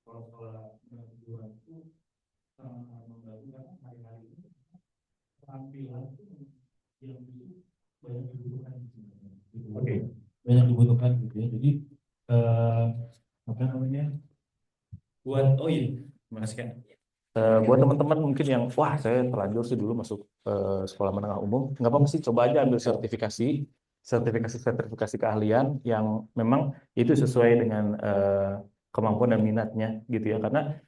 Kalau soal pengangguran itu membangun hari-hari ini tampilan yang banyak dibutuhkan sebenarnya. Oke. Banyak dibutuhkan gitu ya. Jadi apa namanya? Buat Terima kasih Kak. Buat teman-teman mungkin yang wah saya terlanjur sih dulu masuk sekolah menengah umum, nggak apa-apa sih, coba aja ambil sertifikasi keahlian yang memang itu sesuai dengan kemampuan dan minatnya gitu ya, karena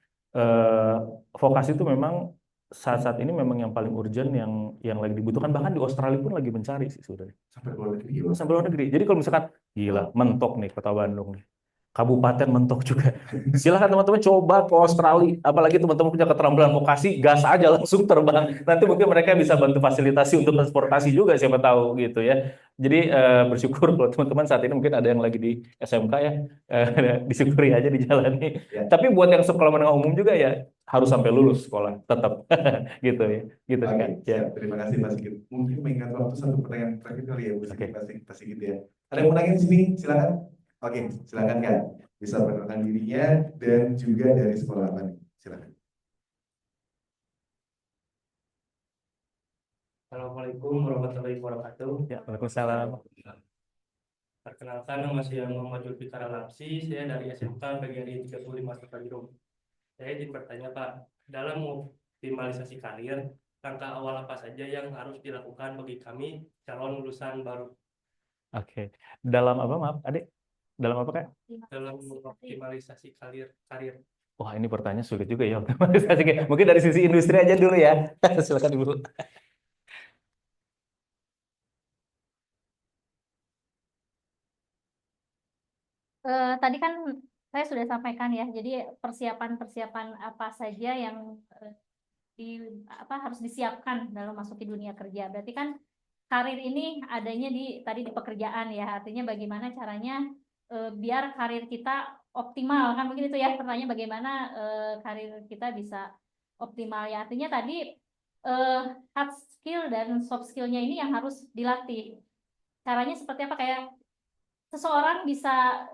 vokasi itu memang saat ini memang yang paling urgent, yang lagi dibutuhkan, bahkan di Australia pun lagi mencari sih sebenarnya. Sampai luar negeri. Sampai luar negeri. Jadi kalau misalkan gila mentok nih Kota Bandung nih, kabupaten mentok juga. Silahkan teman-teman coba ke Australia. Apalagi teman-teman punya keterampilan vokasi, gas aja langsung terbang. Nanti mungkin mereka bisa bantu fasilitasi untuk transportasi juga, siapa tahu gitu ya. Jadi bersyukur kalau teman-teman saat ini mungkin ada yang lagi di SMK ya, disyukuri aja dijalani. Ya. Tapi buat yang sekolah menengah umum juga ya harus sampai lulus sekolah tetap gitu ya. Gitu Oke, kan. Ya. siap. Terima kasih Pak Sigit. Mungkin mengingat waktu satu pertanyaan terakhir kali ya Bu Oke. Sigit, Pak Sigit ya. Ada yang mau nanya di sini? Silakan. Oke, silakan Kak. Bisa perkenalkan dirinya dan juga dari sekolah apa nih? Silakan. Assalamualaikum warahmatullahi wabarakatuh. Ya, waalaikumsalam. Perkenalkan, nama saya Muhammad Julfikar Alamsi. Saya dari SMK PGRI 35 Sukarjo. Saya ingin bertanya Pak, dalam optimalisasi karir, langkah awal apa saja yang harus dilakukan bagi kami calon lulusan baru? Oke. Dalam apa, maaf, Adik? Dalam apa, Kak? Dalam optimalisasi karir. Wah, ini pertanyaan sulit juga ya. Mungkin dari sisi industri aja dulu ya. Silakan Ibu. Tadi kan saya sudah sampaikan ya, jadi persiapan-persiapan apa saja yang harus disiapkan dalam masuki dunia kerja. Berarti kan karir ini adanya tadi di pekerjaan ya, artinya bagaimana caranya biar karir kita optimal, kan mungkin itu ya pertanyaan, bagaimana karir kita bisa optimal ya, artinya tadi hard skill dan soft skillnya ini yang harus dilatih. Caranya seperti apa? Kayak seseorang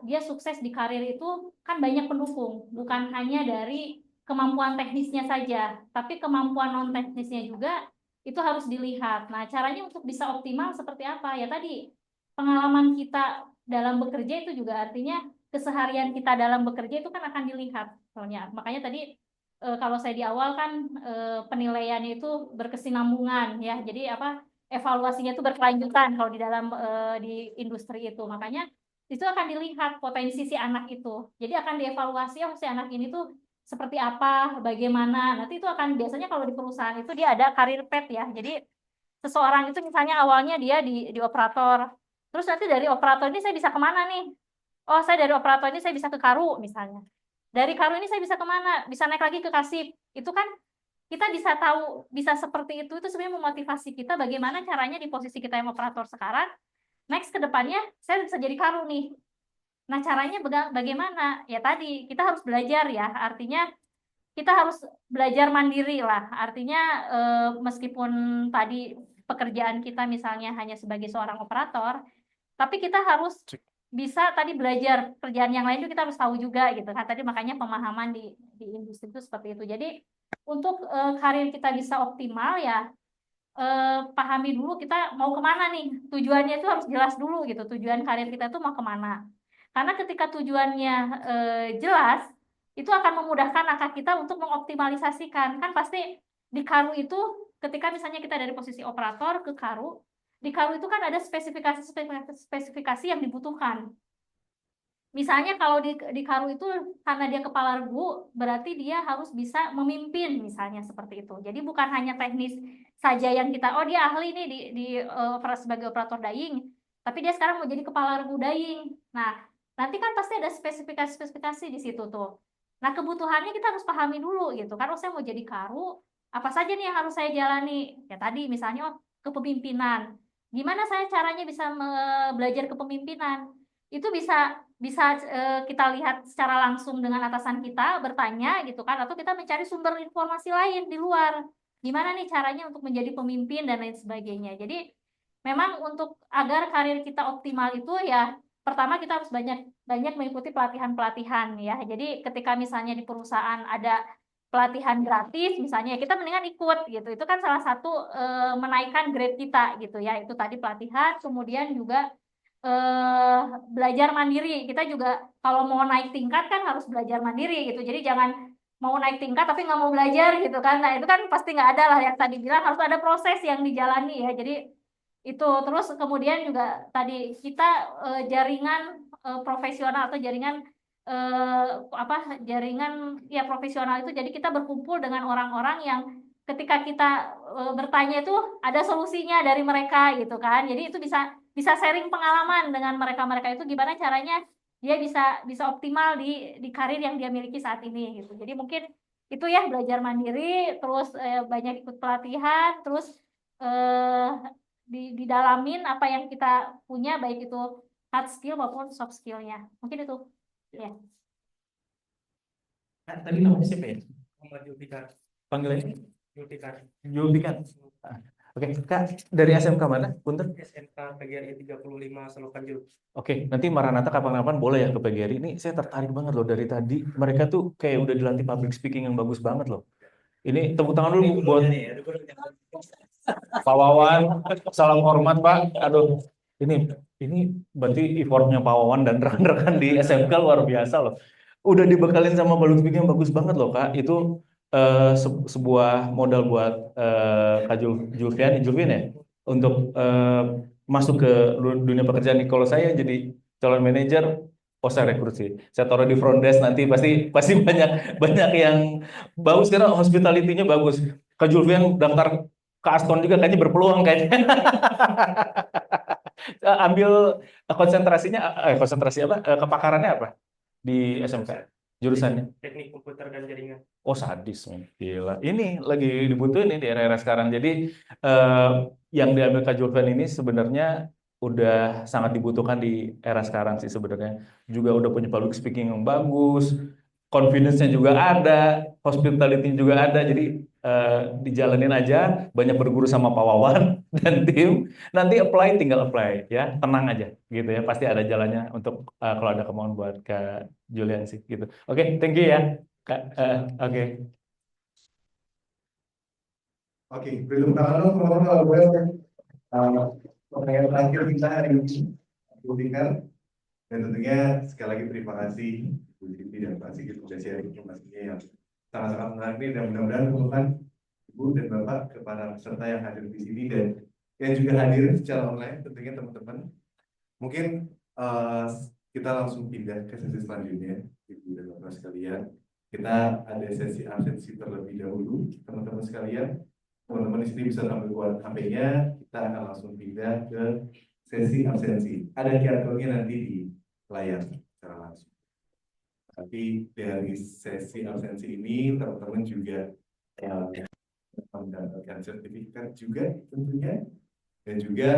dia sukses di karir itu kan banyak pendukung, bukan hanya dari kemampuan teknisnya saja, tapi kemampuan non teknisnya juga itu harus dilihat. Nah, caranya untuk bisa optimal seperti apa? Ya tadi, pengalaman kita dalam bekerja itu juga artinya keseharian kita dalam bekerja itu kan akan dilihat. Soalnya, makanya tadi kalau saya di awal kan penilaiannya itu berkesinambungan ya. Jadi evaluasinya itu berkelanjutan kalau di dalam di industri itu. Makanya itu akan dilihat potensi si anak itu. Jadi akan dievaluasi, oh si anak ini tuh seperti apa, bagaimana. Nanti itu akan biasanya kalau di perusahaan itu dia ada karir path ya. Jadi seseorang itu misalnya awalnya dia di operator. Terus nanti dari operator ini saya bisa kemana nih? Oh, saya dari operator ini saya bisa ke karu misalnya. Dari karu ini saya bisa kemana? Bisa naik lagi ke kasip. Itu kan kita bisa tahu, bisa seperti itu sebenarnya memotivasi kita bagaimana caranya di posisi kita yang operator sekarang. Next ke depannya saya bisa jadi karu nih. Nah, caranya bagaimana? Ya tadi, kita harus belajar ya. Artinya kita harus belajar mandiri lah. Artinya meskipun tadi pekerjaan kita misalnya hanya sebagai seorang operator, tapi kita harus bisa tadi belajar kerjaan yang lain itu kita harus tahu juga gitu kan. Tadi makanya pemahaman di industri itu seperti itu. Jadi untuk karir kita bisa optimal ya pahami dulu kita mau kemana nih. Tujuannya itu harus jelas dulu gitu. Tujuan karir kita itu mau kemana. Karena ketika tujuannya jelas, itu akan memudahkan langkah kita untuk mengoptimalisasikan. Kan pasti di karu itu, ketika misalnya kita dari posisi operator ke karu, di karu itu kan ada spesifikasi yang dibutuhkan. Misalnya kalau di karu itu, karena dia kepala regu, berarti dia harus bisa memimpin, misalnya seperti itu. Jadi bukan hanya teknis saja yang kita, oh dia ahli nih sebagai operator daying, tapi dia sekarang mau jadi kepala regu daying. Nah, nanti kan pasti ada spesifikasi di situ tuh. Nah, kebutuhannya kita harus pahami dulu gitu. Kan, saya mau jadi karu, apa saja nih yang harus saya jalani? Ya tadi misalnya kepemimpinan. Gimana saya caranya bisa belajar kepemimpinan? Itu bisa kita lihat secara langsung dengan atasan kita, bertanya gitu kan, atau kita mencari sumber informasi lain di luar. Gimana nih caranya untuk menjadi pemimpin dan lain sebagainya. Jadi memang untuk agar karir kita optimal itu ya pertama kita harus banyak mengikuti pelatihan-pelatihan ya. Jadi ketika misalnya di perusahaan ada pelatihan gratis misalnya, kita mendingan ikut gitu. Itu kan salah satu menaikkan grade kita gitu ya. Itu tadi pelatihan, kemudian juga belajar mandiri. Kita juga kalau mau naik tingkat kan harus belajar mandiri gitu. Jadi jangan mau naik tingkat tapi nggak mau belajar gitu kan. Nah, itu kan pasti nggak ada lah, yang tadi bilang harus ada proses yang dijalani ya. Jadi itu terus kemudian juga tadi kita jaringan profesional atau jaringan jaringan ya profesional itu, jadi kita berkumpul dengan orang-orang yang ketika kita bertanya itu ada solusinya dari mereka gitu kan. Jadi itu bisa sharing pengalaman dengan mereka itu gimana caranya dia bisa optimal di karir yang dia miliki saat ini gitu. Jadi mungkin itu ya, belajar mandiri, terus banyak ikut pelatihan, terus didalamin apa yang kita punya, baik itu hard skill maupun soft skillnya. Mungkin itu ya. Tadi namanya siapa ya? Muhammad Julfikar. Panggilannya? Julfikar. Julfikar. Oke, Kak, dari SMK mana? Punten? SMK PGRI 35 Selokan Jul. Oke, nanti Maranatha kapan-kapan boleh ya ke PGRI. Ini saya tertarik banget loh dari tadi. Mereka tuh kayak udah dilatih public speaking yang bagus banget loh. Ini tepuk tangan dulu buat Pak Wawan. Salam hormat, Pak. Aduh, ini berarti effortnya Pak Wawan dan rekan-rekan di SMK luar biasa loh. Udah dibekalin sama public speaking yang bagus banget loh, Kak. Itu sebuah modal buat Kak Julvian ya, untuk masuk ke dunia pekerjaan. Kalau saya jadi calon manajer, saya rekrut sih. Saya taruh di front desk, nanti pasti banyak yang bagus karena hospitality-nya bagus. Kak Julvian daftar ke Aston juga kayaknya berpeluang kayaknya. Ambil konsentrasinya, konsentrasi apa? Kepakarannya apa di SMK? Jurusannya? Teknik komputer dan jaringan. Oh sadis, men. Gila. Ini lagi dibutuhin nih di era-era sekarang. Jadi yang diambil Kak Julvan ini sebenarnya udah sangat dibutuhkan di era sekarang sih sebenarnya. Juga udah punya public speaking yang bagus, confidence-nya juga ada, hospitality juga ada. Jadi dijalanin aja, banyak berguru sama Pak Wawan dan tim. Nanti apply, tinggal apply ya, tenang aja gitu ya. Pasti ada jalannya untuk kalau ada kemauan buat Kak Julian sih gitu. Oke, thank you ya. Kak, oke. Oke, belum tangan dong teman-teman kalau boleh. Pertanyaan terakhir kita hari ini, Bu Fikar. Dan tentunya sekali lagi terima kasih Bu Siti dan Pak Sigit sudah sharing informasinya yang sangat-sangat menarik ini, dan mudah-mudahan teman-teman Ibu dan Bapak kepada peserta yang hadir di sini dan yang juga hadir secara online, tentunya teman-teman mungkin kita langsung pindah ke sesi selanjutnya, Ibu dan Bapak sekalian. Kita ada sesi absensi terlebih dahulu, teman-teman sekalian. Teman-teman di sini bisa sambil buat HP-nya, kita akan langsung pindah ke sesi absensi. Ada QR-nya nanti di layar secara langsung. Tapi dari sesi absensi ini, teman-teman juga mendapatkan sertifikat juga tentunya, dan juga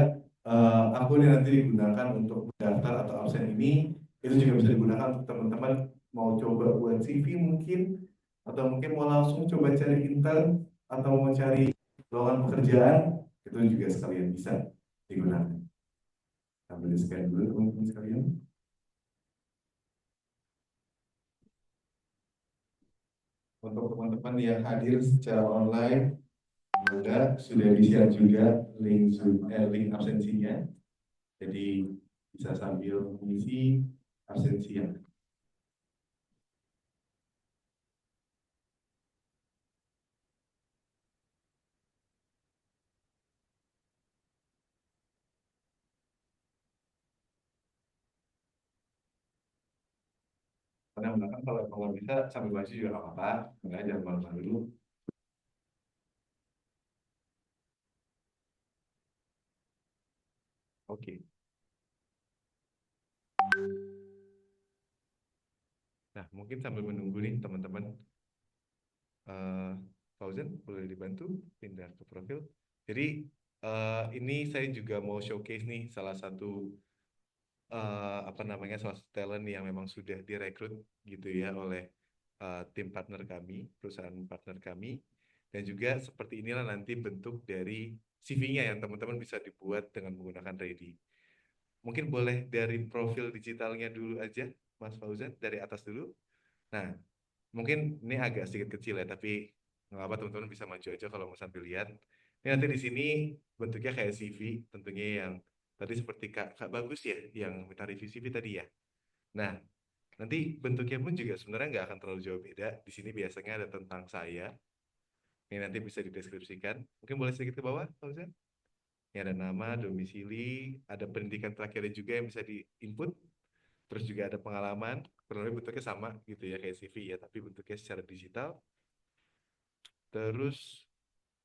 akun yang nanti digunakan untuk mendaftar atau absen ini itu juga bisa digunakan untuk teman-teman mau coba buat CV mungkin, atau mungkin mau langsung coba cari intern atau mau cari lowongan pekerjaan, itu juga sekalian bisa digunakan. Sambil di-scan dulu teman-teman sekalian. Untuk teman-teman yang hadir secara online, Anda sudah di-share juga link absensinya. Jadi bisa sambil mengisi absensi yang karena menggunakan, kalau nggak bisa sambil baca juga nggak apa-apa, nggak jangan malu-malu dulu. Oke. Nah, mungkin sambil menunggu nih teman-teman, Fauzan boleh dibantu pindah ke profil. Jadi ini saya juga mau showcase nih salah satu salah satu talent yang memang sudah direkrut gitu ya oleh tim partner kami, perusahaan partner kami, dan juga seperti inilah nanti bentuk dari CV-nya yang teman-teman bisa dibuat dengan menggunakan Ready. Mungkin boleh dari profil digitalnya dulu aja, Mas Fauzan, dari atas dulu. Nah, mungkin ini agak sedikit kecil ya, tapi nggak apa, teman-teman bisa maju aja kalau mau sambil lihat. Ini nanti di sini bentuknya kayak CV, tentunya yang tadi seperti Kak Bagus ya, yang minta review CV tadi ya. Nah, nanti bentuknya pun juga sebenarnya nggak akan terlalu jauh beda. Di sini biasanya ada tentang saya. Ini nanti bisa dideskripsikan. Mungkin boleh sedikit ke bawah, Fauzan. Ini ada nama, domisili, ada pendidikan terakhirnya juga yang bisa di-input. Terus juga ada pengalaman, kurang lebih bentuknya sama gitu ya kayak CV ya, tapi bentuknya secara digital. Terus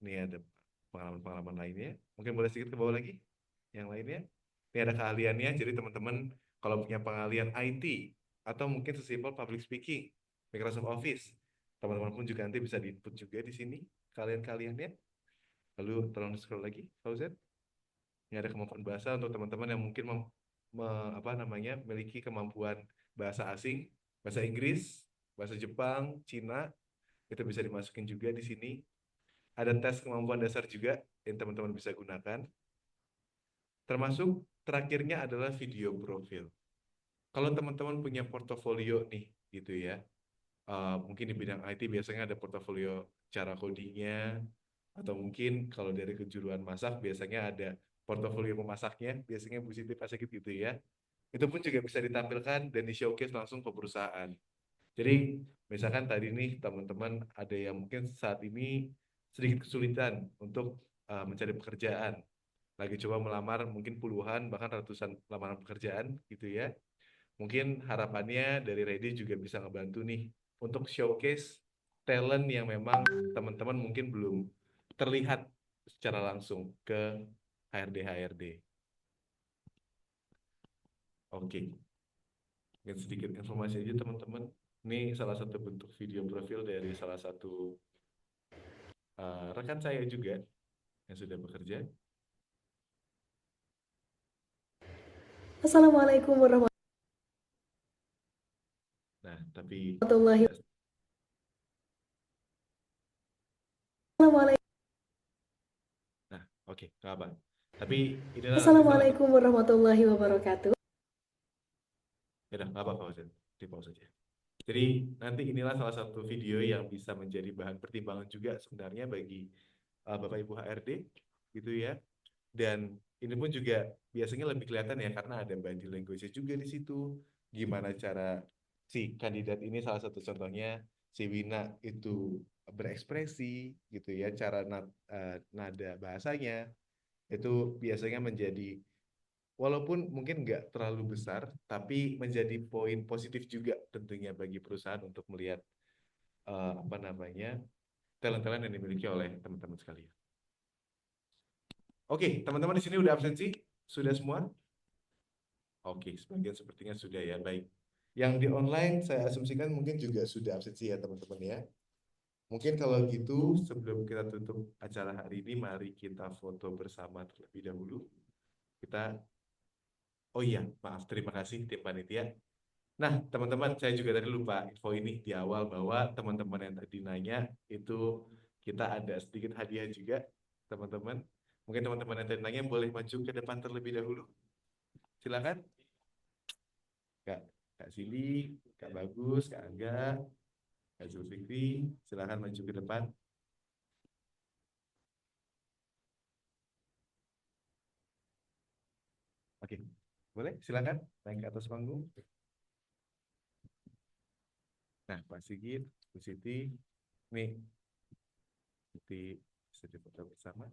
ini ada pengalaman-pengalaman lainnya. Mungkin boleh sedikit ke bawah lagi yang lainnya. Ini ada keahliannya, jadi teman-teman kalau punya pengahlian IT atau mungkin sesimpel public speaking, Microsoft Office, teman-teman pun juga nanti bisa di-input juga di sini kalian-kaliannya. Lalu tolong scroll lagi, Fauzan. Ini ada kemampuan bahasa untuk teman-teman yang mungkin memiliki kemampuan bahasa asing, bahasa Inggris, bahasa Jepang, Cina, itu bisa dimasukin juga di sini. Ada tes kemampuan dasar juga yang teman-teman bisa gunakan. Termasuk terakhirnya adalah video profil. Kalau teman-teman punya portofolio nih, gitu ya, mungkin di bidang IT biasanya ada portofolio cara codingnya, atau mungkin kalau dari kejuruan masak biasanya ada portofolio memasaknya, biasanya Bu Siti Pasik gitu ya. Itu pun juga bisa ditampilkan dan di-showcase langsung ke perusahaan. Jadi misalkan tadi nih teman-teman ada yang mungkin saat ini sedikit kesulitan untuk mencari pekerjaan, lagi coba melamar mungkin puluhan bahkan ratusan lamaran pekerjaan gitu ya. Mungkin harapannya dari Ready juga bisa ngebantu nih untuk showcase talent yang memang teman-teman mungkin belum terlihat secara langsung ke HRD-HRD. Oke, mungkin sedikit informasi aja teman-teman. Ini salah satu bentuk video profil dari salah satu rekan saya juga yang sudah bekerja. Assalamualaikum Nah, tapi warahmatullahi nah, oke, nggak apa. Tapi inilah nanti salah satu. Assalamualaikum warahmatullahi wabarakatuh. Ya udah, nggak apa-apa, Fauzan. Di pause saja. Jadi nanti inilah salah satu video yang bisa menjadi bahan pertimbangan juga sebenarnya bagi Bapak Ibu HRD, gitu ya. Dan ini pun juga biasanya lebih kelihatan ya karena ada body language juga di situ. Gimana cara si kandidat ini, salah satu contohnya si Wina itu berekspresi gitu ya, cara nada bahasanya itu biasanya menjadi, walaupun mungkin nggak terlalu besar, tapi menjadi poin positif juga tentunya bagi perusahaan untuk melihat apa namanya talent-talent yang dimiliki oleh teman-teman sekalian. Oke, teman-teman di sini udah absensi? Sudah semua? Oke, sebagian sepertinya sudah ya, baik. Yang di online saya asumsikan mungkin juga sudah absensi ya teman-teman ya. Mungkin kalau gitu sebelum kita tutup acara hari ini, mari kita foto bersama terlebih dahulu. Kita, oh iya, maaf, terima kasih tim panitia. Nah, teman-teman, saya juga tadi lupa info ini di awal bahwa teman-teman yang tadi nanya itu kita ada sedikit hadiah juga, teman-teman. Mungkin teman-teman yang tadi nanya boleh maju ke depan terlebih dahulu. Silakan. Kak Sili, Kak Bagus, Kak Angga, Kak Zulfikri, silakan maju ke depan. Oke, boleh silakan naik ke atas panggung. Nah, Pak Sigit, Bu Siti, nih, Siti bisa difoto bersama.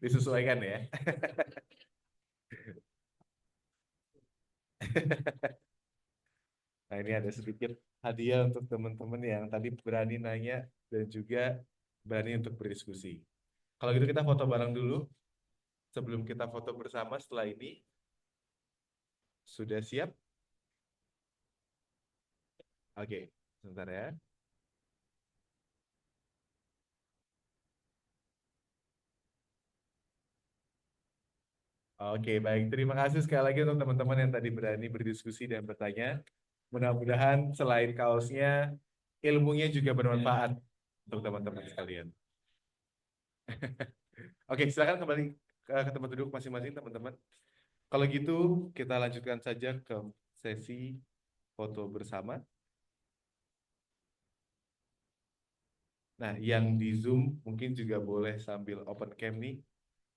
Disesuaikan ya. Nah, ini ada sedikit hadiah untuk teman-teman yang tadi berani nanya dan juga berani untuk berdiskusi. Kalau gitu kita foto bareng dulu. Sebelum kita foto bersama setelah ini, sudah siap? Oke, sebentar ya. Oke, baik. Terima kasih sekali lagi untuk teman-teman yang tadi berani berdiskusi dan bertanya. Mudah-mudahan selain kaosnya, ilmunya juga bermanfaat untuk teman-teman sekalian. Oke, silakan kembali ke tempat duduk masing-masing, teman-teman. Kalau gitu, kita lanjutkan saja ke sesi foto bersama. Nah, yang di Zoom mungkin juga boleh sambil open cam nih.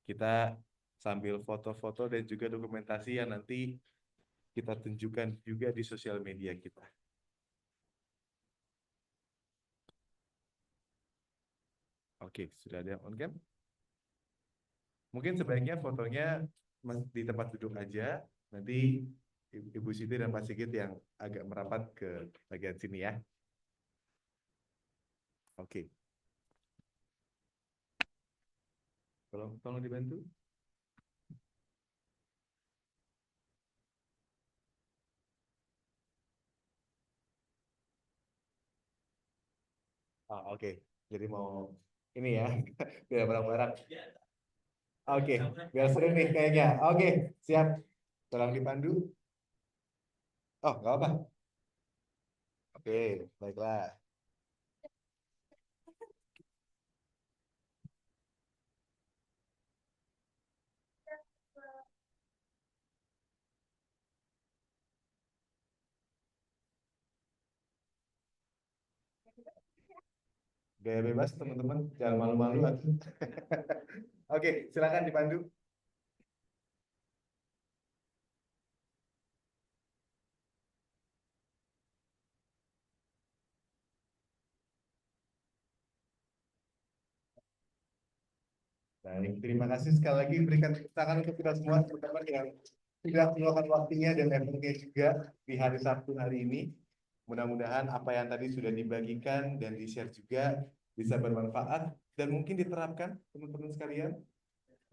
Kita sambil foto-foto dan juga dokumentasi yang nanti kita tunjukkan juga di sosial media kita. Oke, sudah ada yang on cam? Mungkin sebaiknya fotonya di tempat duduk aja. Nanti Ibu Siti dan Pak Sigit yang agak merapat ke bagian sini ya. Oke. Tolong dibantu. Oke. Jadi mau ini ya, biar barang-barang. Oke, biar seru nih kayaknya. Oke, siap. Tolong dipandu. Oh, nggak apa. Oke, baiklah. Gaya bebas teman-teman, jangan malu-malu atuh. Oke, silakan dipandu. Baik, terima kasih sekali lagi, berikan tepuk tangan untuk kita semua teman-teman yang sudah meluangkan waktunya dan effortnya juga di hari Sabtu hari ini. Mudah-mudahan apa yang tadi sudah dibagikan dan di-share juga bisa bermanfaat dan mungkin diterapkan teman-teman sekalian.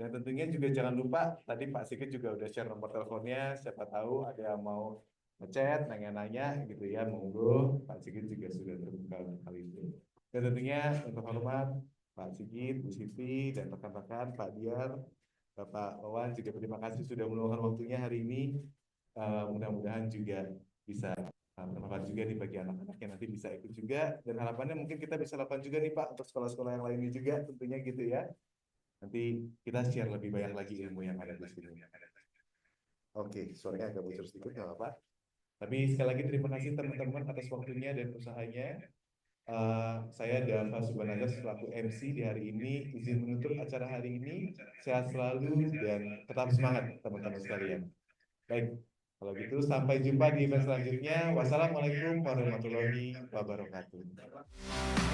Dan tentunya juga jangan lupa, tadi Pak Sigit juga udah share nomor teleponnya, siapa tahu ada yang mau ngechat, nanya-nanya gitu ya, monggo. Pak Sigit juga sudah terbuka untuk hal itu. Dan tentunya untuk hormat Pak Sigit, Bu Siti, dan rekan-rekan, Pak Diar, Bapak Wawan juga terima kasih sudah meluangkan waktunya hari ini. Mudah-mudahan juga bisa bermanfaat juga nih bagi anak-anak yang nanti bisa ikut juga. Dan harapannya mungkin kita bisa lakukan juga nih Pak untuk sekolah-sekolah yang lainnya juga tentunya gitu ya. Nanti kita share lebih banyak lagi ilmu yang ada di sini. Oke, suaranya agak bocor sedikit, nggak apa-apa. Tapi sekali lagi terima kasih teman-teman atas waktunya dan usahanya. Saya Dava Subhanazar selaku MC di hari ini, izin menutup acara hari ini. Sehat selalu dan tetap semangat teman-teman sekalian. Baik, kalau gitu sampai jumpa di event selanjutnya. Wassalamualaikum warahmatullahi wabarakatuh.